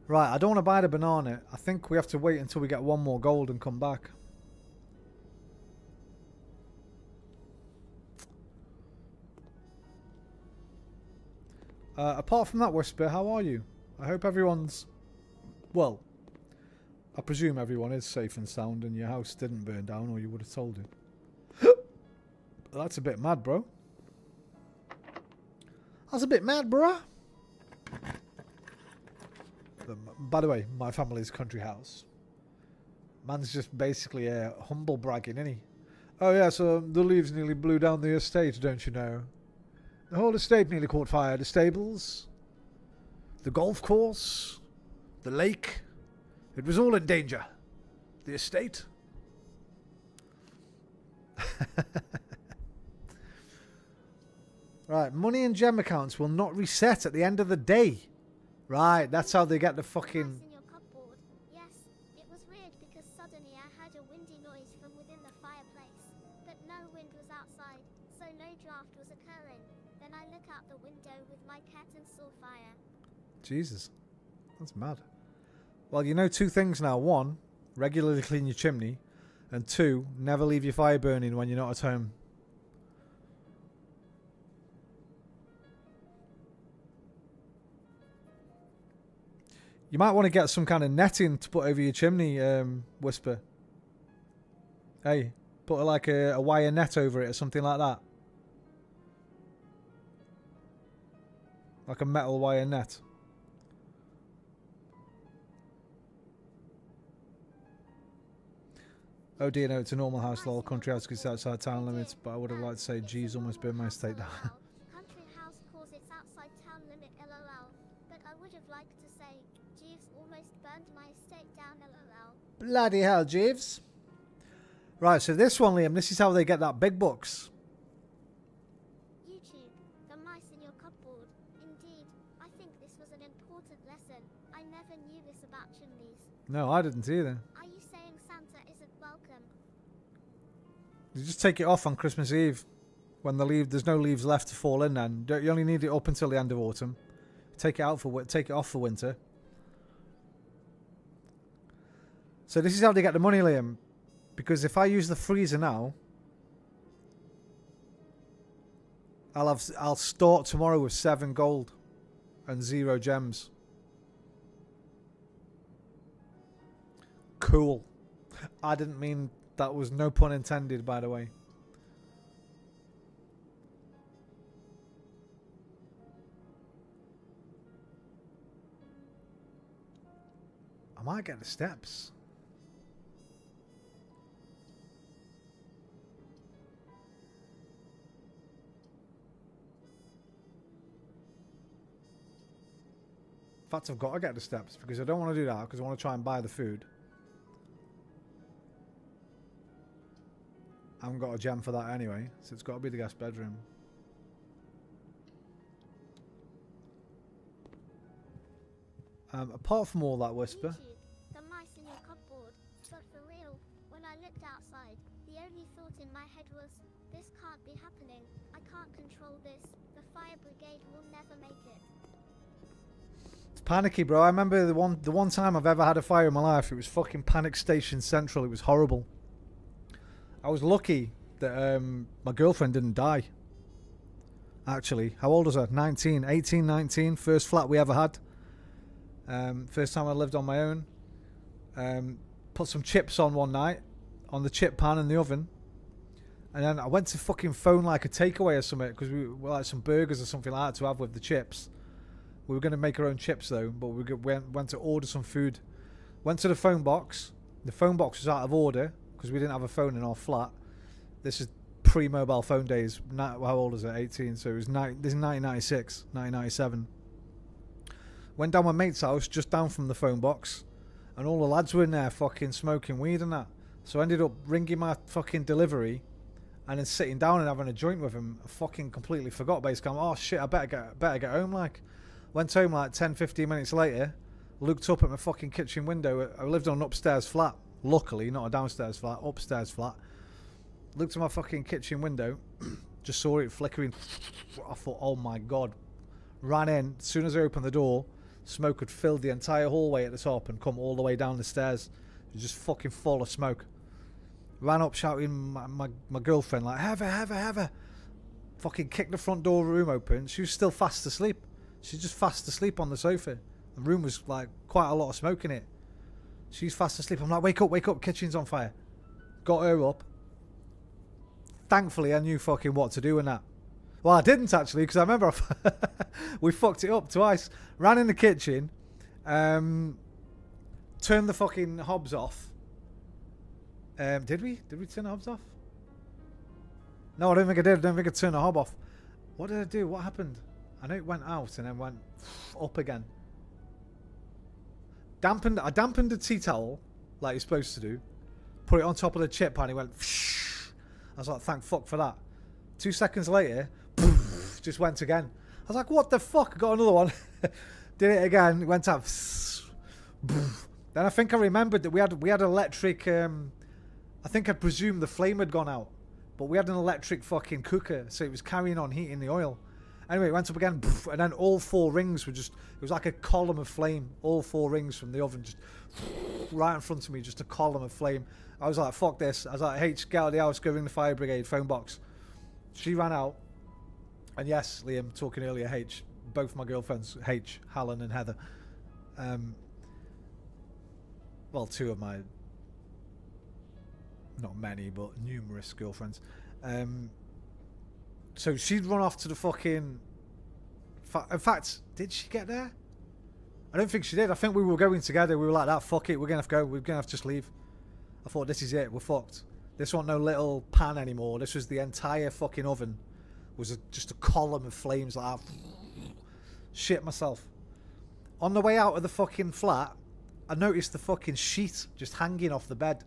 Right, I don't want to buy the banana. I think we have to wait until we get 1 more gold and come back. Apart from that, Whisper, how are you? I hope everyone's... well, I presume everyone is safe and sound and your house didn't burn down or you would have told you. That's a bit mad, bro. That's a bit mad, bro. By the way, my family's country house. Man's just basically humble bragging, isn't he? Oh yeah, so the leaves nearly blew down the estate, don't you know? The whole estate nearly caught fire. The stables, the golf course, the lake. It was all in danger. The estate. Right, money and gem accounts will not reset at the end of the day. Right, that's how they get the fucking... Ice in your cupboard. Yes, it was weird because suddenly I heard a windy noise from within the fireplace. But no wind was outside, so no draft was occurring. Then I look out the window with my cat and saw fire. Jesus, that's mad. Well, you know two things now. One, regularly clean your chimney. And two, never leave your fire burning when you're not at home. You might want to get some kind of netting to put over your chimney, Whisper. Hey, put like a wire net over it or something like that. Like a metal wire net. Oh dear, no, it's a normal house, lol. Country house gets outside town limits, but I would have liked to say, geez, almost burned my estate down. Country house calls its outside town limit LOL. But I would have liked to say, Jeeves almost burned my estate down LOL. Bloody hell, Jeeves. Right, so this one, Liam, this is how they get that big bucks. YouTube, the mice in your cupboard. Indeed, I think this was an important lesson. I never knew this about chimneys. No, I didn't either. Are you saying Santa isn't welcome? You just take it off on Christmas Eve. When there's no leaves left to fall in then. You only need it up until the end of autumn. Take it off for winter. So this is how they get the money, Liam. Because if I use the freezer now, I'll start tomorrow with 7 gold and 0 gems. Cool. I didn't mean that, was no pun intended, by the way. I might get the steps. In fact, I've got to get the steps because I don't want to do that because I want to try and buy the food. I haven't got a gem for that anyway, so it's got to be the guest bedroom. Apart from all that, Whisper. YouTube, the mice in your cupboard. But for real, when I looked outside, the only thought in my head was, this can't be happening. I can't control this. The fire brigade will never make it. It's panicky, bro. I remember the one time I've ever had a fire in my life. It was fucking Panic Station Central. It was horrible. I was lucky that my girlfriend didn't die. Actually, how old was I? 19, 18, 19. First flat we ever had. First time I lived on my own. Put some chips on one night on the chip pan in the oven, and then I went to fucking phone like a takeaway or something because we were like some burgers or something like that to have with the chips. We were going to make our own chips though, but we went to order some food. Went to the phone box. The phone box was out of order because we didn't have a phone in our flat. This is pre-mobile phone days. How old is it? 18. So it was this is 1996, 1997. Went down my mate's house just down from the phone box, and all the lads were in there fucking smoking weed and that. So I ended up ringing my fucking delivery and then sitting down and having a joint with him. I fucking completely forgot basically. I'm, oh shit, I better get home like. Went home like 10-15 minutes later, looked up at my fucking kitchen window. I lived on an upstairs flat, luckily, not a downstairs flat, upstairs flat. Looked at my fucking kitchen window, just saw it flickering. I thought, oh my god. Ran in, as soon as I opened the door, smoke had filled the entire hallway at the top and come all the way down the stairs. It was just fucking full of smoke. Ran up shouting my girlfriend like, Heather. Fucking kicked the front door room open. She was still fast asleep. She's just fast asleep on the sofa. The room was like quite a lot of smoke in it. She's fast asleep. I'm like, wake up, kitchen's on fire. Got her up. Thankfully, I knew fucking what to do in that. Well, I didn't actually, because I remember we fucked it up twice. Ran in the kitchen, turned the fucking hobs off. Did we? Did we turn the hobs off? No, I don't think I did. I don't think I turned the hob off. What did I do? What happened? I know it went out and then went up again. I dampened the tea towel like you're supposed to do. Put it on top of the chip and it went. I was like, thank fuck for that. 2 seconds later, just went again. I was like, what the fuck? I got another one. Did it again. It went up. Then I think I remembered that we had electric. I think I presumed the flame had gone out, but we had an electric fucking cooker, so it was carrying on heating the oil. Anyway, it went up again, and then all 4 rings were just. It was like a column of flame. All 4 rings from the oven just right in front of me, just a column of flame. I was like, fuck this. I was like, H, get out of the house, go ring the fire brigade, phone box. She ran out. And yes, Liam, talking earlier, H, both my girlfriends, H, Helen and Heather. Well, 2 of my, not many, but numerous girlfriends. So she'd run off to the fucking... In fact, did she get there? I don't think she did. I think we were going together. We were like, that, fuck it, we're going to have to go. We're going to have to just leave. I thought, this is it, we're fucked. This wasn't no little pan anymore. This was the entire fucking oven. Was just a column of flames like that. Shit myself. On the way out of the fucking flat, I noticed the fucking sheet just hanging off the bed.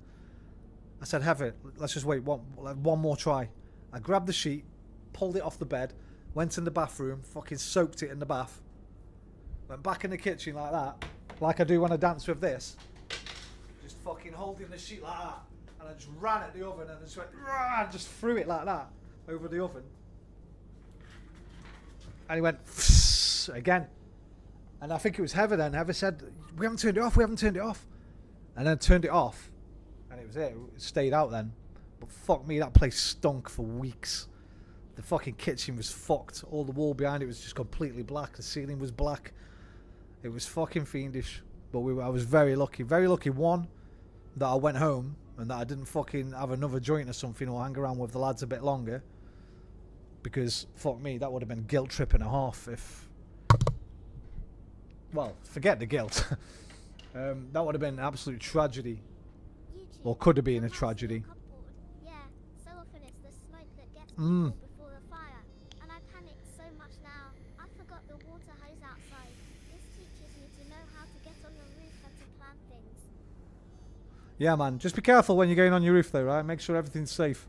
I said, Heather, let's just wait one more try. I grabbed the sheet, pulled it off the bed, went in the bathroom, fucking soaked it in the bath. Went back in the kitchen like that, like I do when I dance with this. Just fucking holding the sheet like that. And I just ran at the oven and just went, and just threw it like that over the oven. And he went, again. And I think it was Heather then. Heather said, we haven't turned it off, we haven't turned it off. And then turned it off. And it was it. It stayed out then. But fuck me, that place stunk for weeks. The fucking kitchen was fucked. All the wall behind it was just completely black. The ceiling was black. It was fucking fiendish. But I was very lucky. Very lucky, one, that I went home and that I didn't fucking have another joint or something or hang around with the lads a bit longer. Because, fuck me, that would have been guilt trip and a half if... Well, forget the guilt. That would have been an absolute tragedy. Or could have been a tragedy. Yeah, so often it's the smoke that gets people before the fire. And I panicked so much now. I forgot the water hose outside. This teaches me to know how to get on the roof and to plan things. Yeah, man. Just be careful when you're going on your roof, though, right? Make sure everything's safe.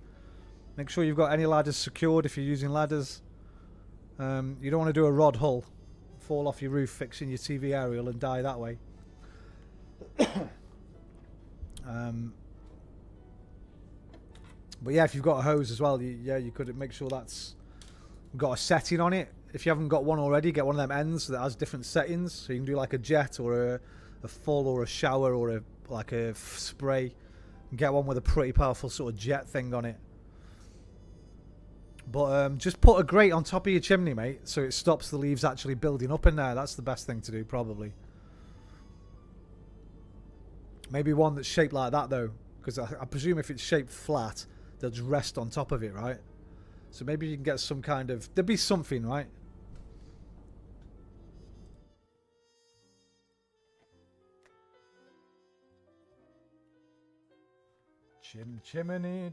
Make sure you've got any ladders secured if you're using ladders. You don't want to do a rod hull. Fall off your roof fixing your TV aerial and die that way. But yeah, if you've got a hose as well, you could make sure that's got a setting on it. If you haven't got one already, get one of them ends that has different settings. So you can do like a jet or a full or a shower or like a spray. And get one with a pretty powerful sort of jet thing on it. But just put a grate on top of your chimney, mate, so it stops the leaves actually building up in there. That's the best thing to do, probably. Maybe one that's shaped like that, though, because I presume if it's shaped flat, they'll just rest on top of it, right? So maybe you can get some kind of... There'd be something, right? Chimney, chimney.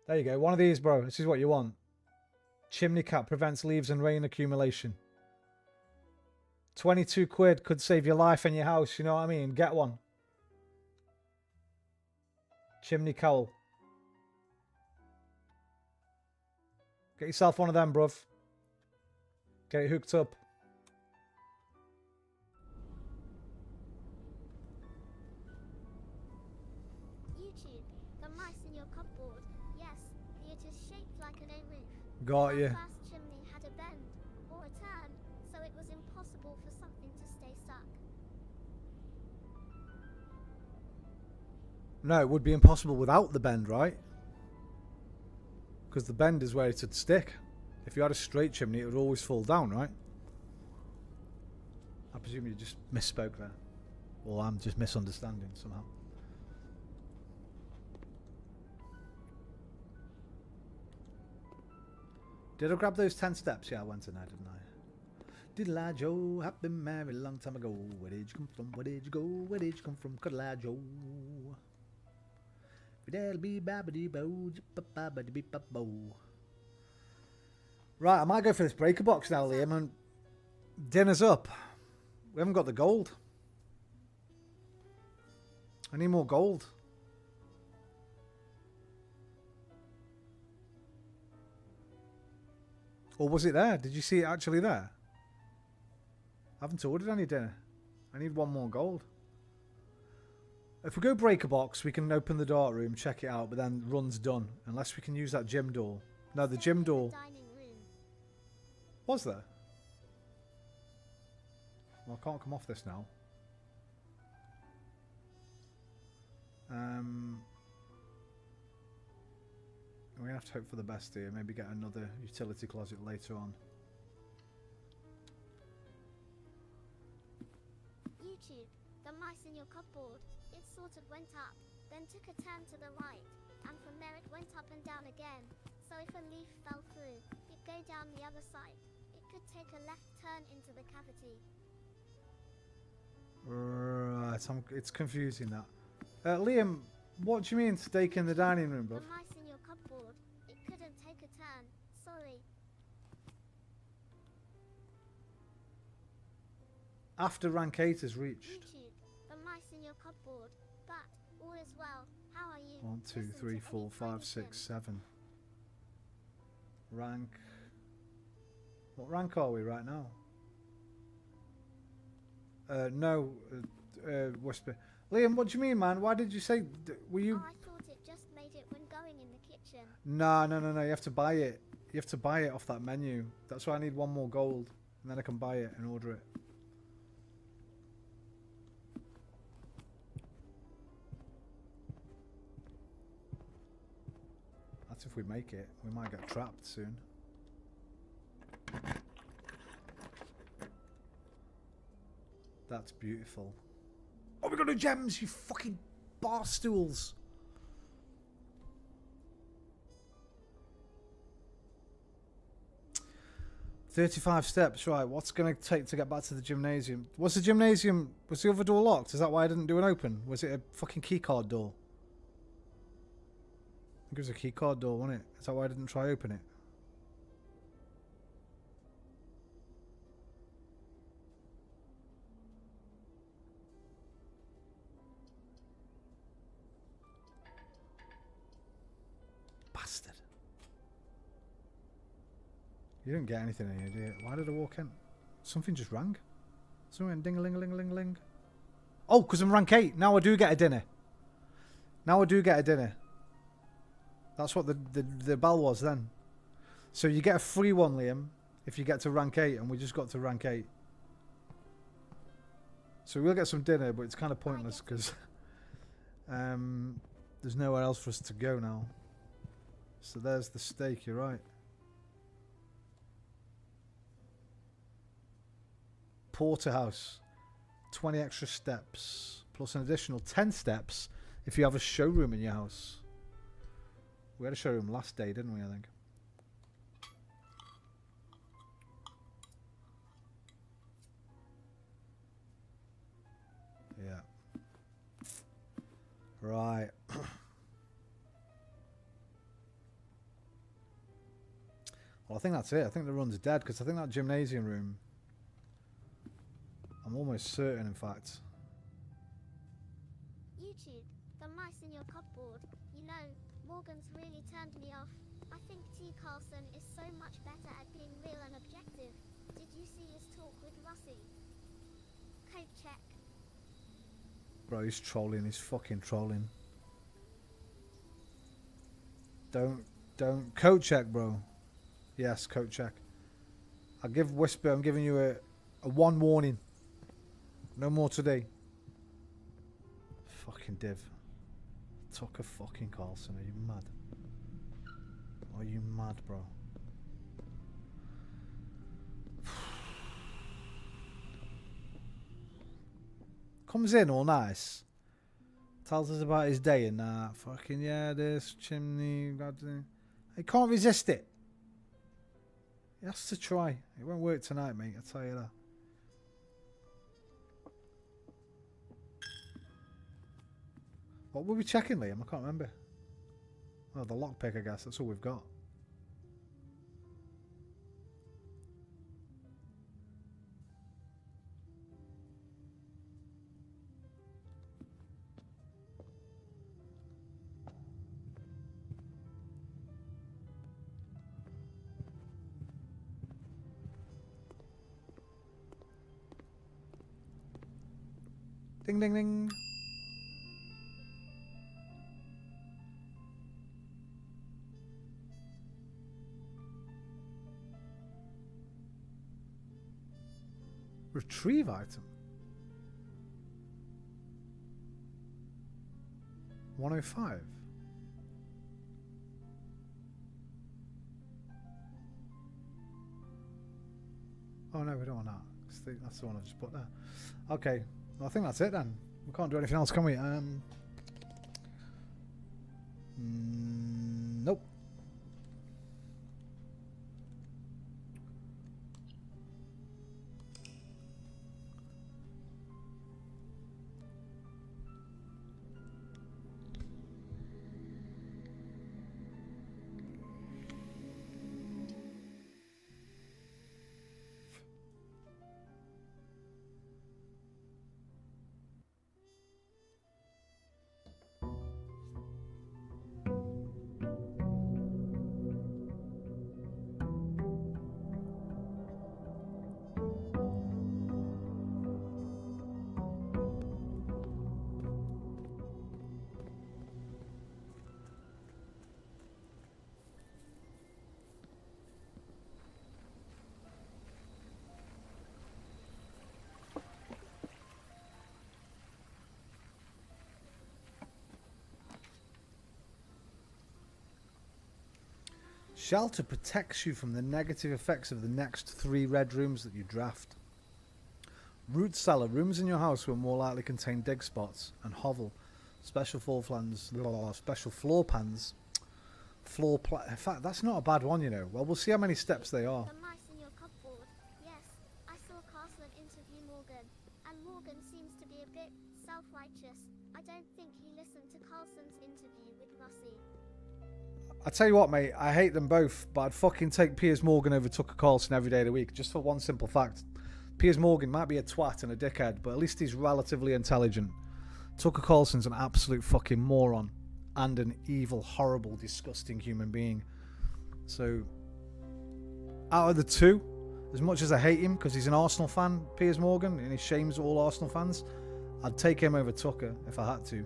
There you go. One of these, bro. This is what you want. Chimney cap prevents leaves and rain accumulation. 22 quid could save your life and your house. You know what I mean? Get one. Chimney cowl. Get yourself one of them, bruv. Get it hooked up. YouTube, the mice in your cupboard. Yes, it is shaped like an A roof. Got you. My first chimney had a bend, or a turn, so it was impossible for something to stay stuck. No, it would be impossible without the bend, right? Because the bend is where it would stick. If you had a straight chimney, it would always fall down, right? I presume you just misspoke there. Or I'm just misunderstanding somehow. Did I grab those 10 steps? Yeah, I went in there, didn't I? Diddle I Joe, have been married a long time ago. Where did you come from? Where did you go? Where did you come from? Cuddle I Joe. Right, I might go for this breaker box now, Liam, and dinner's up. We haven't got the gold. I need more gold. Or was it there? Did you see it actually there? I haven't ordered any dinner. I need one more gold. If we go breaker box, we can open the dark room, check it out, but then run's done. Unless we can use that gym door. No, the gym door. Dining room. Was there? Well, I can't come off this now. We have to hope for the best here. Maybe get another utility closet later on. YouTube. The mice in your cupboard. It sort of went up, then took a turn to the right, and from there it went up and down again. So if a leaf fell through, it'd go down the other side. It could take a left turn into the cavity. Right, it's confusing that. Liam, what do you mean steak in the dining room, The bud? mice in your cupboard. It couldn't take a turn. Sorry. After rank 8 is reached. YouTube. The mice in your cupboard. But all is well. How are you? 1, 2, Listen 3, to 4, any 5, tiny 6, sim. 7. Rank. What rank are we right now? No, Whisper. Liam, what do you mean, man? Why did you say? Were you? Oh, I thought it just made it when going in the kitchen. No. You have to buy it. You have to buy it off that menu. That's why I need one more gold, and then I can buy it and order it. That's if we make it. We might get trapped soon. That's beautiful. Oh, we got no gems, you fucking bar stools. "35 steps, right. What's going to take to get back to the gymnasium?" Was the gymnasium... Was the other door locked? Is that why I didn't do an open? Was it a fucking keycard door? I think it was a keycard door, wasn't it? Is that why I didn't try open it? Bastard. You didn't get anything in here, do you? Why did I walk in? Something just rang. Something went ding-a-ling-a-ling-a-ling-a-ling. Oh, because I'm rank 8. Now I do get a dinner. Now I do get a dinner. That's what the bell was then. So you get a free one, Liam, if you get to rank 8, and we just got to rank 8. So we'll get some dinner, but it's kind of pointless because there's nowhere else for us to go now. So there's the steak, you're right. Porterhouse. 20 extra steps. Plus an additional 10 steps if you have a showroom in your house. We had a showroom last day, didn't we, I think? Yeah. Right. Well, I think that's it. I think the run's dead because I think that gymnasium room... I'm almost certain, in fact. YouTube. The mice in your cupboard. You know, Morgan's really turned me off. I think T. Carlson is so much better at being real and objective. Did you see his talk with Russie? Code check. Bro, he's trolling. He's fucking trolling. Don't. Code check, bro. Yes, code check. I'll give Whisper, I'm giving you a one warning. No more today. Fucking div. Tucker fucking Carlson. Are you mad? Are you mad, bro? Comes in all nice. Tells us about his day and that. Fucking yeah, this chimney. He can't resist it. He has to try. It won't work tonight, mate. I'll tell you that. What were we checking, Liam? I can't remember. Oh, the lockpick, I guess. That's all we've got. Ding, ding, ding. Retrieve item. 105. Oh no, we don't want that. That's the one I just put there. Okay, well, I think that's it then. We can't do anything else, can we? Nope. Shelter protects you from the negative effects of the next 3 red rooms that you draft. Root cellar. Rooms in your house will more likely contain dig spots and hovel. Special floor plans. Special floor pans. In fact, that's not a bad one, you know. Well, we'll see how many steps they are. The mice in your cupboard. Yes, I saw Carson interview Morgan, and Morgan seems to be a bit self-righteous. I don't think he listened to Carlson's interview with Russie. I tell you what, mate, I hate them both, but I'd fucking take Piers Morgan over Tucker Carlson every day of the week, just for one simple fact. Piers Morgan might be a twat and a dickhead, but at least he's relatively intelligent. Tucker Carlson's an absolute fucking moron and an evil, horrible, disgusting human being. So, out of the two, as much as I hate him because he's an Arsenal fan, Piers Morgan, and he shames all Arsenal fans, I'd take him over Tucker if I had to.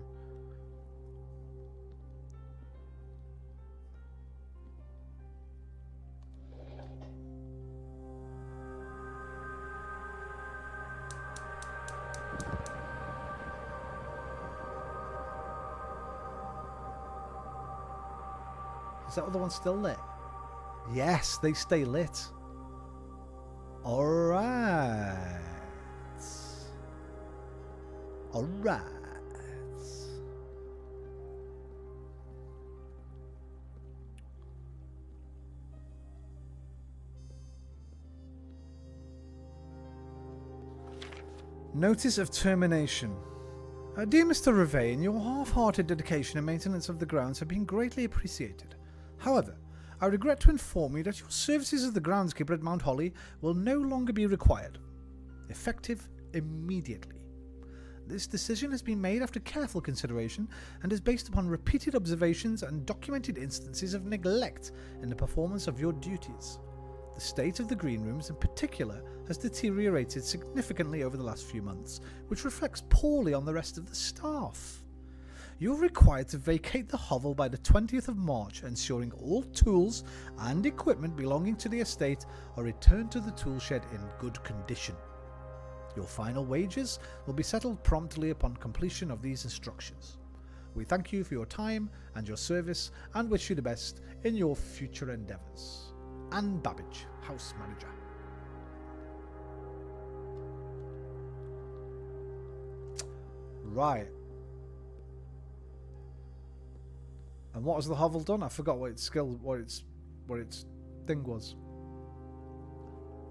Is that other one still lit? Yes, they stay lit. Alright. Alright. Notice of termination. Dear Mr. Ravain, your half-hearted dedication and maintenance of the grounds have been greatly appreciated. However, I regret to inform you that your services as the groundskeeper at Mount Holly will no longer be required. Effective immediately. This decision has been made after careful consideration and is based upon repeated observations and documented instances of neglect in the performance of your duties. The state of the green rooms in particular has deteriorated significantly over the last few months, which reflects poorly on the rest of the staff. You're required to vacate the hovel by the 20th of March, ensuring all tools and equipment belonging to the estate are returned to the tool shed in good condition. Your final wages will be settled promptly upon completion of these instructions. We thank you for your time and your service and wish you the best in your future endeavours. Anne Babbage, House Manager. Right. And what has the hovel done? I forgot what its skill, what its thing was.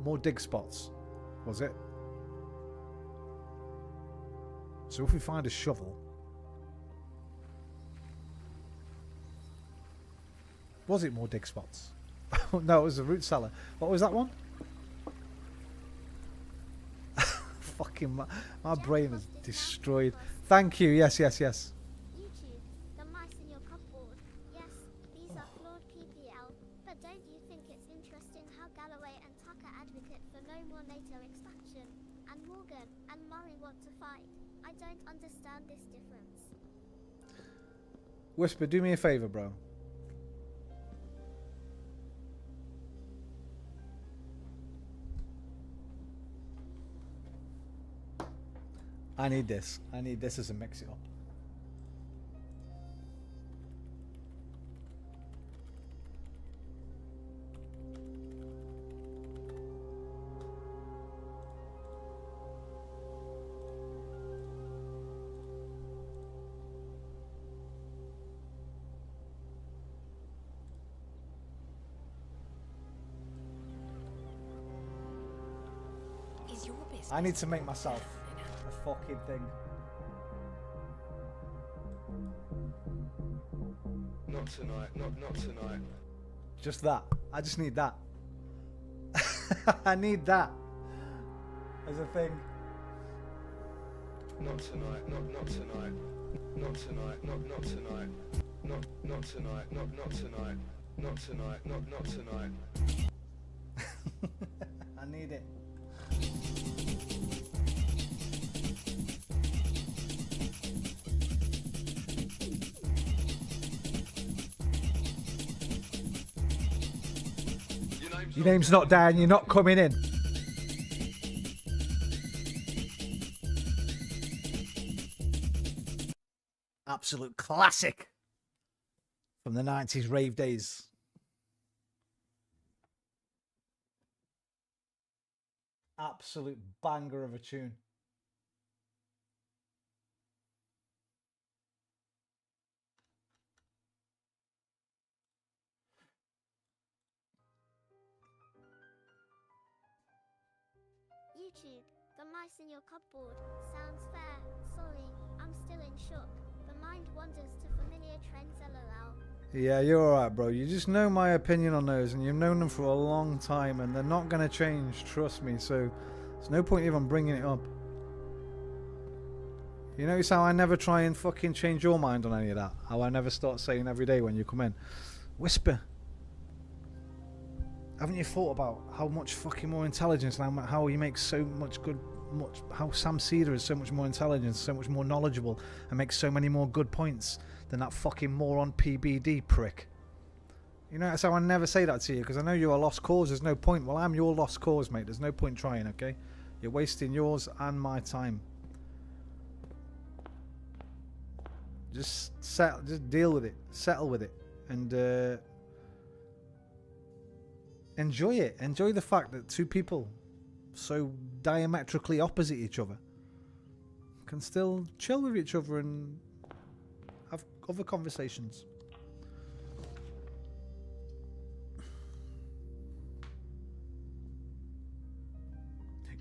More dig spots, was it? So if we find a shovel, Was it more dig spots? No, it was a root cellar. What was that one? Fucking my brain is destroyed. Thank you. Yes, yes, yes. YouTube, the mice in your cupboard. Yes, these are flawed PPL, but don't you think it's interesting how Galloway and Tucker advocate for no more NATO expansion, and Morgan and Murray want to fight? I don't understand this difference. Whisper, do me a favor, bro. I need this. I need this as a mix it up. Is your business? I need to make myself a fucking thing. Not tonight, not tonight. Just that. I just need that. I need that as a thing. Not tonight, not tonight. Not tonight, not tonight. Not tonight, not tonight. Not tonight, not tonight. I need it. Your name's not down, you're not coming in. Absolute classic from the 90s rave days. Absolute banger of a tune. YouTube, the mice in your cupboard. Sounds fair. Sorry, I'm still in shock. The mind wanders to familiar trends, lol. Yeah, you're alright, bro. You just know my opinion on those, and you've known them for a long time, and they're not going to change, trust me, so there's no point even bringing it up. You notice how I never try and fucking change your mind on any of that? How I never start saying every day when you come in, Whisper, haven't you thought about how much fucking more intelligence and how he makes so much good, how Sam Cedar is so much more intelligent, so much more knowledgeable, and makes so many more good points than that fucking moron PBD prick? You know, that's how I never say that to you, because I know you're a lost cause. There's no point. Well, I'm your lost cause, mate. There's no point trying, okay? You're wasting yours and my time. Just deal with it. Settle with it. And enjoy it. Enjoy the fact that two people so diametrically opposite each other can still chill with each other and have other conversations.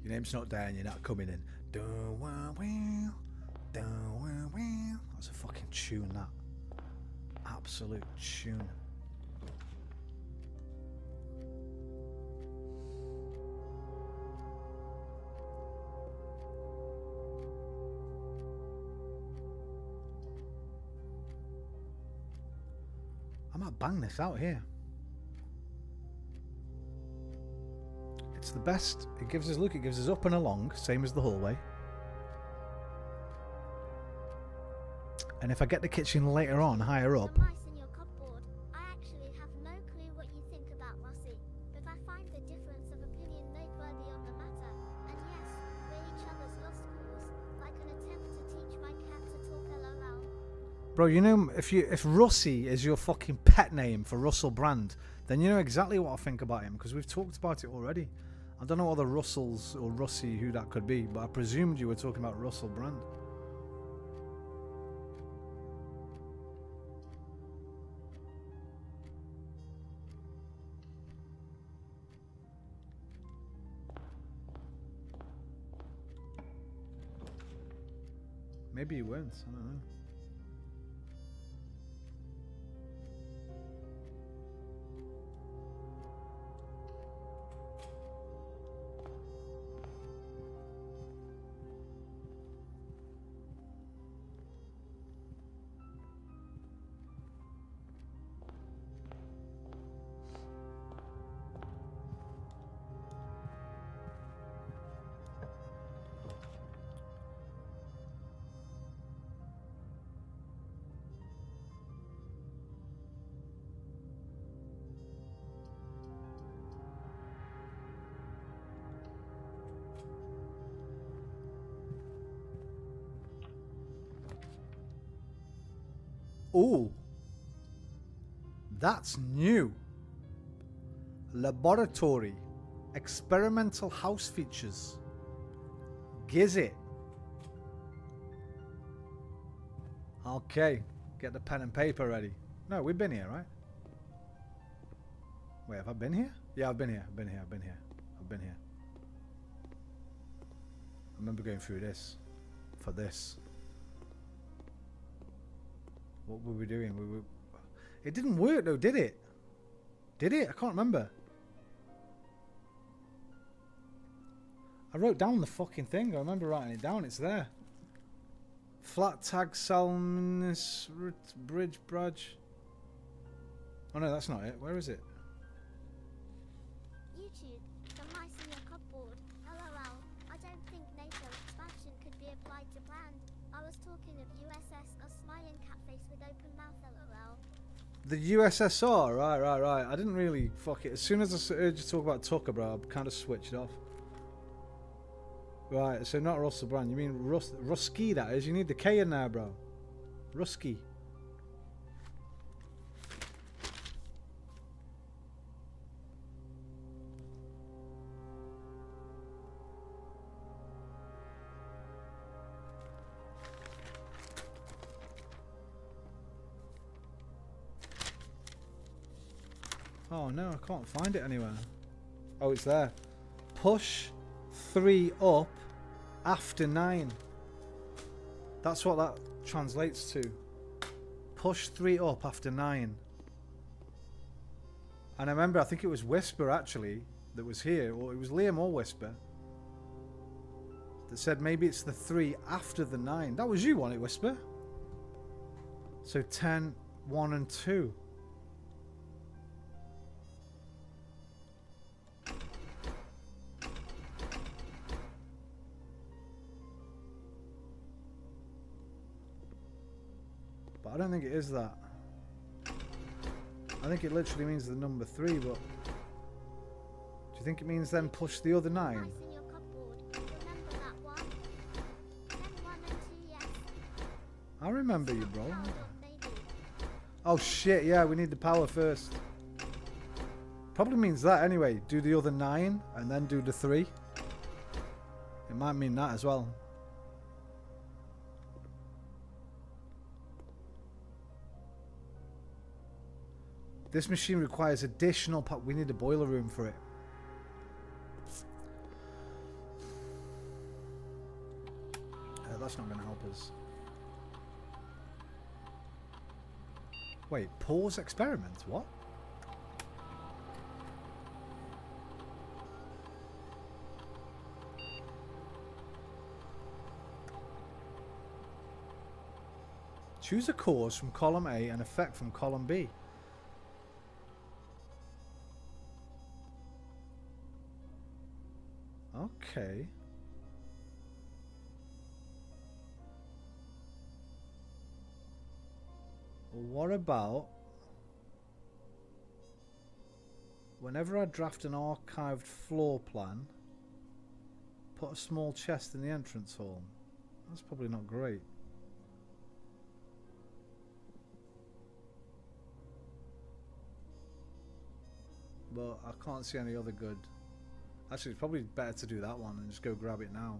Your name's not down, you're not coming in. That's a fucking tune, that. Absolute tune. I might bang this out here. It's the best. It gives us, look, it gives us up and along, same as the hallway. And if I get the kitchen later on, higher up. The mice in your cupboard. I actually have no clue what you think about Rossi, but I find the difference of opinion noteworthy on the matter. And yes, we're each other's lost cause, like an attempt to teach my cat to talk lol. Bro, you know, if Russie is your fucking pet name for Russell Brand, then you know exactly what I think about him, because we've talked about it already. I don't know other Russells or Russie who that could be, but I presumed you were talking about Russell Brand. Maybe you weren't, I don't know. Ooh. That's new. Laboratory. Experimental house features. Gizzit. Okay. Get the pen and paper ready. No, we've been here, right? Wait, have I been here? Yeah, I've been here. I've been here. I've been here. I've been here. I remember going through this. For this. What were we doing? It didn't work though, did it? Did it? I can't remember. I wrote down the fucking thing. I remember writing it down. It's there. Flat tag Salmonus Bridge Bridge. Oh no, that's not it. Where is it? YouTube, the mice in your cupboard. LOL. I don't think NATO expansion could be applied to brand. I was talking of USS, a smiling cat face with open mouth. LOL. The USSR. Right. I didn't really fuck it. As soon as I heard you talk about Tucker, bro, I kind of switched off. Right, so not Russell Brand. You mean Rusky, that is? You need the K in there, bro. Rusky. Oh no, I can't find it anywhere. Oh, it's there. Push 3 up after 9. That's what that translates to. Push 3 up after 9. And I remember, I think it was Whisper actually that was here, or it was Liam or Whisper that said maybe it's the 3 after the 9. That was you, wasn't it, Whisper? So 10, 1 and 2. But I don't think it is that. I think it literally means the number 3, but do you think it means then push the other 9? Mice in your cupboard. Remember that one? 10, 1 and 2, yes. I remember you, bro. Powered up, maybe. Oh shit, yeah, we need the power first. Probably means that anyway. Do the other 9 and then do the 3. It might mean that as well. This machine requires additional power. We need a boiler room for it. That's not going to help us. Wait, pause experiment? What? Choose a cause from column A and effect from column B. Okay. Well, what about whenever I draft an archived floor plan, put a small chest in the entrance hall? That's probably not great. But I can't see any other good. Actually, it's probably better to do that one and just go grab it now.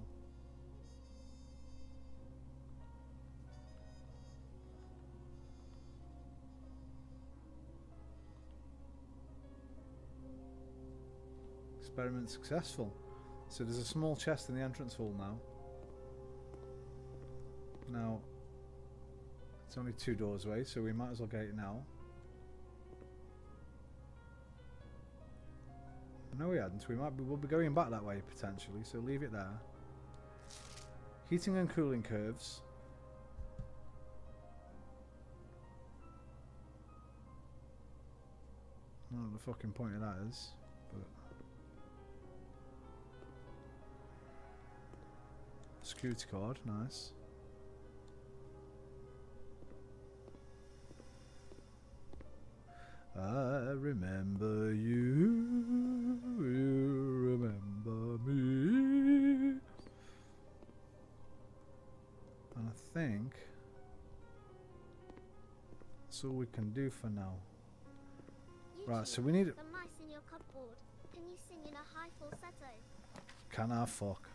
Experiment successful. So there's a small chest in the entrance hall now. Now, it's only 2 doors away, so we might as well get it now. No, we hadn't. We'll be going back that way potentially, so leave it there. Heating and cooling curves. I don't know what the fucking point of that is, but security card, nice. I remember you, you remember me. And I think That's all we can do for now. You Right, two, so we need... the mice in your cupboard. Can you sing in a high falsetto? Can I fuck?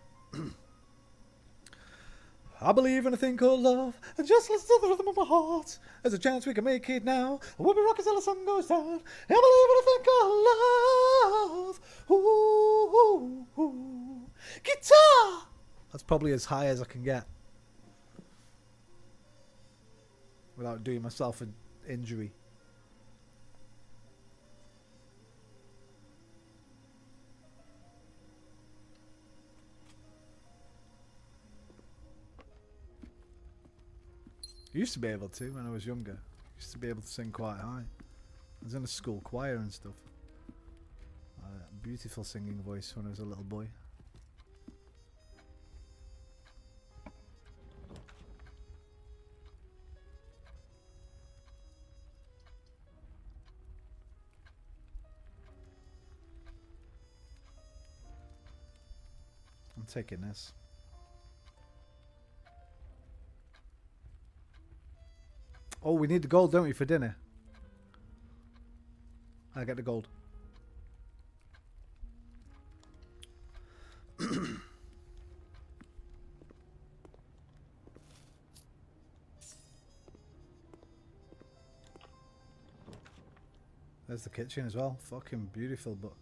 I believe in a thing called love, and just listen to the rhythm of my heart. There's a chance we can make it now. We'll be rocking till the sun goes down. I believe in a thing called love. Ooh, ooh, ooh. Guitar! That's probably as high as I can get. Without doing myself an injury. I used to be able to when I was younger. Used to be able to sing quite high. I was in a school choir and stuff. Beautiful singing voice when I was a little boy. I'm taking this. Oh, we need the gold, don't we, for dinner? I get the gold. There's the kitchen as well. Fucking beautiful, but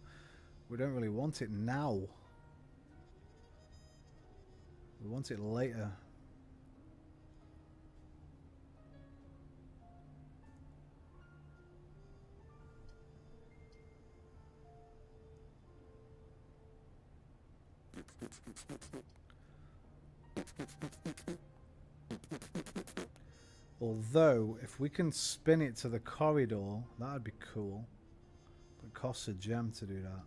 we don't really want it now. We want it later. Although, if we can spin it to the corridor, that would be cool. But it costs a gem to do that.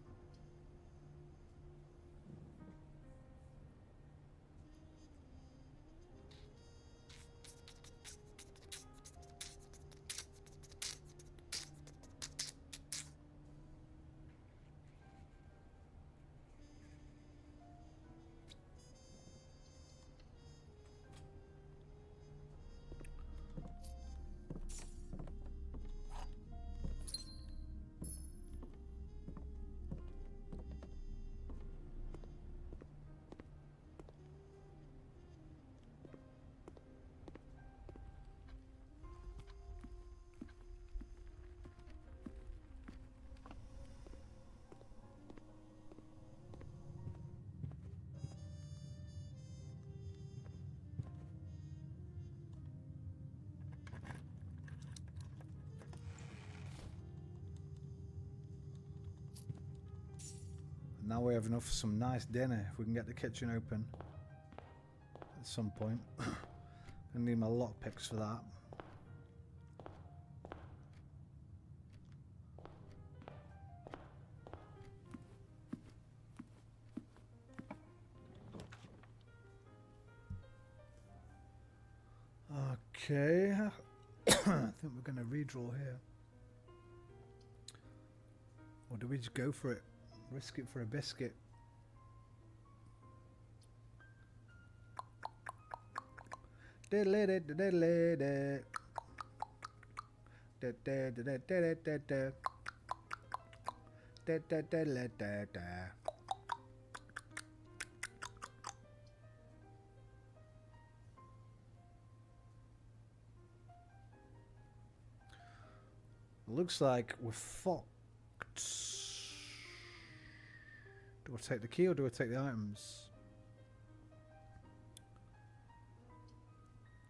Now we have enough for some nice dinner. If we can get the kitchen open at some point. I need my lockpicks for that. Okay. I think we're going to redraw here. Or do we just go for it? Risk it for a biscuit. Looks like we're fucked. Do I take the key or do I take the items?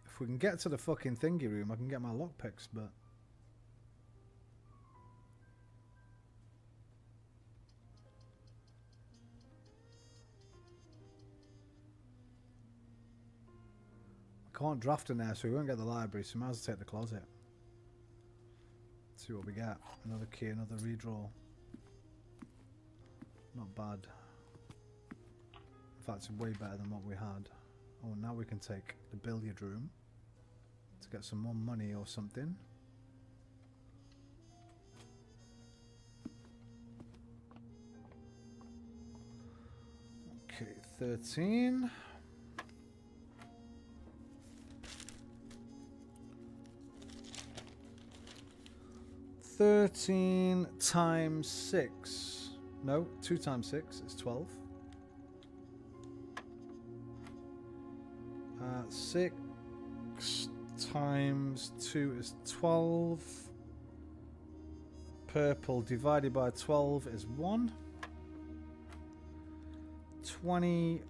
If we can get to the fucking thingy room, I can get my lockpicks, but... I can't draft in there, so we won't get the library, so we might as well take the closet. See what we get. Another key, another redraw. Not bad. In fact, it's way better than what we had. Oh, now we can take the billiard room to get some more money or something. Okay, 13. 13 times 6. No, 2 times 6 is 12. 6 times 2 is 12. Purple divided by 12 is 1. 20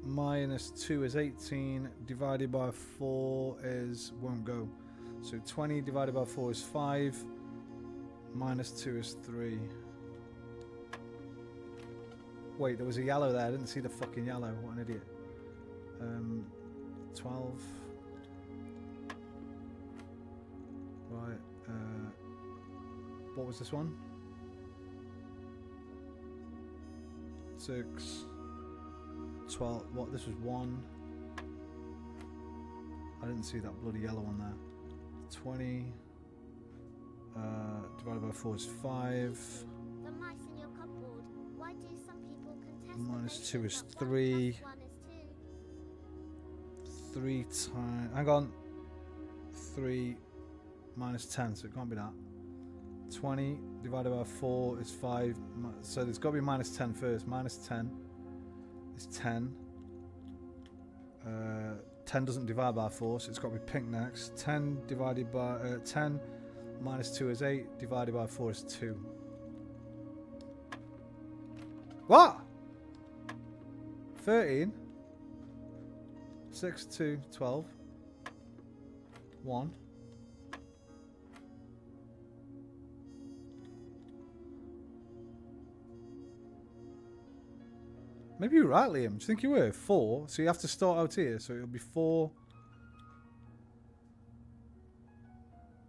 minus 2 is 18. Divided by 4 is... won't go. So 20 divided by 4 is 5. Minus 2 is 3. Wait, there was a yellow there. I didn't see the fucking yellow. What an idiot. 12. Right. What was this one? 6. 12. What? This was 1. I didn't see that bloody yellow one there. 20. Divided by 4 is 5. The mice in your cupboard. Why do some people contest Minus the 2 notion is that 3. 1 plus 1 is 2? 3 times... hang on. 3 minus 10, so it can't be that. 20 divided by 4 is 5. So there's got to be minus 10 first. Minus 10 is 10. 10 doesn't divide by 4, so it's got to be pink next. 10 divided by... 10 minus 2 is 8. Divided by 4 is 2. What? 13. 6, 2, 12. 1. Maybe you're right, Liam. Do you think you were? 4. So you have to start out here. So it'll be 4.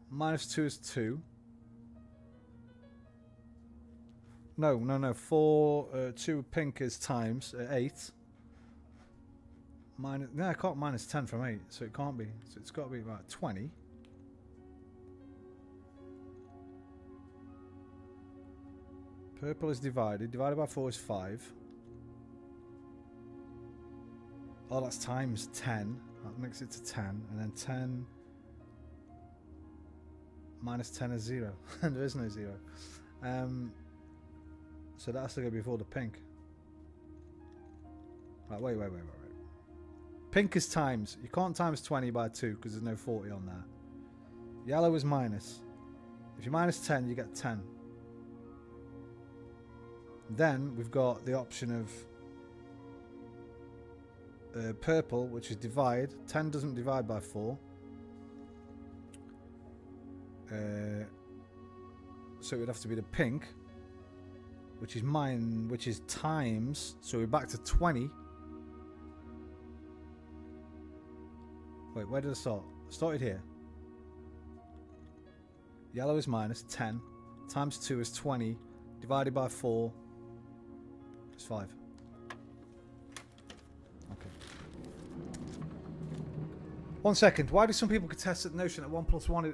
Minus 2 is 2. No. 4, 2 pink is times 8. Minus, no, I can't minus 10 from 8. So it can't be. So it's got to be about 20. Purple is divided. Divided by 4 is 5. Oh, that's times 10. That makes it to 10. And then 10 minus 10 is 0. And there is no 0. So that has to go before the pink. Right, wait. Pink is times. You can't times 20 by 2 because there's no 40 on there. Yellow is minus. If you minus 10, you get 10. Then we've got the option of purple, which is divide. 10 doesn't divide by 4. So it would have to be the pink, which is times. So we're back to 20. Wait, where did I start? I started here. Yellow is minus 10. Times 2 is 20. Divided by 4 is 5. Okay. 1 second. Why do some people contest the notion that 1 plus 1 is...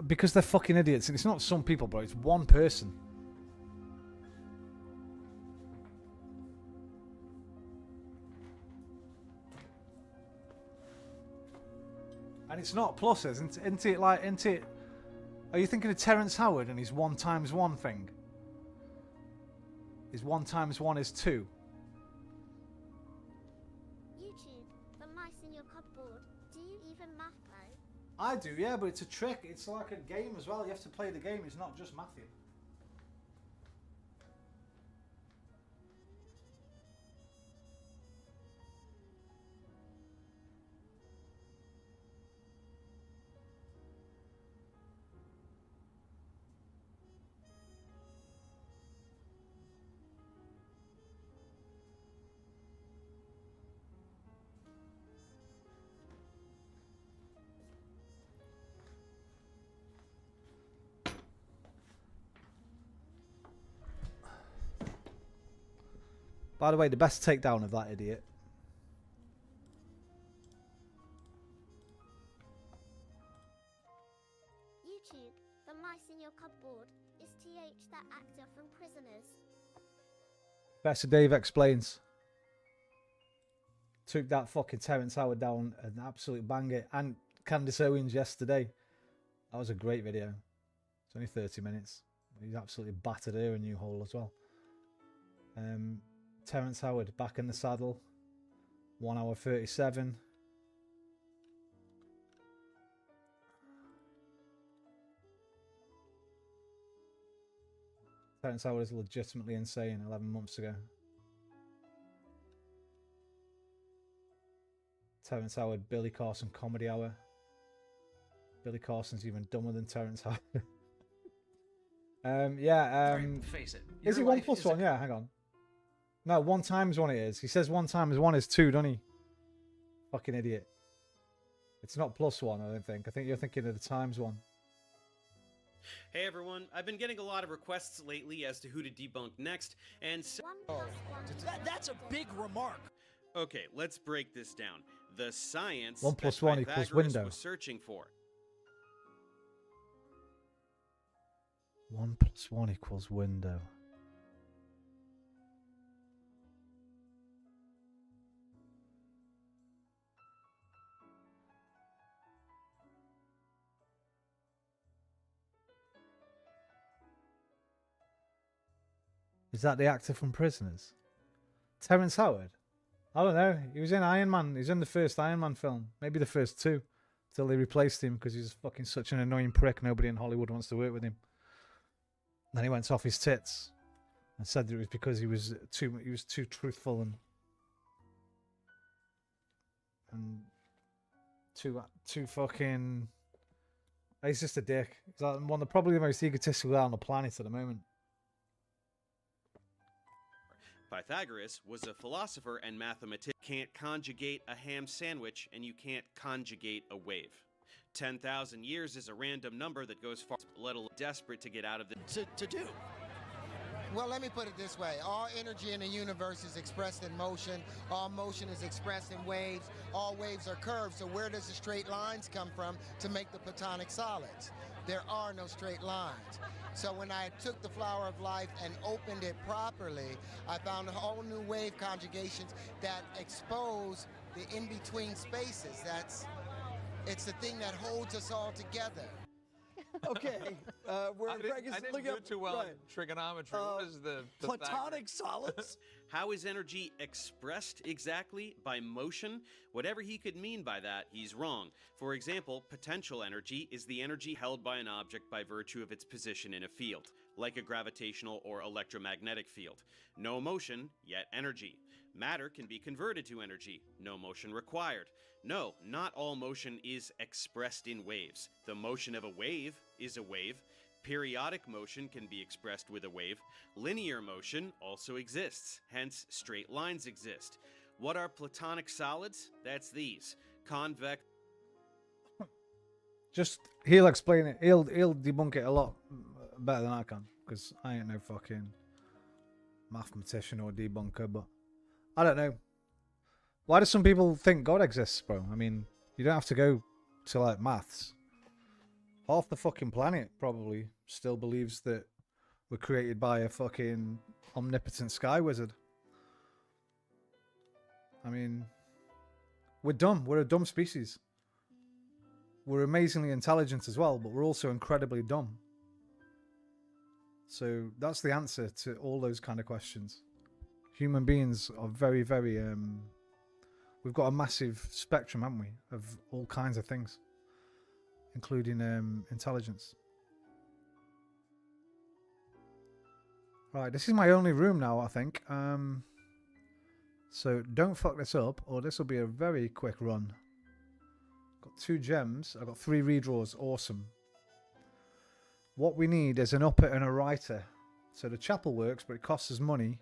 because they're fucking idiots. And it's not some people, bro. It's one person. And it's not pluses, isn't it? Like, isn't it? Are you thinking of Terence Howard and his 1 times 1 thing? His 1 times 1 is 2. YouTube, the mice in your cupboard. Do you even math though? I do, yeah, but it's a trick. It's like a game as well. You have to play the game. It's not just mathing. By the way, the best takedown of that idiot. YouTube, the mice in your cupboard. Is TH that actor from Prisoners? Professor Dave explains. Took that fucking Terence Howard down an absolute banger. And Candice Owens yesterday. That was a great video. It's only 30 minutes. He's absolutely battered her a new hole as well. Terrence Howard back in the saddle. 1 hour 37. Terrence Howard is legitimately insane 11 months ago. Terrence Howard, Billy Carson Comedy Hour. Billy Carson's even dumber than Terrence Howard. Face it. Is he 1 plus 1? Yeah, hang on. No, 1 times 1 it is. He says 1 times 1 is 2, doesn't he? Fucking idiot. It's not +1, I don't think. I think you're thinking of the times 1. Hey everyone, I've been getting a lot of requests lately as to who to debunk next, and so 1 plus 1. That's a big remark. okay, let's break this down. The science 1 plus that 1 equals Pythagoras window. was searching for. 1 plus 1 equals window. Is that the actor from Prisoners? Terrence Howard? I don't know. He was in Iron Man. He's in the first Iron Man film. Maybe the first 2. Till they replaced him because he's fucking such an annoying prick. Nobody in Hollywood wants to work with him. Then he went off his tits and said that it was because he was too truthful and too fucking. He's just a dick. He's like one of probably the most egotistical guy on the planet at the moment. Pythagoras was a philosopher and mathematician. Can't conjugate a ham sandwich, and you can't conjugate a wave. 10,000 years is a random number that goes far, let alone desperate to get out of the To do. Well, let me put it this way. All energy in the universe is expressed in motion. All motion is expressed in waves. All waves are curved. So where does the straight lines come from to make the platonic solids? There are no straight lines. So when I took the flower of life and opened it properly, I found a whole new wave conjugations that expose the in-between spaces. It's the thing that holds us all together. Okay, we're I didn't do too well in trigonometry. What is the Platonic solids? How is energy expressed exactly? By motion? Whatever he could mean by that, he's wrong. For example, potential energy is the energy held by an object by virtue of its position in a field, like a gravitational or electromagnetic field. No motion, yet energy. Matter can be converted to energy. No motion required. No, not all motion is expressed in waves. The motion of a wave is a wave. Periodic motion can be expressed with a wave. Linear motion also exists, hence straight lines exist. What are platonic solids? That's these. Convex. Just he'll explain it. He'll debunk it a lot better than I can because I ain't no fucking mathematician or debunker. But I don't know. Why do some people think God exists, bro? I mean, you don't have to go to like maths. Half the fucking planet probably still believes that we're created by a fucking omnipotent sky wizard. I mean, we're dumb. We're a dumb species. We're amazingly intelligent as well, but we're also incredibly dumb. So that's the answer to all those kind of questions. Human beings are very, very... we've got a massive spectrum, haven't we, of all kinds of things, including intelligence. Right, this is my only room now, I think. So don't fuck this up, or this will be a very quick run. Got 2 gems. I've got 3 redraws. Awesome. What we need is an upper and a writer. So the chapel works, but it costs us money.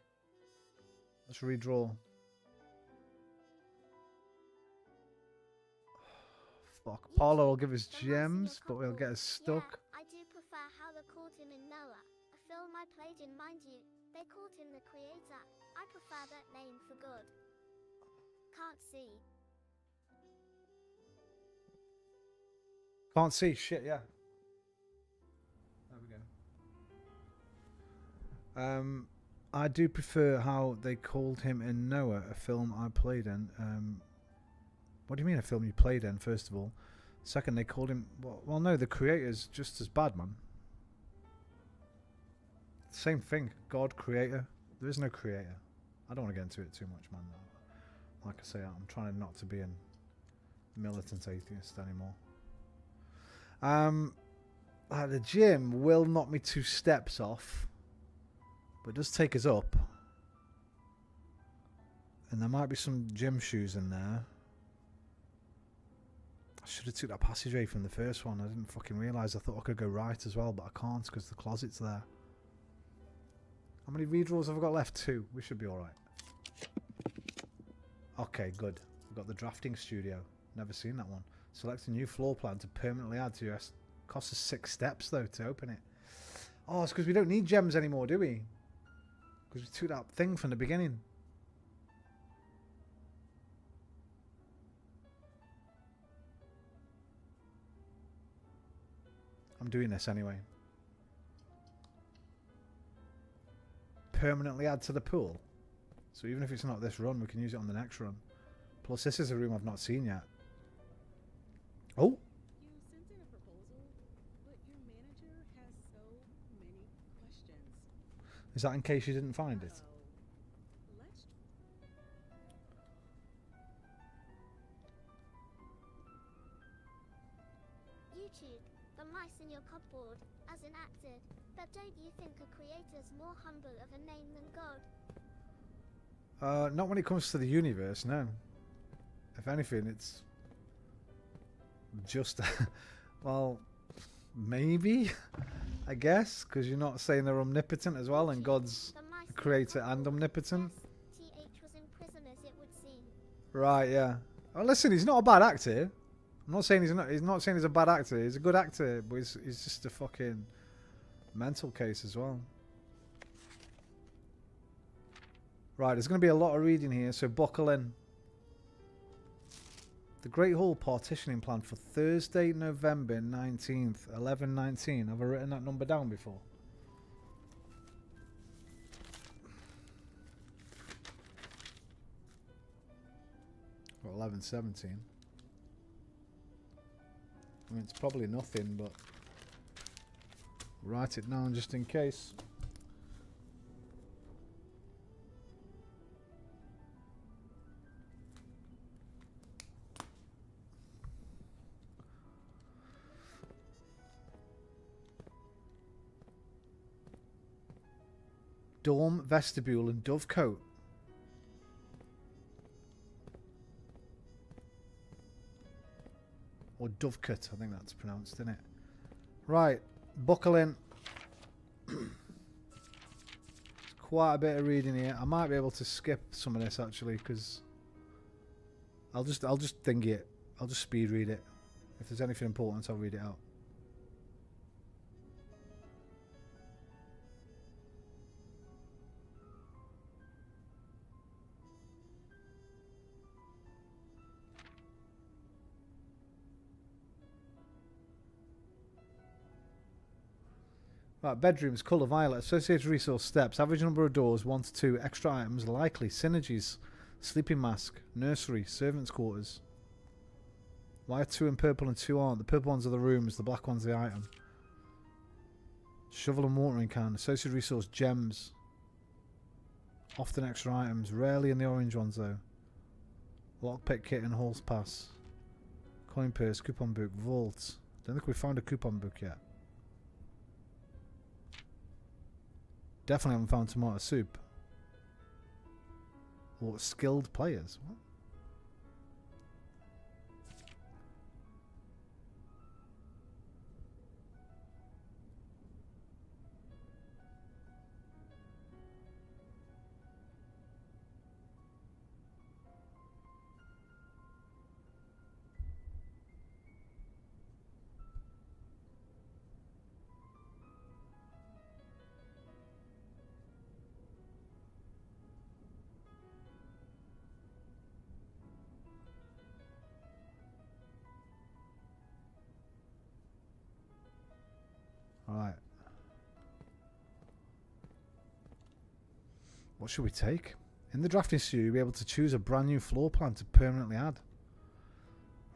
Let's redraw. Fuck. Paulo will give us gems, but we'll get us stuck. Yeah, I do prefer how they called him in Noah, a film I played in, mind you. They called him the creator. I prefer that name for good. Can't see. Can't see shit, yeah. There we go. I do prefer how they called him in Noah, a film I played in. What do you mean a film you played in, first of all? Second, they called him... Well, no, the creator's just as bad, man. Same thing. God, creator. There is no creator. I don't want to get into it too much, man. Like I say, I'm trying not to be a militant atheist anymore. The gym will knock me 2 steps off, but it does take us up. And there might be some gym shoes in there. I should have took that passageway from the first one. I didn't fucking realise. I thought I could go right as well, but I can't because the closet's there. How many redraws have I got left? 2. We should be alright. Okay, good. We've got the drafting studio. Never seen that one. Select a new floor plan to permanently add to your... Costs us 6 steps, though, to open it. Oh, it's because we don't need gems anymore, do we? Because we took that thing from the beginning. I'm doing this anyway. Permanently add to the pool. So even if it's not this run, we can use it on the next run. Plus, this is a room I've not seen yet. Oh! You sent in a proposal, but your manager has so many questions. Is that in case you didn't find it? Let's... YouTube, the mice in your cupboard, as enacted. But don't you think a creator's more humble of a name than God? Not when it comes to the universe, no. If anything, it's just... well, maybe, I guess, because you're not saying they're omnipotent as well, and God's creator and omnipotent. TH was in prison as it would seem. Right, yeah. Well, listen, he's not a bad actor. I'm not saying he's not saying he's a bad actor. He's a good actor, but he's just a fucking mental case as well. Right, there's going to be a lot of reading here, so buckle in. The Great Hall partitioning plan for Thursday, November 19th, 11:19. Have I written that number down before? Or 11:17. I mean, it's probably nothing, but write it down just in case. Dorm, vestibule and dovecote. Or dovecote, I think that's pronounced, isn't it? Right, buckle in. Quite a bit of reading here. I might be able to skip some of this actually, because I'll just thingy it. I'll just speed read it. If there's anything important, I'll read it out. Right, bedrooms, colour violet, associated resource steps, average number of doors, 1 to 2, extra items, likely, synergies, sleeping mask, nursery, servants' quarters. Why are 2 in purple and 2 aren't? The purple ones are the rooms, the black one's the item. Shovel and watering can, associated resource, gems. Often extra items, rarely in the orange ones though. Lockpick kit and hall's pass. Coin purse, coupon book, vault. Don't think we found a coupon book yet. Definitely haven't found tomato soup. Or skilled players. What? Alright. What should we take? In the drafting studio, you'll be able to choose a brand new floor plan to permanently add.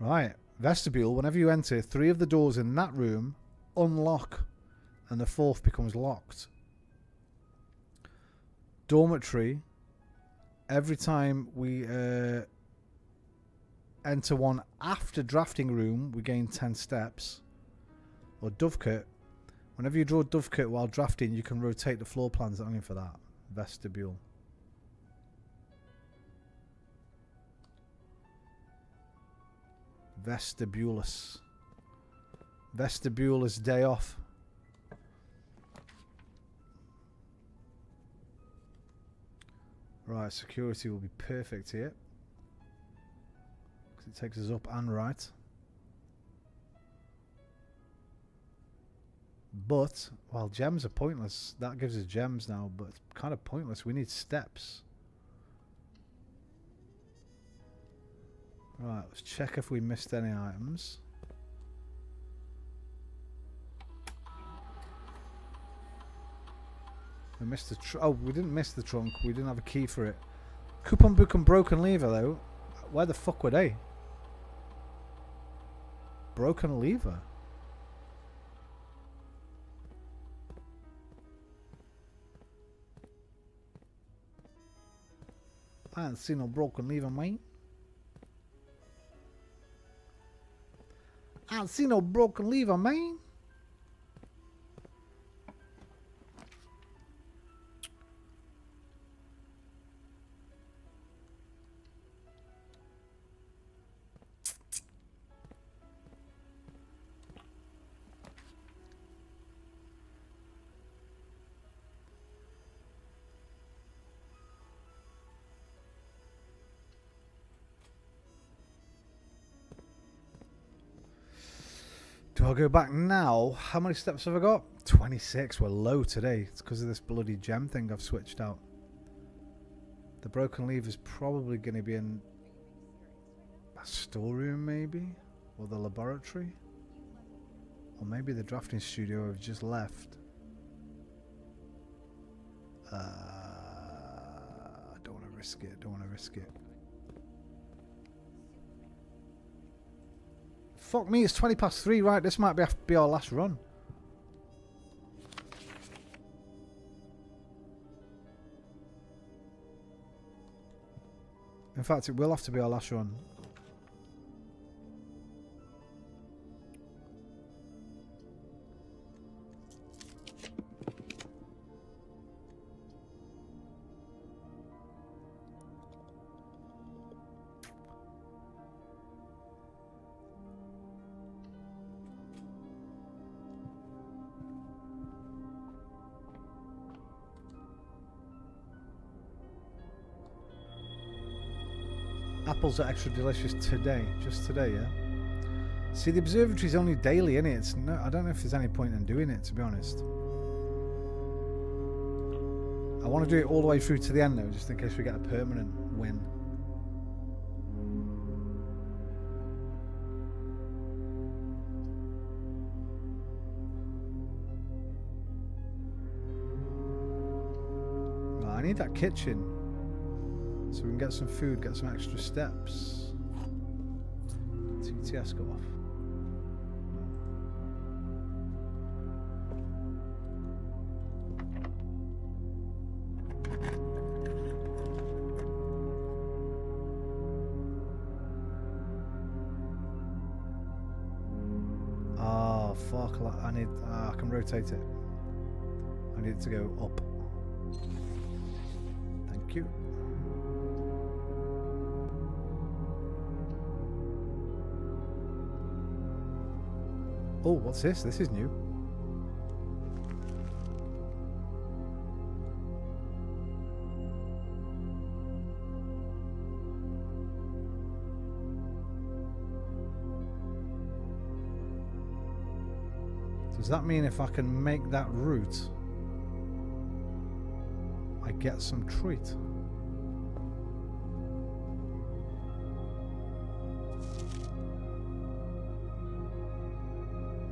Right. Vestibule, whenever you enter, 3 of the doors in that room unlock and the 4th becomes locked. Dormitory, every time we enter one after drafting room, we gain 10 steps. Or Dovecote, whenever you draw Dovecote while drafting, you can rotate the floor plans. I'm in for that. Vestibule. Vestibulus. Vestibulus day off. Right, security will be perfect here. Because it takes us up and right. But, well, gems are pointless. That gives us gems now, but it's kind of pointless. We need steps. Right, let's check if we missed any items. We missed the oh, we didn't miss the trunk. We didn't have a key for it. Coupon book and broken lever, though. Where the fuck were they? Broken lever? I ain't seen no broken lever, mate. I ain't seen no broken lever, man. Do I go back now? How many steps have I got? 26. We're low today. It's because of this bloody gem thing I've switched out. The broken lever is probably going to be in a storeroom, maybe? Or the laboratory? Or maybe the drafting studio I've just left. I don't want to risk it. Don't want to risk it. Fuck me, it's 20 past 3, right? This might be our last run. In fact, it will have to be our last run. Apples are extra delicious today, just today, yeah. See, the observatory's only daily, innit? It's no, I don't know if there's any point in doing it, to be honest. I want to do it all the way through to the end, though, just in case we get a permanent win. Right, I need that kitchen. So we can get some food, get some extra steps. TTS go off. Oh fuck! I need. I can rotate it. I need it to go up. Thank you. Oh, what's this? This is new. Does that mean if I can make that route, I get some treat?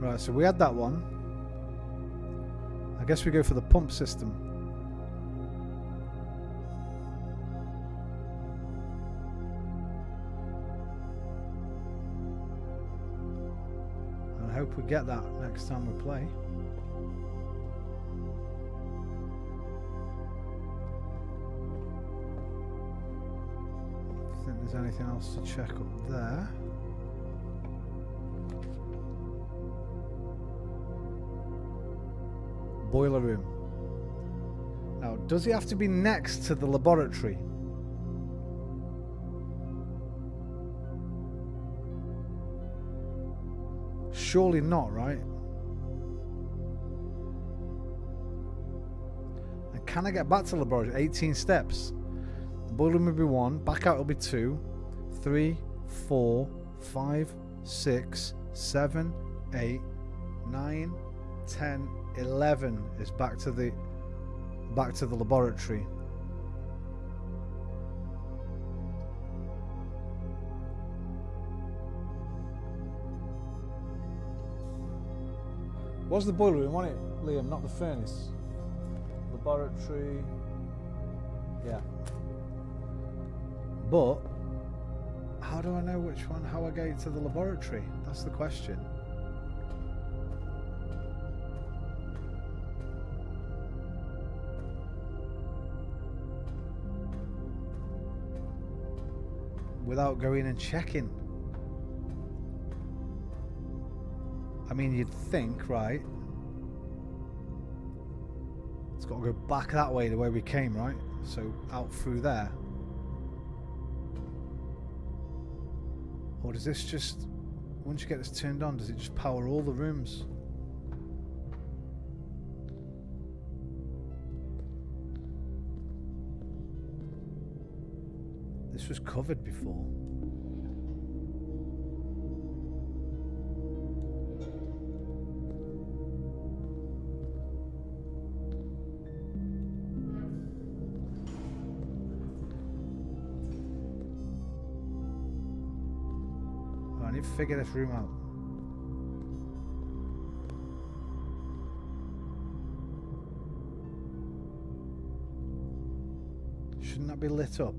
Right, so we had that one. I guess we go for the pump system. we get that next time we play. I think there's anything else to check up there. Boiler room. Now, does it have to be next to the laboratory? Surely not, right? And can I get back to the laboratory? 18 steps. The boiler room will be 1, back out will be 2, 3, 4, 5, 6, 7, 8, 9, 10, 11 is back to the laboratory. What's the boiler room, wasn't it, Liam? Not the furnace. Laboratory. Yeah. But how do I know which one? How I get to the laboratory? That's the question. Without going and checking. I mean, you'd think, right? It's got to go back that way, the way we came, right? So out through there. Or does this just, once you get this turned on, does it just power all the rooms? This was covered before. I need to figure this room out. Shouldn't that be lit up?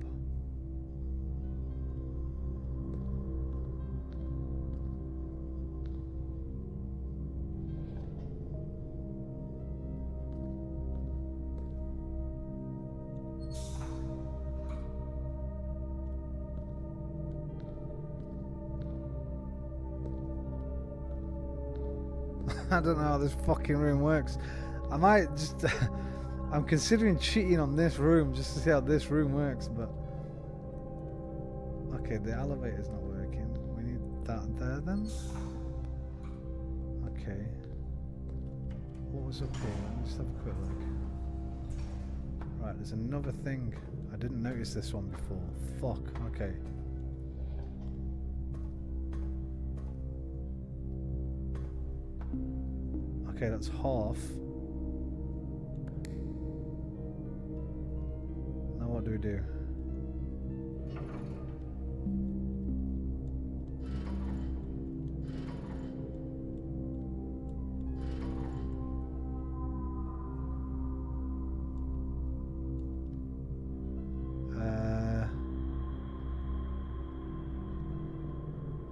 I don't know how this fucking room works. I might just... I'm considering cheating on this room just to see how this room works, but... Okay, the elevator's not working. We need that there then? Okay. What was up here? Let me just have a quick look. Right, there's another thing. I didn't notice this one before. Fuck, okay. Okay, that's half. Now what do we do?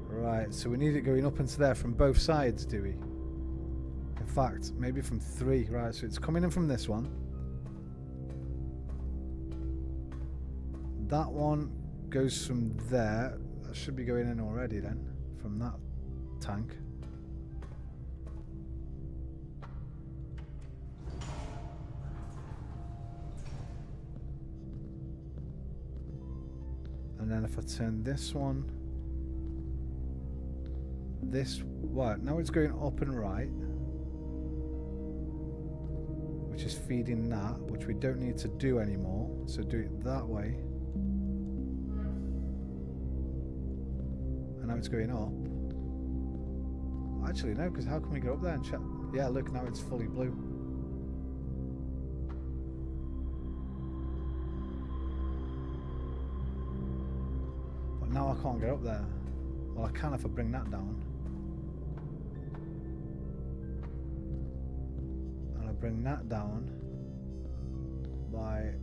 Right, so we need it going up into there from both sides, do we? In fact, maybe from 3. Right, so it's coming in from this one. That one goes from there. That should be going in already then, from that tank. And then if I turn this one, this, what? Now it's going up and right, which is feeding that, which we don't need to do anymore. So do it that way. And now it's going up. Actually, no, because how can we go up there and check? Yeah, look, now it's fully blue. But now I can't get up there. Well, I can if I bring that down. And I bring that down by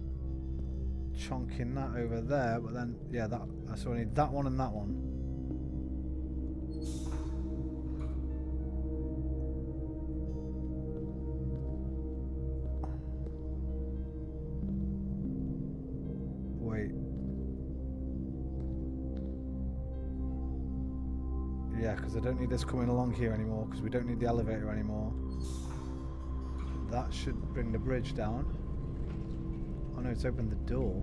chunking that over there, but then, yeah, that, so I need that one and that one. Because I don't need this coming along here anymore, because we don't need the elevator anymore. That should bring the bridge down. Oh no, it's opened the door.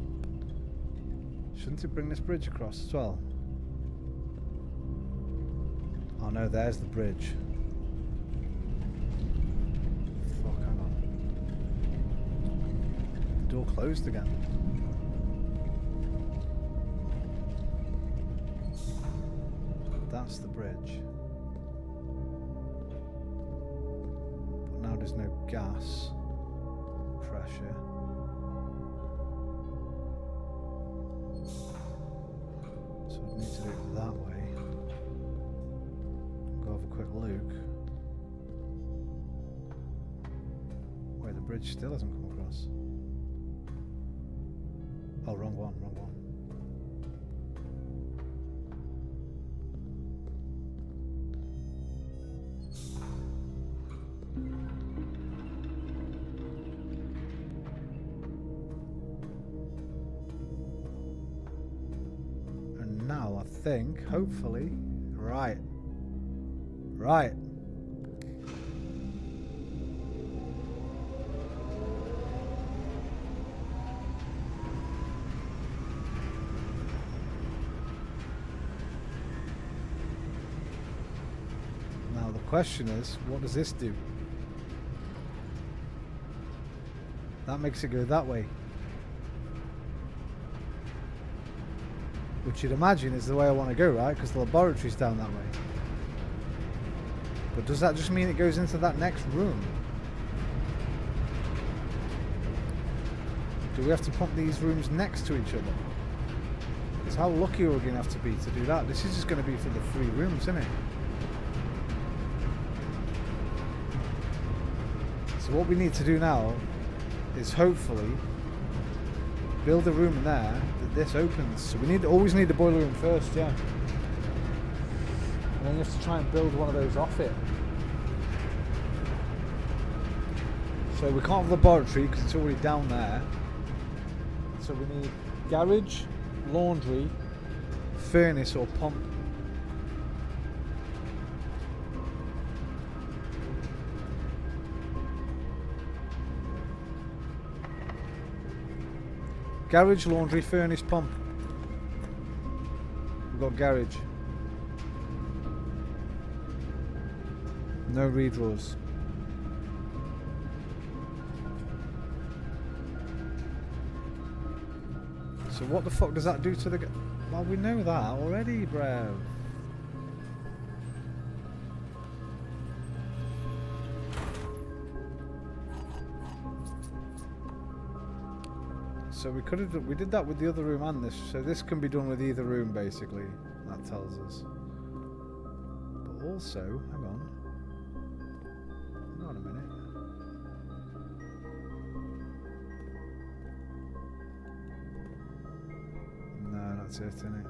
Shouldn't it bring this bridge across as well? Oh no, there's the bridge. Fuck, hang on. The door closed again. That's the bridge. But now there's no gas pressure. So we need to do it that way. Go have a quick look. Wait, the bridge still hasn't come across. Oh, wrong one, wrong one. And now I think, hopefully, right. Right. Now the question is, what does this do? That makes it go that way. Which you'd imagine is the way I want to go, right? Because the laboratory's down that way. But does that just mean it goes into that next room? Do we have to pump these rooms next to each other? Because how lucky are we going to have to be to do that? This is just going to be for the 3 rooms, isn't it? So what we need to do now is hopefully build a room in there that this opens. So we always need the boiler room first, yeah. And then you have to try and build one of those off it. So we can't have the laboratory because it's already down there. So we need garage, laundry, furnace or pump. Garage, laundry, furnace, pump. We've got garage. No redraws. So what the fuck does that do to the... Well, we know that already, bro. So we could have... We did that with the other room and this. So this can be done with either room, basically. That tells us. But also... Hang on. Hang on a minute. No, that's it, isn't it?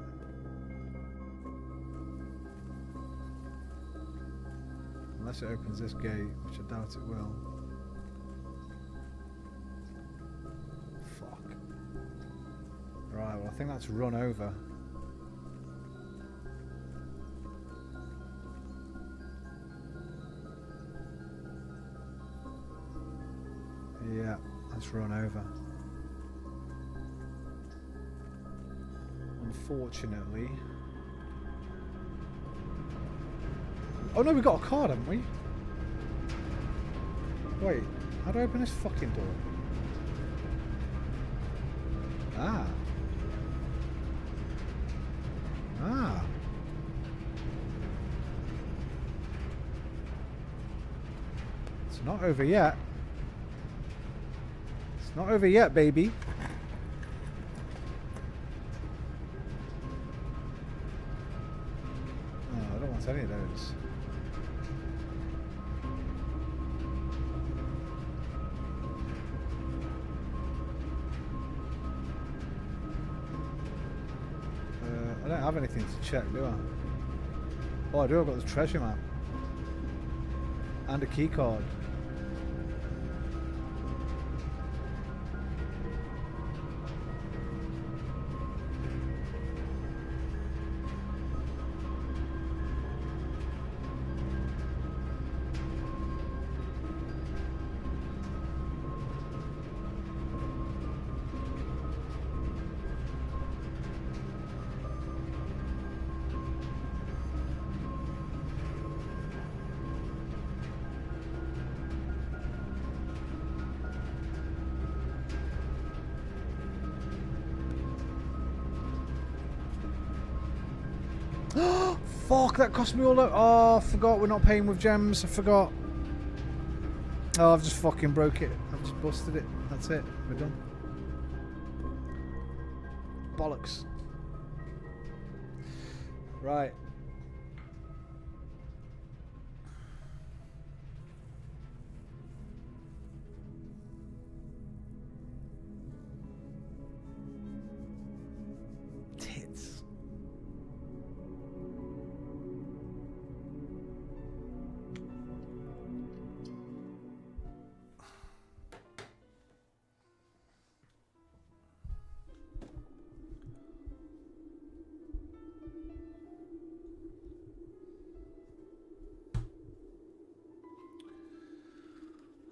Unless it opens this gate, which I doubt it will. Fuck. Right, well I think that's run over. Yeah, that's run over. Unfortunately. Oh no, we got a card, haven't we? Wait, how do I open this fucking door? Ah. Ah. It's not over yet. It's not over yet, baby. Oh, I don't want any of those. I don't have anything to check, do I? Oh, I do. I've got the treasure map. And a key card. Fuck, that cost me all that. Oh, I forgot we're not paying with gems. I forgot. Oh, I've just fucking broke it. I've just busted it. That's it. We're done. Bollocks. Right. Tits.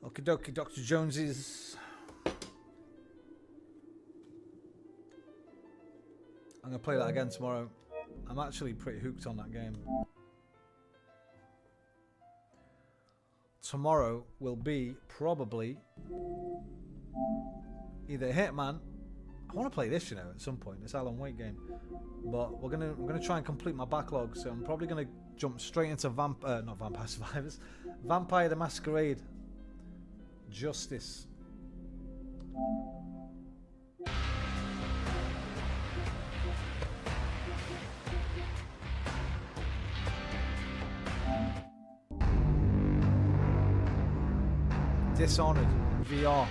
Okie dokie, Dr. Jones's. I'm going to play that again tomorrow. I'm actually pretty hooked on that game. Tomorrow will be probably either Hitman. I want to play this, you know, at some point. This Alan Wake game. But I'm gonna try and complete my backlog, so I'm probably gonna jump straight into not Vampire Survivors. Vampire the Masquerade. Justice. Dishonored in VR.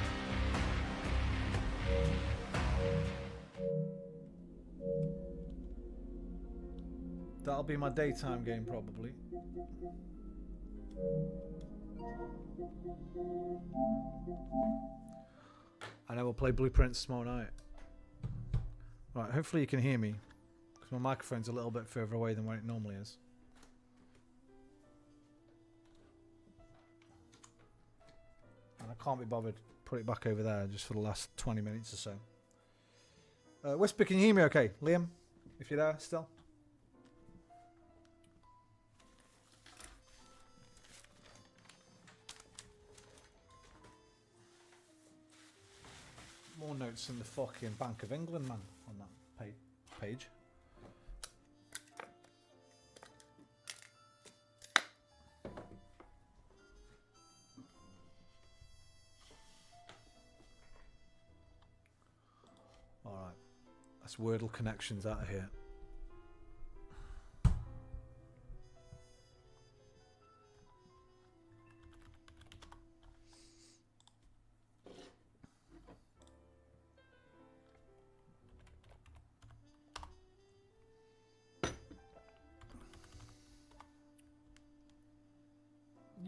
That'll be my daytime game probably. And I will play Blueprints tomorrow night. Right, hopefully you can hear me, because my microphone's a little bit further away than where it normally is. And I can't be bothered to put it back over there just for the last 20 minutes or so. Whisper, can you hear me okay? Liam, if you're there still? More notes than the fucking Bank of England, man, on that page. Alright. That's Wordle connections out of here.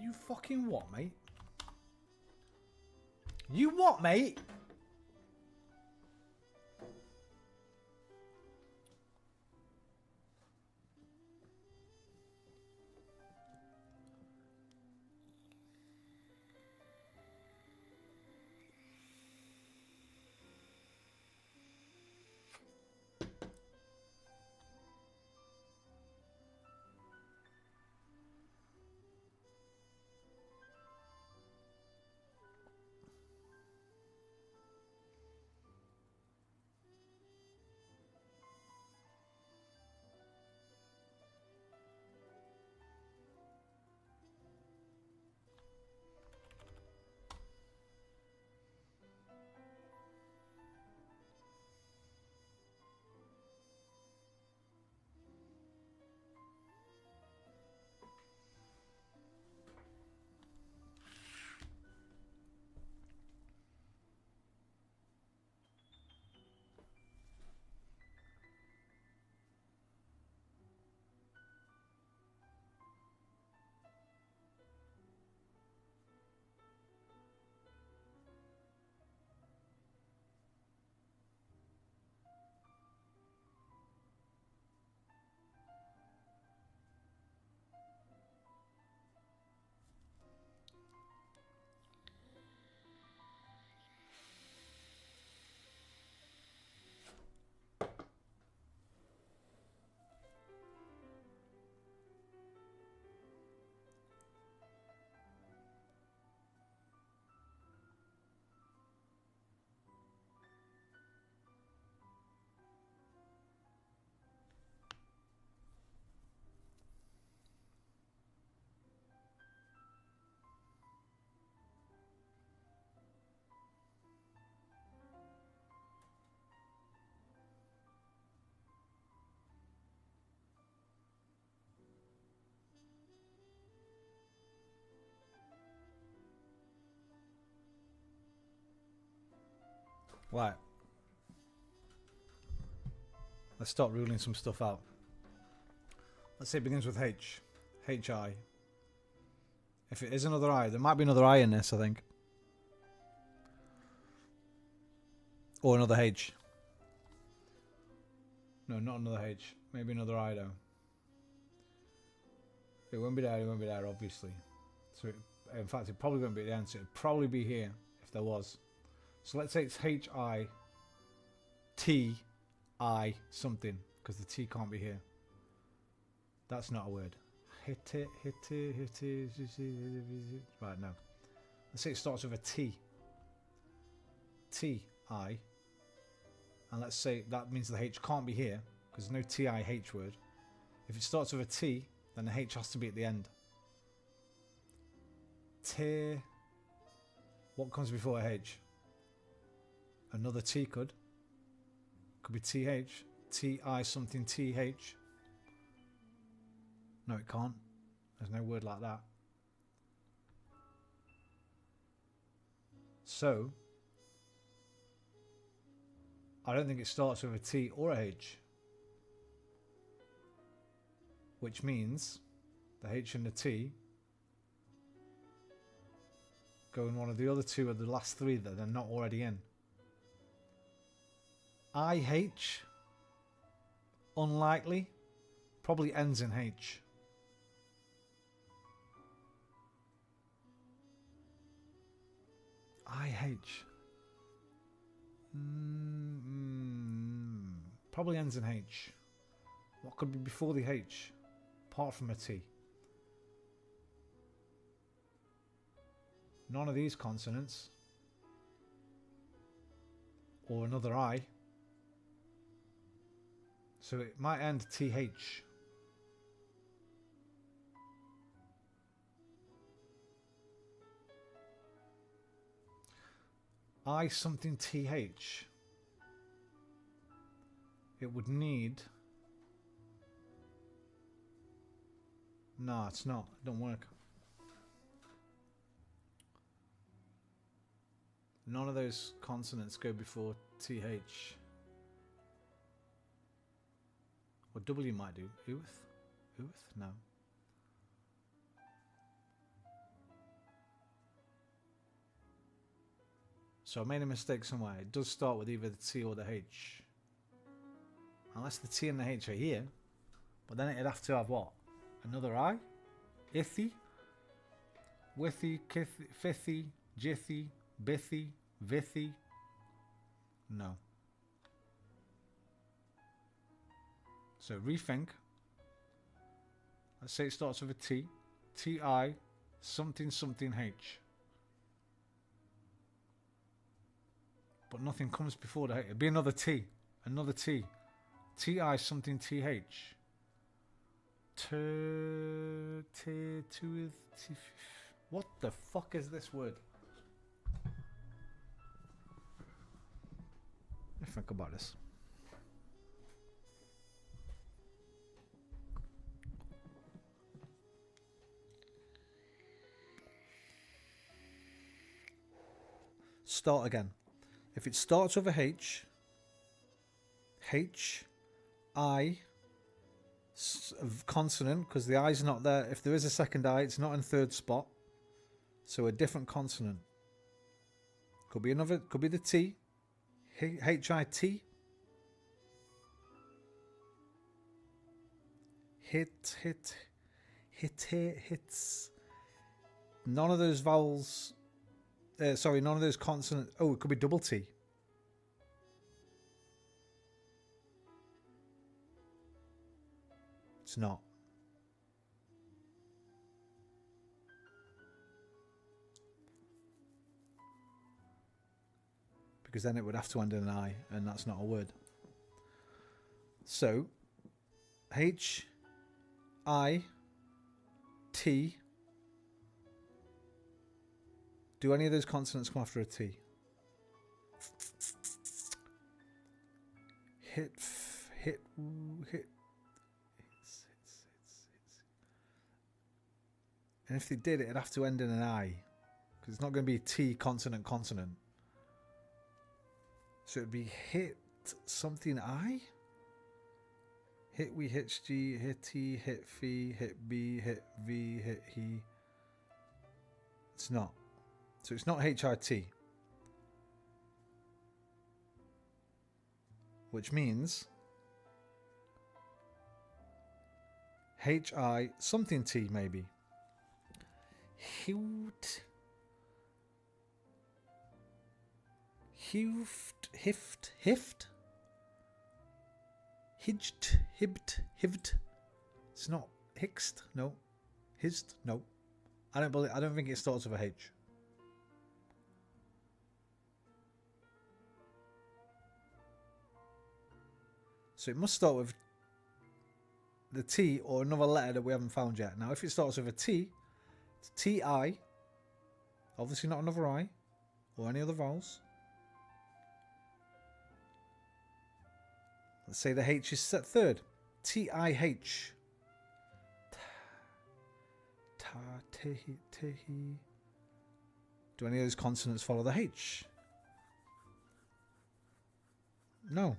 You fucking what, mate? You what, mate? Right. Let's start ruling some stuff out. Let's say it begins with H. H-I. If it is another I, there might be another I in this, I think. Or another H. No, not another H. Maybe another I, though. It won't be there, obviously. So, in fact, it probably won't be the answer. It'd probably be here, if there was. So let's say it's H-I-T-I something, because the T can't be here. That's not a word. Hit it. Right, no. Let's say it starts with a T. T-I. And let's say that means the H can't be here, because there's no T-I-H word. If it starts with a T, then the H has to be at the end. T. What comes before a H? Another T could. Could be TH. T-I something TH. No, it can't. There's no word like that. So, I don't think it starts with a T or a H. Which means the H and the T go in one of the other two of the last three that they're not already in. IH, unlikely, probably ends in H. IH. Probably ends in H. What could be before the H? Apart from a T. None of these consonants. Or another I. So it might end TH. I something TH. It would need... No, it's not. It don't work. None of those consonants go before TH. Or W might do. Ooth? Ooth? No. So I made a mistake somewhere. It does start with either the T or the H. Unless the T and the H are here. But then it'd have to have what? Another I? Ithy? Withy? Kithy? Fithy? Jithy? Bithy? Vithy? No. So rethink. Let's say it starts with a T. T-I something something H. But nothing comes before the H. It'd be another T. Another T. T-I something T-H. What the fuck is this word? Let me think about this. Start again. If it starts with a H, H, I, consonant, because the I's not there. If there is a second I, it's not in third spot. So a different consonant. Could be another, could be the T. H-I-T. Hits. None of those vowels. Sorry, none of those consonants. Oh, it could be double T. It's not. Because then it would have to end in an I, and that's not a word. So, H, I, T. Do any of those consonants come after a T? Hit. And if they did, it'd have to end in an I. Because it's not going to be T consonant. So it'd be hit something I? Hit we, hit G, hit T, hit Phi, hit B, hit V, hit he. It's not. So it's not HIT. Which means HI something T maybe. Hewt. Hift. Hijt, hibt, hivt. It's not hixt, no. Hist, no. I don't think it starts with a H. So it must start with the T or another letter that we haven't found yet. Now if it starts with a T, it's TI. Obviously not another I or any other vowels. Let's say the H is set third. TIH. Ta, tehi, tehi. Do any of those consonants follow the H? No.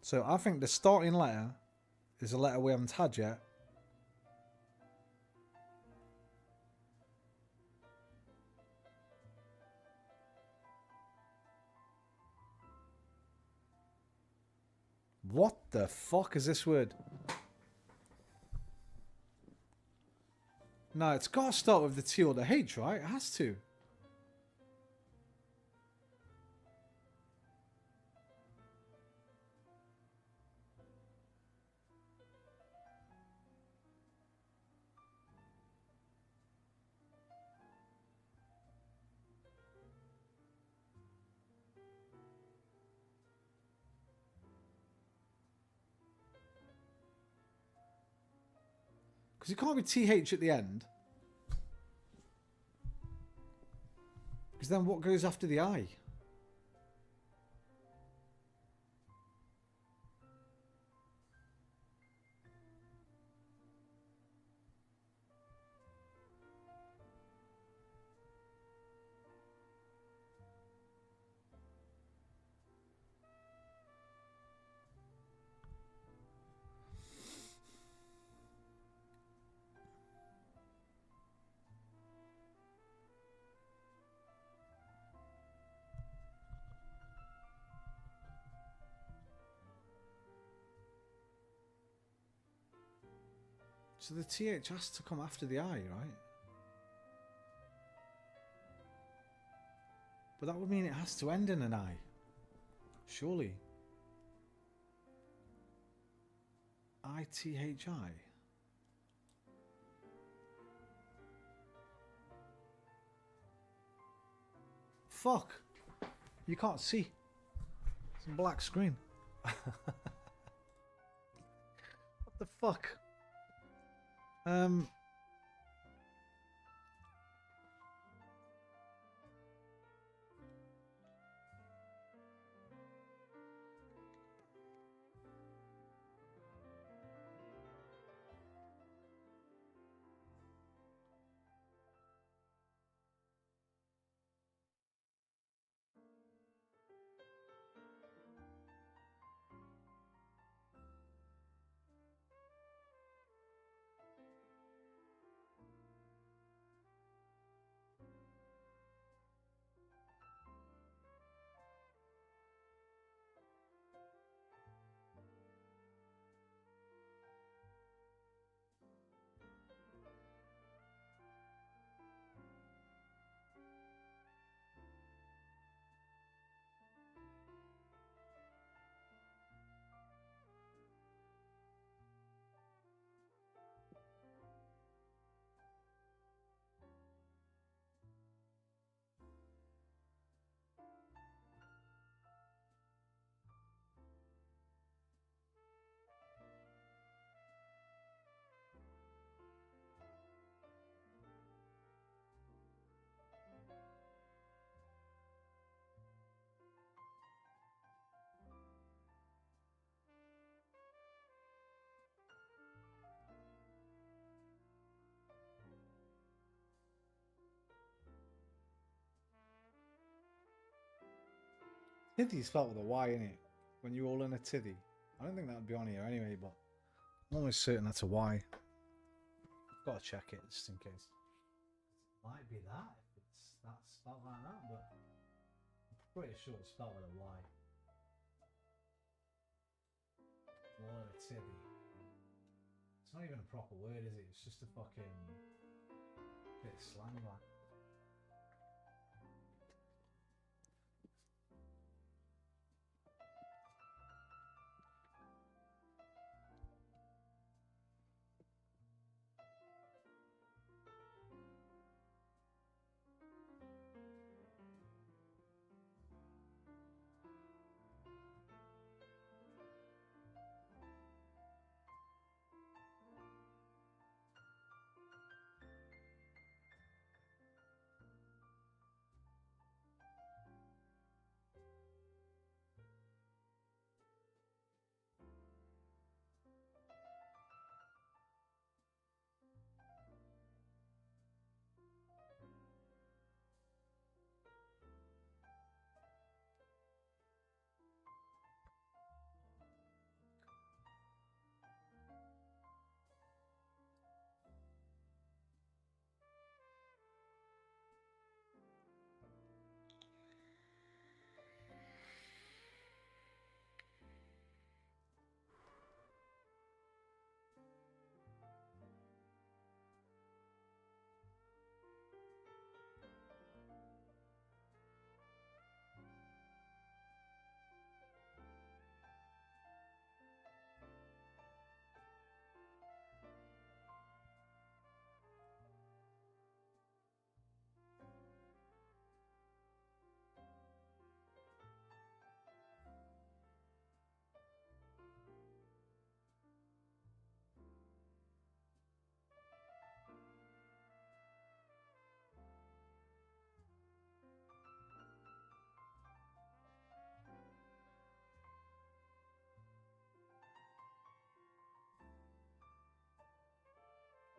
So I think the starting letter is a letter we haven't had yet. What the fuck is this word? No, it's got to start with the T or the H, right? It has to. Because it can't be TH at the end. Because then what goes after the I? So the TH has to come after the I, right? But that would mean it has to end in an I. Surely. ITHI. Fuck. You can't see. It's a black screen. What the fuck? Tithy spelled with a Y in it. When you all in a tithy. I don't think that would be on here anyway, but I'm almost certain that's a Y. I've got to check it just in case. It might be that if it's that spelled like that, but I'm pretty sure it's spelled with a Y. All in a tithy. It's not even a proper word, is it? It's just a fucking bit of slang like.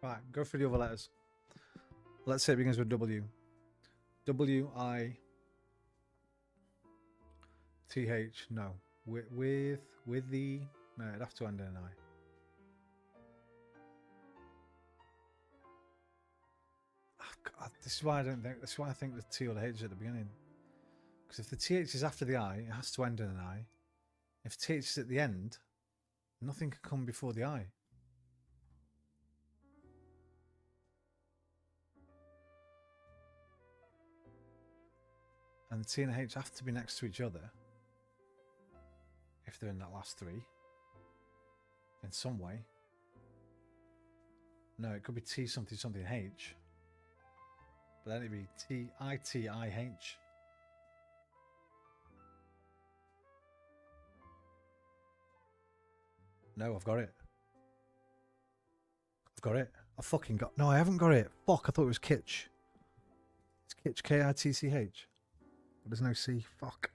Right, go through the other letters. Let's say it begins with W. W-I-T-H, no. With the... No, it'd have to end in an I. Oh, God, this is why I don't think... This is why I think the T or the H is at the beginning. Because if the TH is after the I, it has to end in an I. If TH is at the end, nothing can come before the I. And the T and the H have to be next to each other if they're in that last three in some way. No, it could be T something something H, but then it'd be T-I-T-I-H. No, I've got it. I've got it. I fucking got... No, I haven't got it. Fuck, I thought it was Kitch. It's Kitch, K-I-T-C-H. But there's no C. Fuck.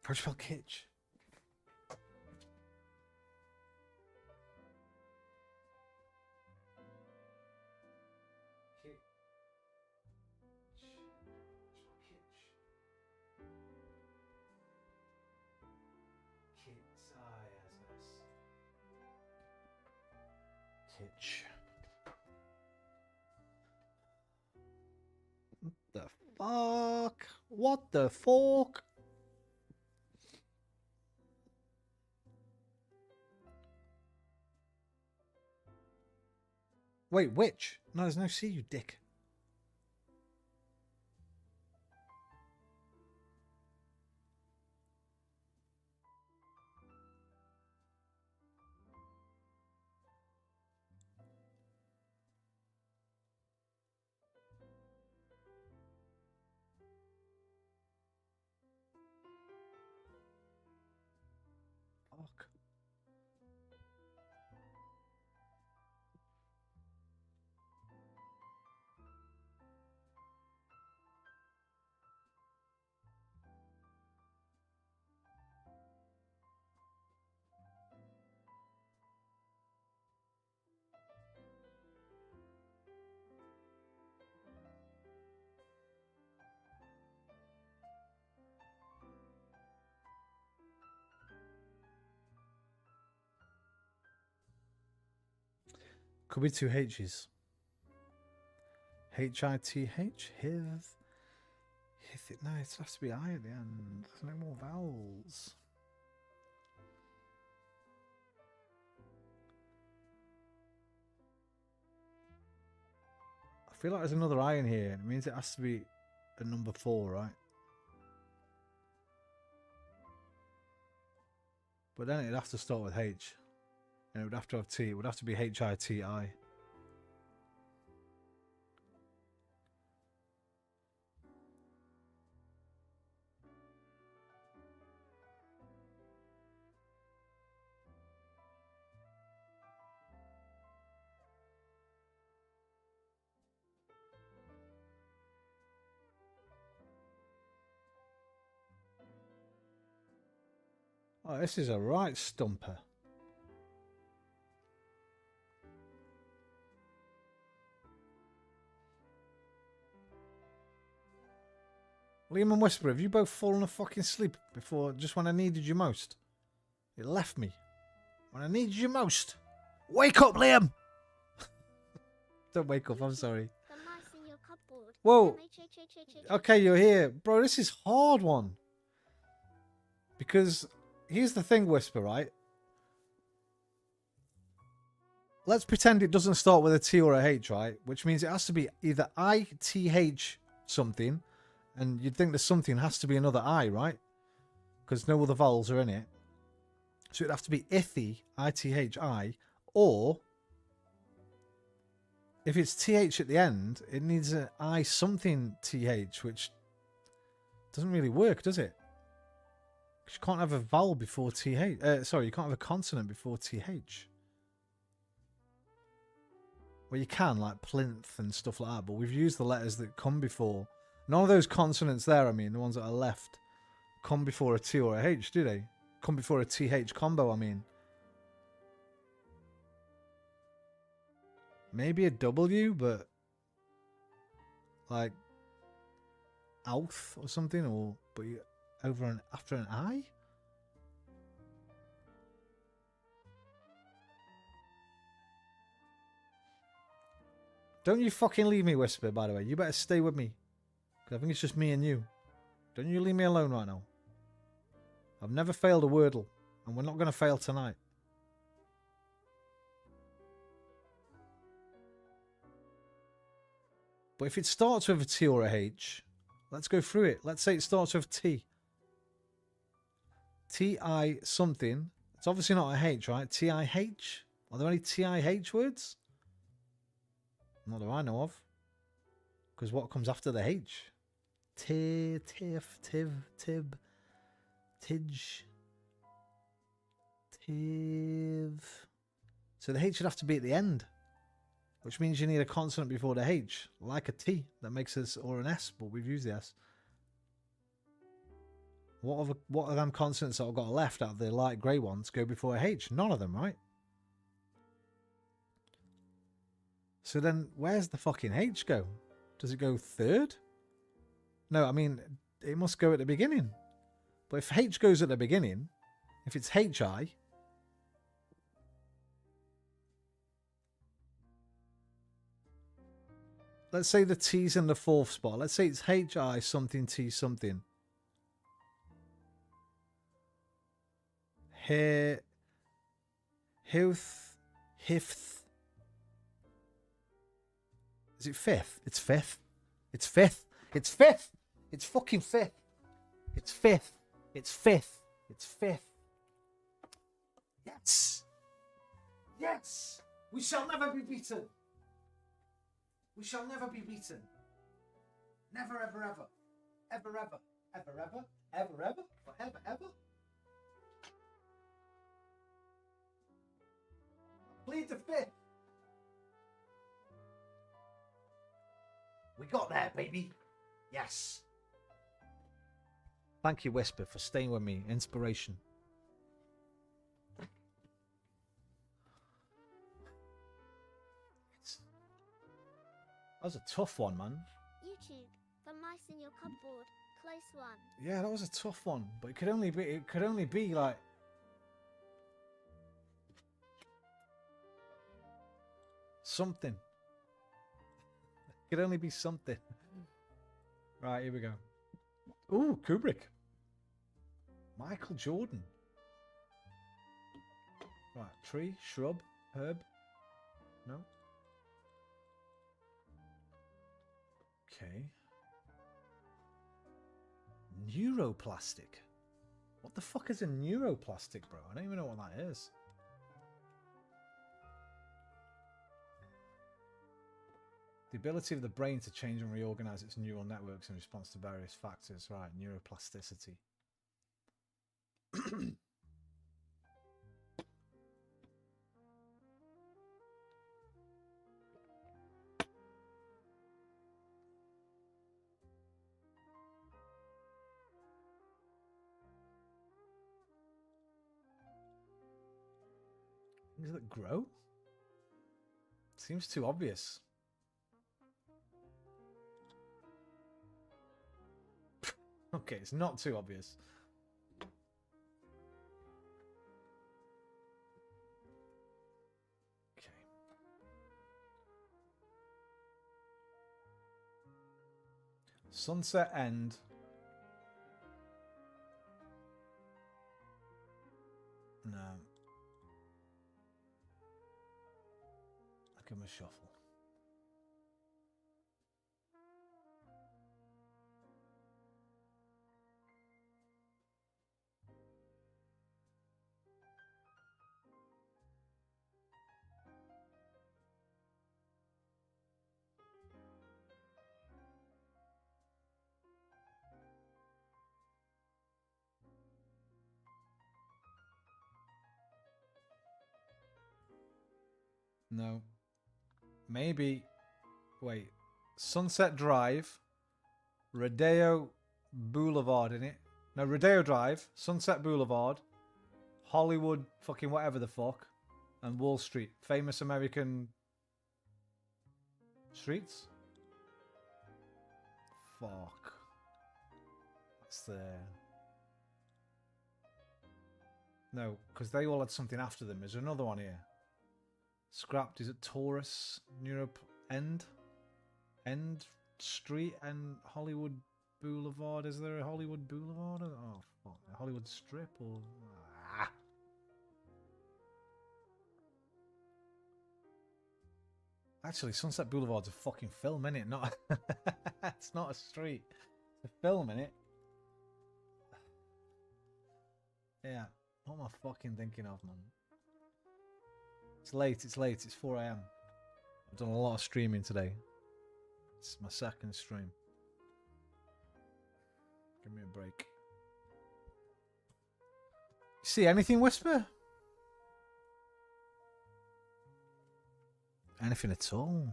How do you spell Kitch? Kitch. What the fuck? What the fuck? Wait, which? No, there's no C, you dick. Fuck. Could be two H's. H-I-T-H? Hith. No, it has to be I at the end. There's no more vowels. I feel like there's another I in here. It means it has to be a number 4, right? But then it'd have to start with H. And it would have to have T. It would have to be H-I-T-I. Oh, this is a right stumper. Liam and Whisper, have you both fallen asleep before, just when I needed you most? It left me. When I needed you most. Wake up, Liam! Don't wake up, I'm sorry. The mice in your cupboard. Whoa. MHHHHH. Okay, you're here. Bro, this is hard one. Because, here's the thing, Whisper, right? Let's pretend it doesn't start with a T or a H, right? Which means it has to be either I-T-H something, and you'd think the something has to be another I, right? Because no other vowels are in it. So it'd have to be ithy, I-T-H-I, or if it's TH at the end, it needs an I something TH, which doesn't really work, does it? Because you can't have a vowel before TH. Sorry, you can't have a consonant before TH. Well, you can, like plinth and stuff like that, but we've used the letters that come before. None of those consonants there, I mean, the ones that are left, come before a T or a H, do they? Come before a TH combo, I mean. Maybe a W, but like Outh or something, or but you over and after an I. Don't you fucking leave me, Whisper, by the way. You better stay with me. Because I think it's just me and you. Don't you leave me alone right now. I've never failed a Wordle. And we're not going to fail tonight. But if it starts with a T or a H, let's go through it. Let's say it starts with T. T-I something. It's obviously not a H, right? T-I-H? Are there any T-I-H words? Not that I know of. Because what comes after the H? Tiff, Tiv, Tib, Tidge, Tiv. So the H should have to be at the end. Which means you need a consonant before the H. Like a T. That makes us, or an S, but we've used the S. What are them consonants that I've got left out of the light grey ones go before a H? None of them, right? So then, where's the fucking H go? Does it go third? No, I mean, it must go at the beginning. But if H goes at the beginning, if it's H-I, let's say the T's in the fourth spot. Let's say it's H-I something T something. Here, Hith, Hifth. Is it fifth? It's fifth. It's fifth. It's fifth. It's fucking fifth. It's fifth. It's fifth. It's fifth. Yes. Yes. We shall never be beaten. We shall never be beaten. Never, ever, ever. Ever, ever. Ever, ever. Ever, ever. Forever, ever. Plead the fifth. We got there, baby. Yes. Thank you, Whisper, for staying with me. Inspiration. That was a tough one, man. YouTube, the mice in your cupboard. Close one. Yeah, that was a tough one, but it could only be like Something. It could only be something. Right, here we go. Ooh, Kubrick. Michael Jordan. Right, tree, shrub, herb. No. Okay. Neuroplastic. What the fuck is a neuroplastic, bro? I don't even know what that is. The ability of the brain to change and reorganize its neural networks in response to various factors. Right, neuroplasticity. Things that grow? Seems too obvious. Okay, it's not too obvious. Okay. Sunset End. No. I'll give him a shuffle. No. Maybe. Wait. Sunset Drive. Rodeo Boulevard in it. No, Rodeo Drive. Sunset Boulevard. Hollywood fucking whatever the fuck. And Wall Street. Famous American streets? Fuck. That's the... No, because they all had something after them. There's another one here. Scrapped. Is it Taurus? Europe End? End Street and Hollywood Boulevard? Is there a Hollywood Boulevard? Oh, fuck. A Hollywood Strip or... Ah. Actually, Sunset Boulevard's a fucking film, innit? Not... It's not a street. It's a film, innit? Yeah. What am I fucking thinking of, man? It's late, it's late, it's 4 AM. I've done a lot of streaming today. It's my second stream. Give me a break. See anything, Whisper? Anything at all?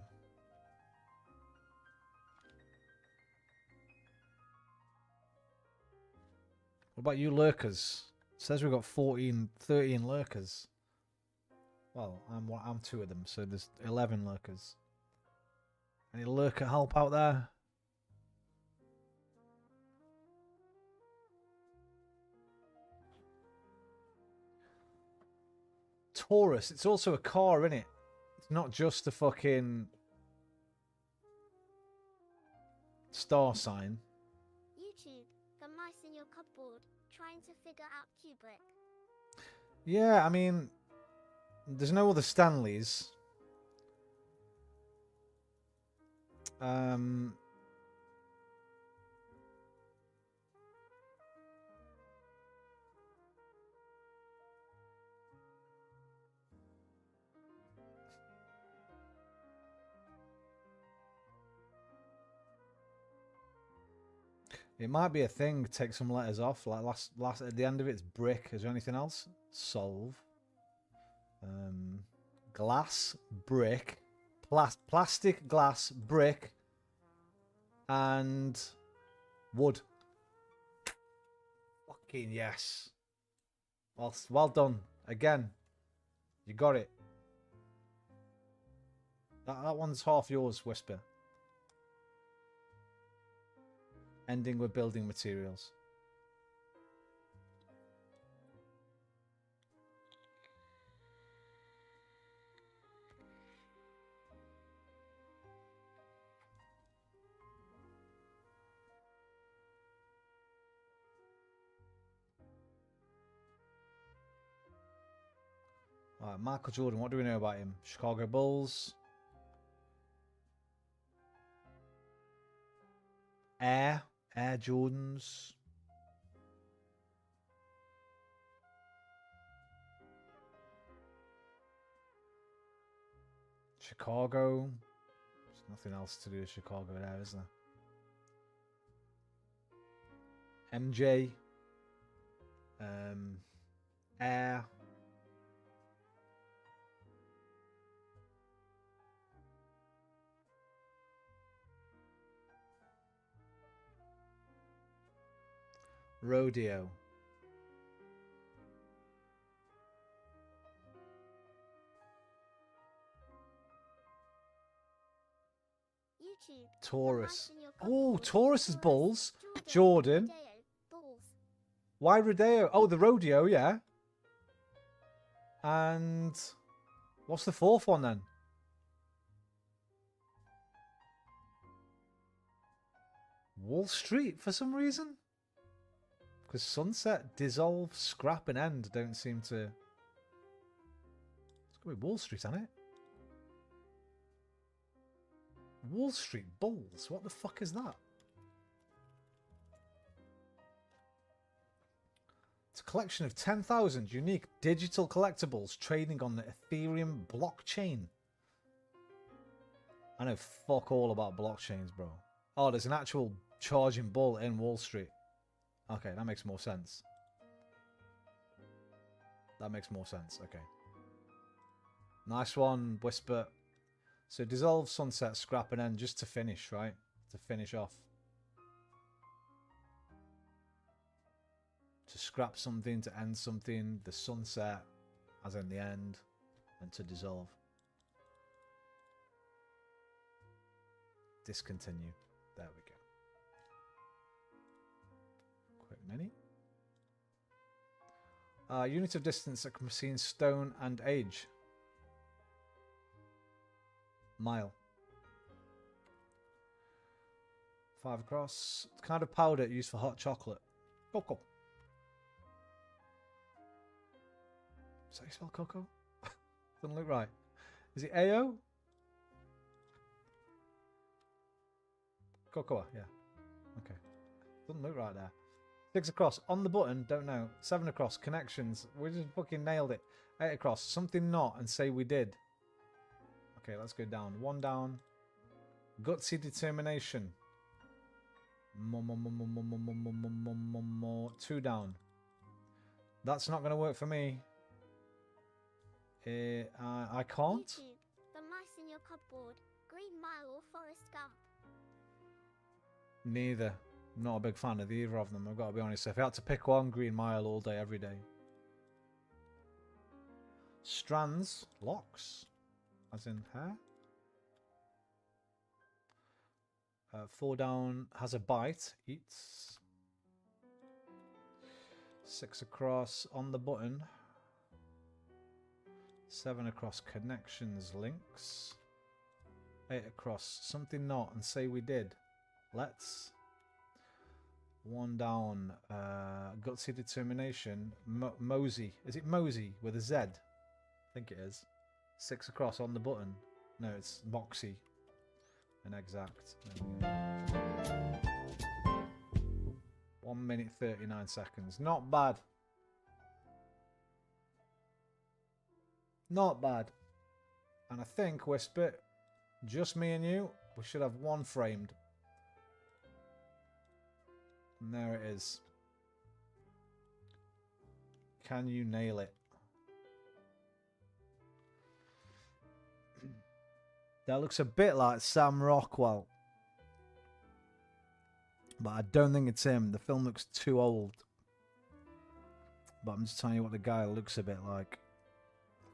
What about you lurkers? It says we've got 13 lurkers. Well, I'm 2 of them, so there's 11 lurkers. Any lurker help out there? Taurus, it's also a car, isn't it? It's not just a fucking star sign. YouTube, the mice in your cupboard, trying to figure out Kubrick. Yeah, I mean, there's no other Stanleys. It might be a thing. Take some letters off. Like last at the end of it's brick. Is there anything else? Solve. Glass, brick, plastic, glass, brick, and wood. Fucking yes. Well done. Again. You got it. That one's half yours, Whisper. Ending with building materials. Alright, Michael Jordan, what do we know about him? Chicago Bulls. Air Jordans. Chicago. There's nothing else to do with Chicago there, is there? MJ. Air. Rodeo. YouTube. Taurus. The mice in your Oh, cupboard. Taurus is bulls. Jordan. Jordan. Rodeo. Bulls. Why Rodeo? Oh, the rodeo, yeah. And what's the fourth one then? Wall Street for some reason? Because Sunset, Dissolve, Scrap and End don't seem to... It's going to be Wall Street, isn't it? Wall Street Bulls? What the fuck is that? It's a collection of 10,000 unique digital collectibles trading on the Ethereum blockchain. I know fuck all about blockchains, bro. Oh, there's an actual charging bull in Wall Street. Okay, that makes more sense. That makes more sense. Okay. Nice one, Whisper. So Dissolve, Sunset, Scrap and End just to finish, right? To finish off. To scrap something, to end something. The Sunset, as in the end. And to Dissolve. Discontinue. There we go. Quick mini. Unit of distance that can be seen stone and age. Mile. 5 across. It's kind of powder used for hot chocolate. Cocoa. Is that how you spell cocoa? Doesn't look right. Is it AO? Cocoa, yeah. Okay. Doesn't look right there. 6 across. On the button, don't know. 7 across. Connections. We just fucking nailed it. 8 across. Something not and say we did. Okay, let's go down. 1 down. Gutsy determination. More. 2 down. That's not going to work for me. I can't. YouTube. The mice in your cupboard. Green Mile or Forrest Gump. Neither. Not a big fan of either of them, I've got to be honest. If I had to pick one, Green Mile all day, every day. Strands. Locks. As in hair. 4 down. Has a bite. Eats. 6 across. On the button. 7 across. Connections. Links. 8 across. Something not and say we did. Let's. 1 down. Gutsy determination. Mosey. Is it Mosey with a Z? I think it is. 6 across on the button. No, it's Moxie. And exact. 1 minute 39 seconds. Not bad. Not bad. And I think, Whisper, just me and you, we should have 1 framed. And there it is. Can you nail it? That looks a bit like Sam Rockwell. But I don't think it's him. The film looks too old. But I'm just telling you what the guy looks a bit like.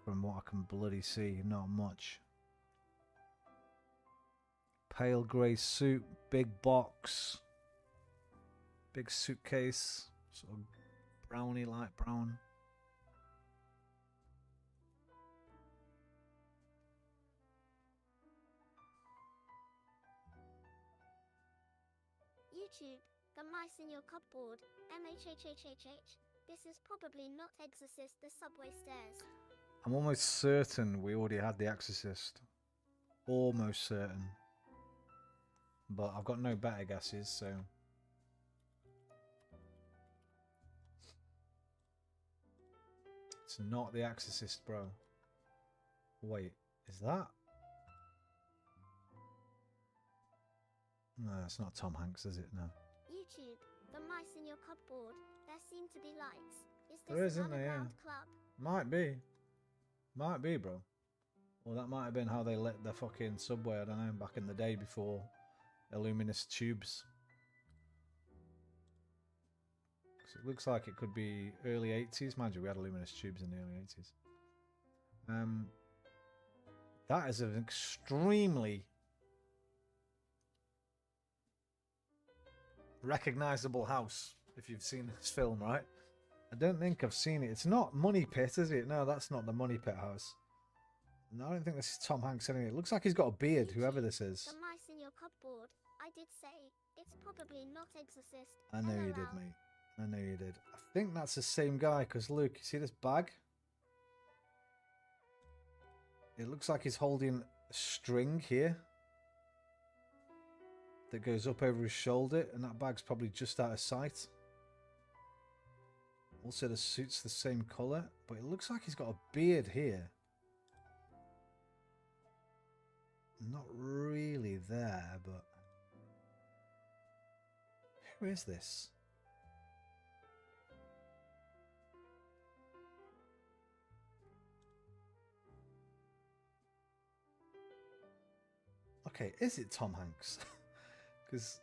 From what I can bloody see. Not much. Pale grey suit. Big box. Big suitcase. Sort of browny, light brown. YouTube. The mice in your cupboard. MHHHHH. This is probably not Exorcist the subway stairs. I'm almost certain we already had The Exorcist. Almost certain. But I've got no better guesses, so... It's not The Exorcist, bro. Wait, is that? No, it's not Tom Hanks, is it? No. YouTube, the mice in your cupboard. There seem to be lights. Is this There is, an isn't there? Yeah. underground club? Might be. Might be, bro. Well, that might have been how they lit the fucking subway, I don't know, back in the day before Illuminous tubes. So it looks like it could be early 80s. Mind you, we had Illuminous tubes in the early 80s. That is an extremely recognizable house, if you've seen this film, right? I don't think I've seen it. It's not Money Pit, is it? No, that's not the Money Pit house. No, I don't think this is Tom Hanks anyway. It looks like he's got a beard, whoever this is. The mice in your cupboard. I did say it's probably not Exorcist. I know you did, LOL. mate. I know you did. I think that's the same guy, because look, you see this bag? It looks like he's holding a string here that goes up over his shoulder, and that bag's probably just out of sight. Also, the suit's the same colour, but it looks like he's got a beard here. Not really there, but... Who is this? Okay, is it Tom Hanks? Because...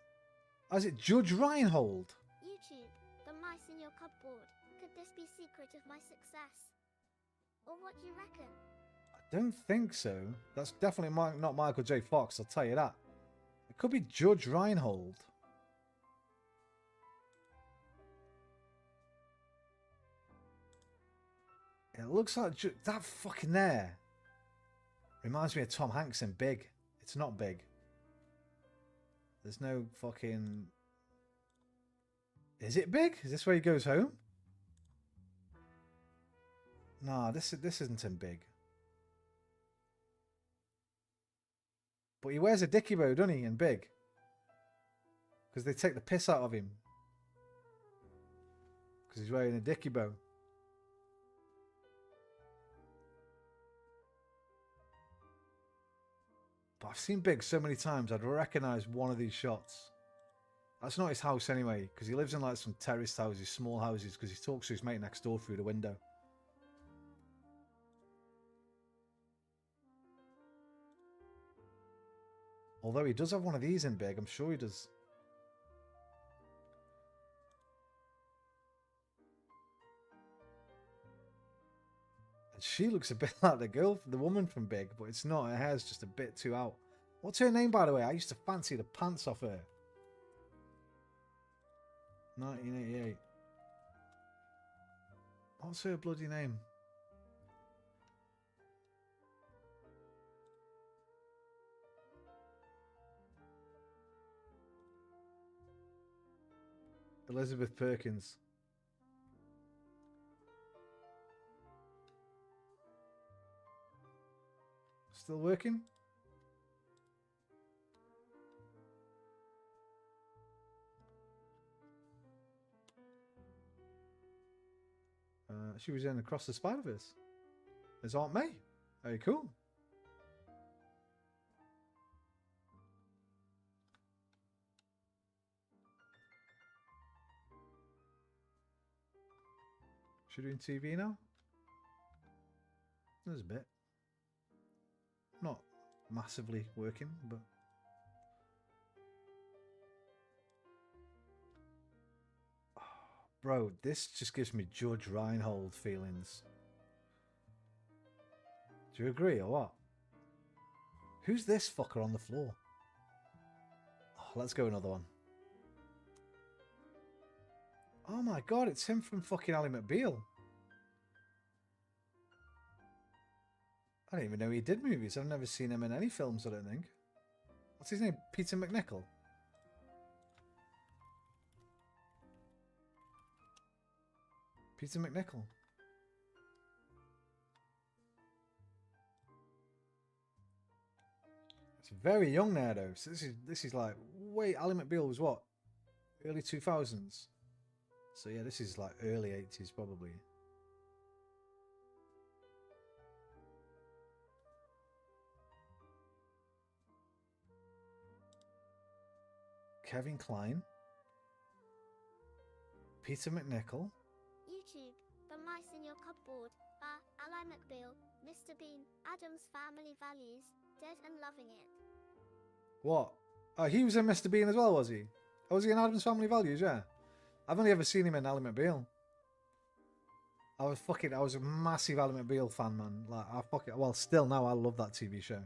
Is it Judge Reinhold? YouTube, the mice in your cupboard. Could this be secret of my success? Or what do you reckon? I don't think so. That's definitely not Michael J. Fox, I'll tell you that. It could be Judge Reinhold. It looks like that fucking there. Reminds me of Tom Hanks in Big. It's not Big. There's no fucking... Is it Big? Is this where he goes home? Nah, this isn't in Big. But he wears a dicky bow, doesn't he, in Big? Because they take the piss out of him. Because he's wearing a dicky bow. But I've seen Big so many times, I'd recognise one of these shots. That's not his house anyway, because he lives in like some terraced houses, small houses, because he talks to his mate next door through the window. Although he does have one of these in Big, I'm sure he does. And she looks a bit like the woman from Big, but it's not. Her hair's just a bit too out. What's her name, by the way? I used to fancy the pants off her. 1988. What's her bloody name? Elizabeth Perkins. Still working? She was in Across the Spider-Verse. There's Aunt May. Very cool. She doing TV now? There's a bit. Not massively working, but... Bro, this just gives me Judge Reinhold feelings. Do you agree or what? Who's this fucker on the floor? Oh, let's go another one. Oh my god, it's him from fucking Ally McBeal. I didn't even know he did movies. I've never seen him in any films, I don't think. What's his name? Peter McNichol? Peter McNichol. It's very young now, though. So this is like, wait, Ally McBeal was what? Early 2000s. So yeah, this is like early 80s probably. Kevin Kline. Peter McNichol. YouTube, The Mice in Your Cupboard, Ally McBeal, Mr. Bean, Adam's Family Values, Dead and Loving It. What? Oh, he was in Mr. Bean as well, was he? Oh, was he in Adam's Family Values? Yeah. I've only ever seen him in Ally McBeal. I was a massive Ally McBeal fan, man. Like, well, still now, I love that TV show.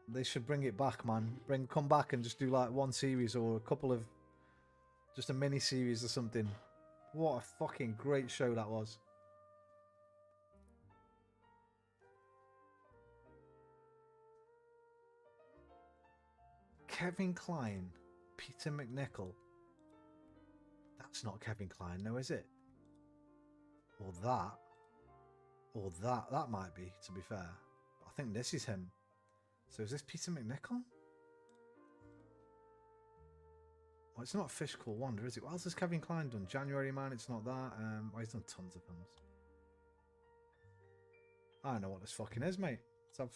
They should bring it back, man. Come back and just do like one series or a couple of, just a mini series or something. What a fucking great show that was. Kevin Kline, Peter McNichol. That's not Kevin Kline, no, is it? Or that. Or that. That might be, to be fair. I think this is him. So is this Peter McNichol? Well, it's not Fish Called Wanda, is it? What else has Kevin Kline done? January Man, it's not that. Well, he's done tons of films. I don't know what this fucking is, mate.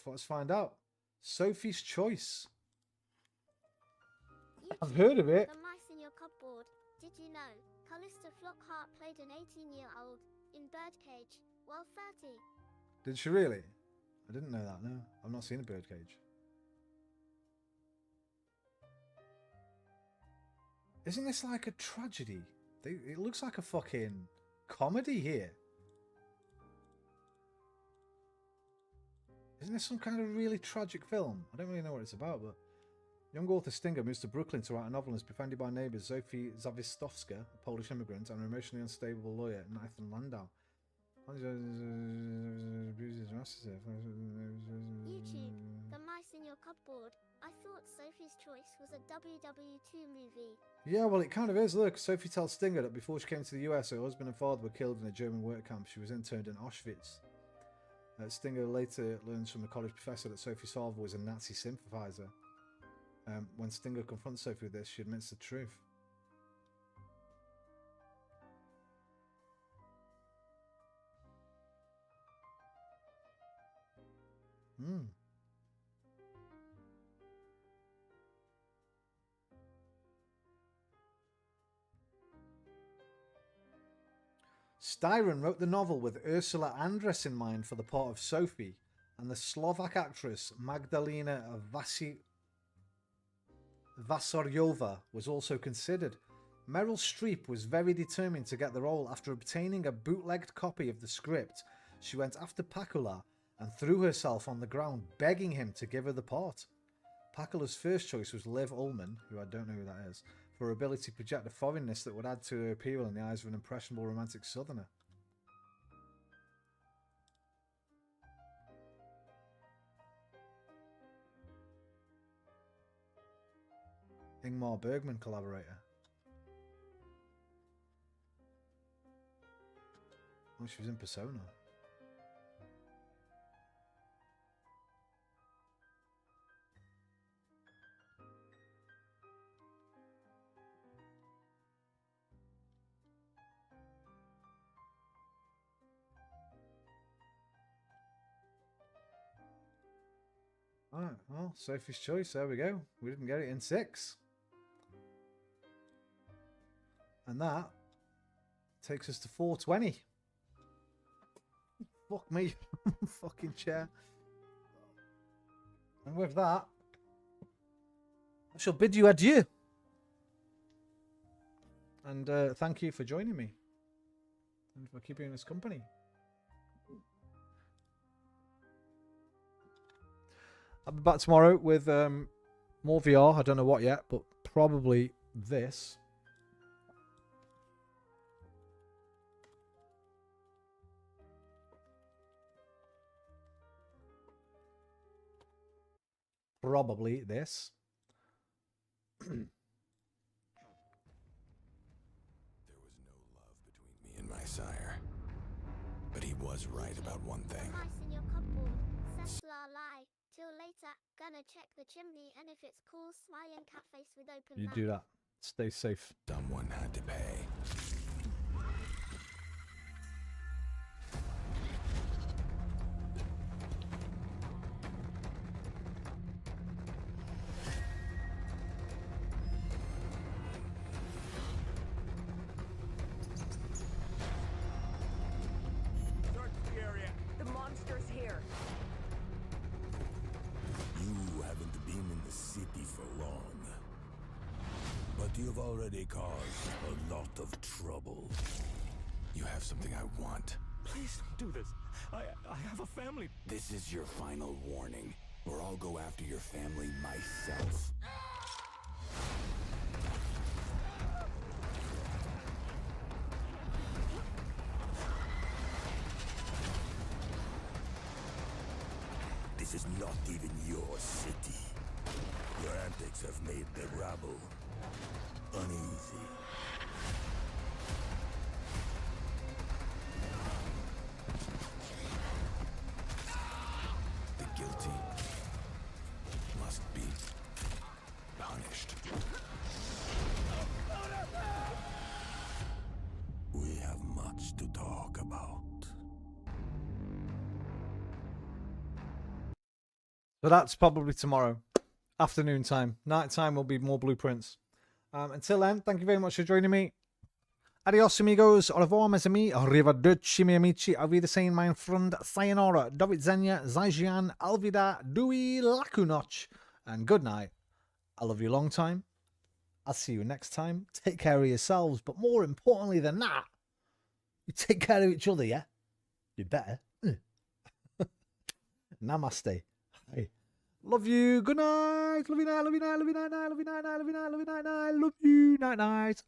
Let's find out. Sophie's Choice. I've heard of it. The Mice in Your Cupboard. Did you know Callista Flockhart played an 18-year-old in Birdcage? Well, 30. Did she really? I didn't know that, no. I've not seen a Birdcage. Isn't this like a tragedy? It looks like a fucking comedy here. Isn't this some kind of really tragic film? I don't really know what it's about, but... Young author Stinger moves to Brooklyn to write a novel and is befriended by neighbours Zofie Zawistowska, a Polish immigrant, and an emotionally unstable lawyer, Nathan Landau. YouTube, The Mice in Your Cupboard. I thought Sophie's Choice was a WW2 movie. Yeah, well, it kind of is. Look, Sophie tells Stinger that before she came to the US, her husband and father were killed in a German work camp. She was interned in Auschwitz. Stinger later learns from a college professor that Sophie's father was a Nazi sympathiser. When Stinger confronts Sophie with this, she admits the truth. Styron wrote the novel with Ursula Andress in mind for the part of Sophie, and the Slovak actress Magdalena Vasaryova was also considered. Meryl Streep was very determined to get the role. After obtaining a bootlegged copy of the script, she went after Pakula and threw herself on the ground, begging him to give her the part. Pakula's first choice was Liv Ullmann, who I don't know who that is, for her ability to project a foreignness that would add to her appeal in the eyes of an impressionable romantic southerner. Ingmar Bergman collaborator. Oh, she was in Persona. Alright, well, Sophie's Choice, there we go. We didn't get it in 6. And that takes us to 420. Fuck me. Fucking chair. And with that, I shall bid you adieu. And thank you for joining me. And for keeping us company. I'll be back tomorrow with more VR. I don't know what yet, but probably this. Probably this. There was no love between me and my sire. But he was right about one thing. The Mice in Your Cupboard. Cessla lie. Till later. Gonna check the chimney, and if it's cool, smiling cat face with open You mouth. do that. Stay safe. Someone had to pay. Search the area. The monster's here. You haven't been in the city for long, but you've already caused a lot of trouble. You have something I want. Please don't do this. I have a family. This is your final warning, or I'll go after your family myself. This is not even your city. Your antics have made the rabble uneasy. The guilty must be punished. We have much to talk about. So that's probably tomorrow. Afternoon time. Night time will be more blueprints. Until then, thank you very much for joining me. Adios, amigos. Au revoir, mes amis. Arrivederci, miei amici. Auf Wiedersehen, mein Freund. Sayonara. Do widzenia. Zaijian. Alvida. Dui lakunoch. And good night. I love you a long time. I'll see you next time. Take care of yourselves. But more importantly than that, you take care of each other, yeah? You better. Namaste. Hey. Love you. Good night. Love you night. Love you night. Love you night. Love you night. Love you night. Love you night. Love you night. Love you night. Night night.